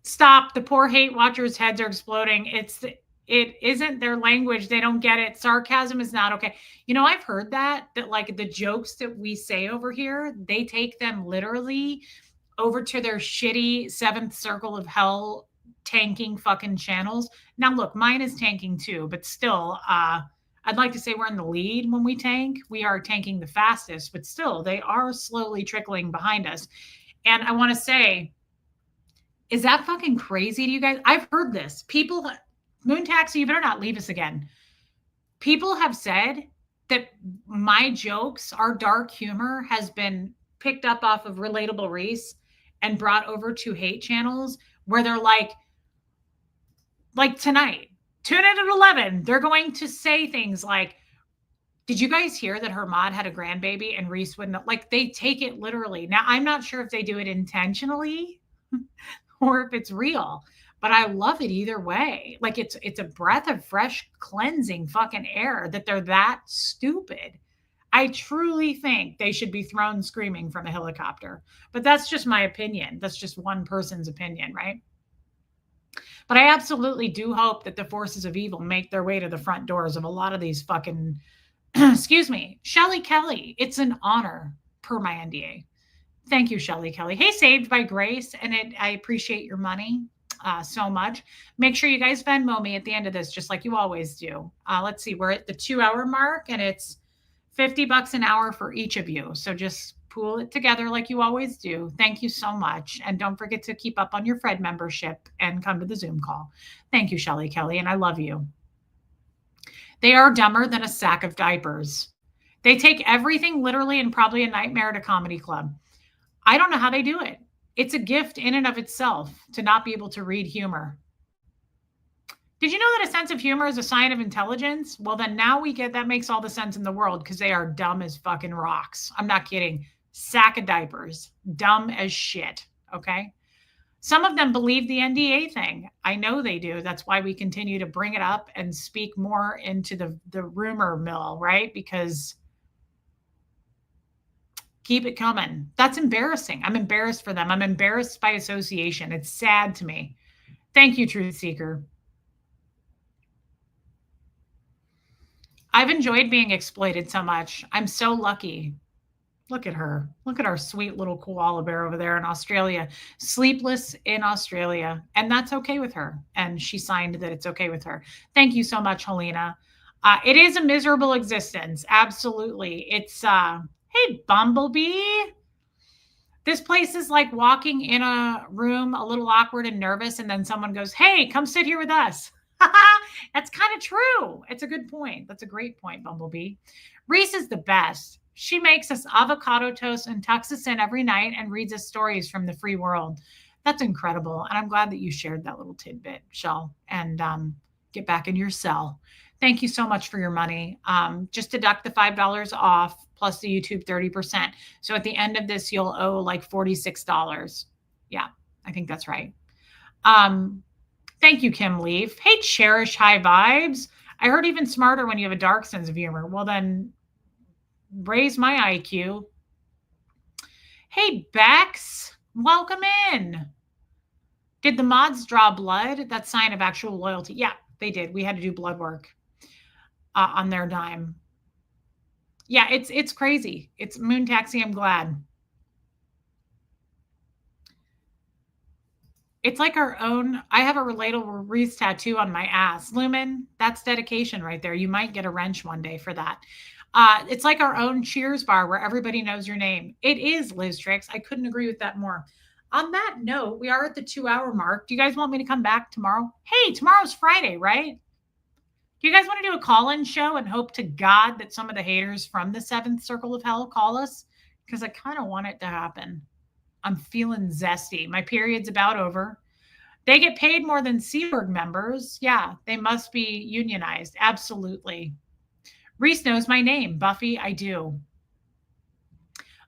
Stop. The poor hate watchers' heads are exploding. It isn't their language. They don't get it. Sarcasm is not okay. You know, I've heard that like the jokes that we say over here, they take them literally over to their shitty seventh circle of hell tanking fucking channels. Now, look, mine is tanking too, but still, I'd like to say we're in the lead when we tank. We are tanking the fastest, but still, they are slowly trickling behind us. And I want to say, is that fucking crazy to you guys? I've heard this. People, Moon Taxi, you better not leave us again. People have said that my jokes, our dark humor, has been picked up off of Relatable Reese and brought over to hate channels where they're like tonight, tune in at 11. They're going to say things like, did you guys hear that her mod had a grandbaby and Reese wouldn't? Like, they take it literally. Now, I'm not sure if they do it intentionally or if it's real, but I love it either way. Like it's a breath of fresh cleansing fucking air that they're that stupid. I truly think they should be thrown screaming from a helicopter. But that's just my opinion. That's just one person's opinion, right? But I absolutely do hope that the forces of evil make their way to the front doors of a lot of these fucking excuse me, Shelly Kelly. It's an honor per my NDA. Thank you, Shelly Kelly. Hey, Saved by Grace, and I appreciate your money so much. Make sure you guys Venmo me at the end of this, just like you always do. Let's see, we're at the 2-hour mark, and it's $50 an hour for each of you. So just pool it together like you always do. Thank you so much. And don't forget to keep up on your Fred membership and come to the Zoom call. Thank you, Shelly Kelly, and I love you. They are dumber than a sack of diapers. They take everything literally and probably a nightmare at a comedy club. I don't know how they do it. It's a gift in and of itself to not be able to read humor. Did you know that a sense of humor is a sign of intelligence? Well, then now we get that makes all the sense in the world because they are dumb as fucking rocks. I'm not kidding. Sack of diapers. Dumb as shit. Okay. Some of them believe the NDA thing. I know they do. That's why we continue to bring it up and speak more into the rumor mill, right? Because keep it coming. That's embarrassing. I'm embarrassed for them. I'm embarrassed by association. It's sad to me. Thank you, Truth Seeker. I've enjoyed being exploited so much. I'm so lucky. Look at her. Look at our sweet little koala bear over there in Australia, sleepless in Australia. And that's okay with her. And she signed that it's okay with her. Thank you so much, Helena. It is a miserable existence. Absolutely. It's, hey, Bumblebee. This place is like walking in a room a little awkward and nervous. And then someone goes, hey, come sit here with us. That's kind of true. It's a good point. That's a great point, Bumblebee. Reese is the best. She makes us avocado toast and tucks us in every night and reads us stories from the free world. That's incredible. And I'm glad that you shared that little tidbit, Shell, and get back in your cell. Thank you so much for your money. Just deduct the $5 off plus the YouTube 30%. So at the end of this, you'll owe like $46. Yeah, I think that's right. Thank you, Kim Leaf. Hey, Cherish High Vibes. I heard even smarter when you have a dark sense of humor. Well, then raise my IQ. Hey, Bex, welcome in. Did the mods draw blood? That's sign of actual loyalty. Yeah, they did. We had to do blood work on their dime. Yeah, it's crazy. It's moon taxi. I'm glad. It's like our own. I have a relatable Reese tattoo on my ass. Lumen, that's dedication right there. You might get a wrench one day for that. It's like our own Cheers bar where everybody knows your name. It is, Liz Tricks. I couldn't agree with that more. On that note, we are at the 2 hour mark. Do you guys want me to come back tomorrow? Hey, tomorrow's Friday, right? Do you guys want to do a call-in show and hope to God that some of the haters from the seventh circle of hell call us? Because I kind of want it to happen. I'm feeling zesty. My period's about over. They get paid more than Seaberg members. Yeah, they must be unionized. Absolutely. Reese knows my name. Buffy, I do.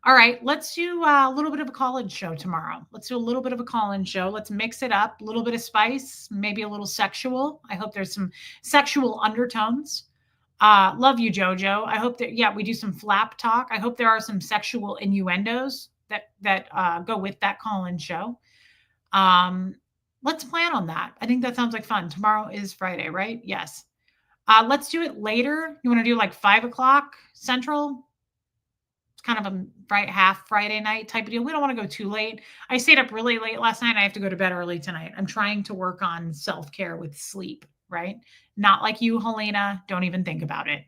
All right, let's do a little bit of a call-in show tomorrow. Let's do a little bit of a call-in show. Let's mix it up. A little bit of spice, maybe a little sexual. I hope there's some sexual undertones. Love you, Jojo. I hope that, yeah, we do some flap talk. I hope there are some sexual innuendos that go with that call-in show. Let's plan on that. I think that sounds like fun. Tomorrow is Friday, right? Yes. Let's do it later. You want to do like 5 o'clock Central? It's kind of a half Friday night type of deal. We don't want to go too late. I stayed up really late last night. I have to go to bed early tonight. I'm trying to work on self-care with sleep, right? Not like you, Helena. Don't even think about it.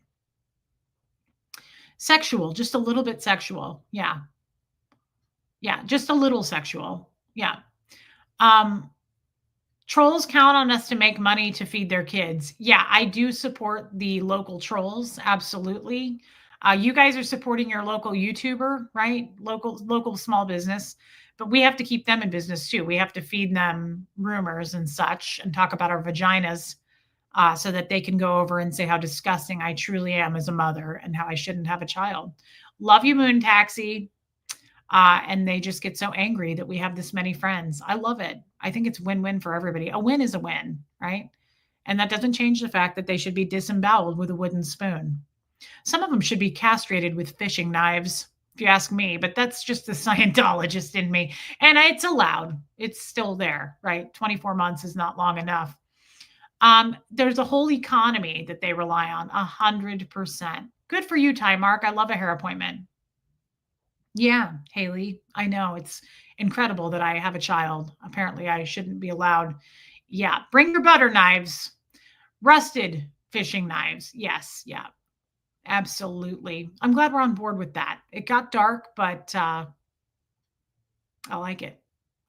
Sexual, just a little bit sexual. Yeah. Yeah, just a little sexual. Yeah. Trolls count on us to make money to feed their kids. Yeah, I do support the local trolls. Absolutely. You guys are supporting your local YouTuber, right? Local small business, but we have to keep them in business too. We have to feed them rumors and such and talk about our vaginas so that they can go over and say how disgusting I truly am as a mother and how I shouldn't have a child. Love you, Moon Taxi. And they just get so angry that we have this many friends. I love it. I think it's win-win for everybody. A win is a win, right? And that doesn't change the fact that they should be disemboweled with a wooden spoon. Some of them should be castrated with fishing knives, if you ask me, but that's just the Scientologist in me. And it's allowed. It's still there, right? 24 months is not long enough. There's a whole economy that they rely on, 100%. Good for you, Ty Mark. I love a hair appointment. Yeah, Haley, I know. It's incredible that I have a child. Apparently, I shouldn't be allowed. Yeah, bring your butter knives, rusted fishing knives. Yes, yeah, absolutely. I'm glad we're on board with that. It got dark, but I like it.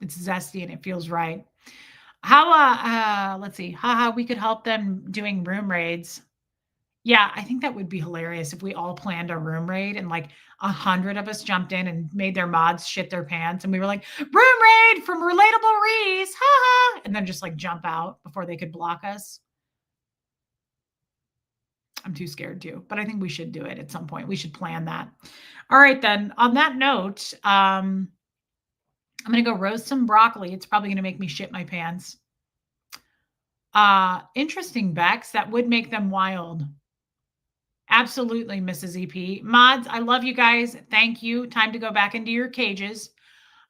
It's zesty and it feels right. How, let's see, haha, we could help them doing room raids. Yeah, I think that would be hilarious if we all planned a room raid and like 100 of us jumped in and made their mods shit their pants. And we were like, room raid from Relatable Reese, haha. And then just like jump out before they could block us. I'm too scared to, but I think we should do it at some point. We should plan that. All right, then. On that note, I'm going to go roast some broccoli. It's probably going to make me shit my pants. Interesting, Bex. That would make them wild. Absolutely, Mrs. EP. Mods, I love you guys. Thank you. Time to go back into your cages.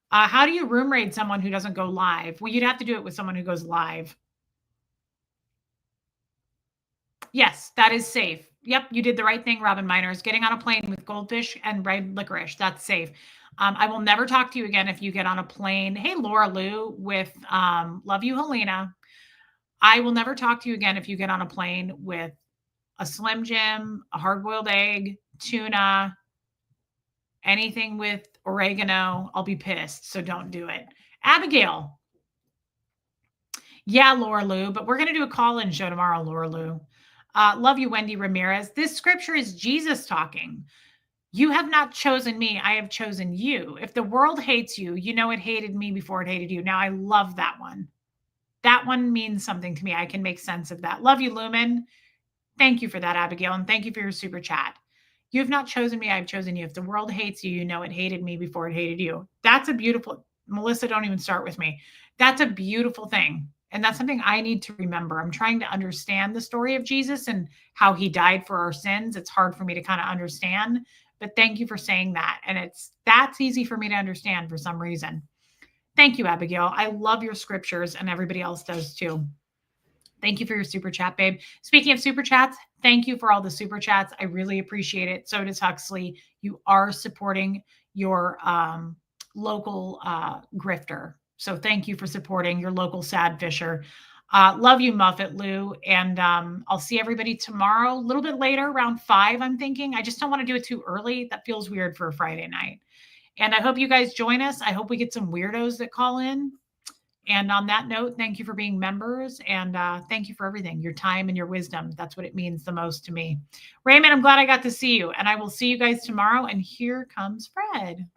How do you room raid someone who doesn't go live? Well, you'd have to do it with someone who goes live. Yes, that is safe. Yep, you did the right thing, Robin Miners. Getting on a plane with goldfish and red licorice. That's safe. I will never talk to you again if you get on a plane. Hey, Laura Lou with love you, Helena. I will never talk to you again if you get on a plane with a Slim Jim, a hard-boiled egg, tuna, anything with oregano. I'll be pissed, so don't do it. Abigail. Yeah, Laura Lou, but we're going to do a call-in show tomorrow, Laura Lou. Love you, Wendy Ramirez. This scripture is Jesus talking. You have not chosen me. I have chosen you. If the world hates you, you know it hated me before it hated you. Now, I love that one. That one means something to me. I can make sense of that. Love you, Lumen. Thank you for that, Abigail. And thank you for your super chat. You have not chosen me. I've chosen you. If the world hates you, you know it hated me before it hated you. That's a beautiful, Melissa, don't even start with me. That's a beautiful thing. And that's something I need to remember. I'm trying to understand the story of Jesus and how he died for our sins. It's hard for me to kind of understand, but thank you for saying that. And that's easy for me to understand for some reason. Thank you, Abigail. I love your scriptures, and everybody else does too. Thank you for your super chat, babe. Speaking of super chats, thank you for all the super chats. I really appreciate it. So does Huxley. You are supporting your local grifter. So thank you for supporting your local sad fisher. Love you, Muffet Lou. And I'll see everybody tomorrow, a little bit later, around 5, I'm thinking. I just don't want to do it too early. That feels weird for a Friday night. And I hope you guys join us. I hope we get some weirdos that call in. And on that note, thank you for being members, and thank you for everything, your time and your wisdom. That's what it means the most to me. Raymond, I'm glad I got to see you, and I will see you guys tomorrow. And here comes Fred.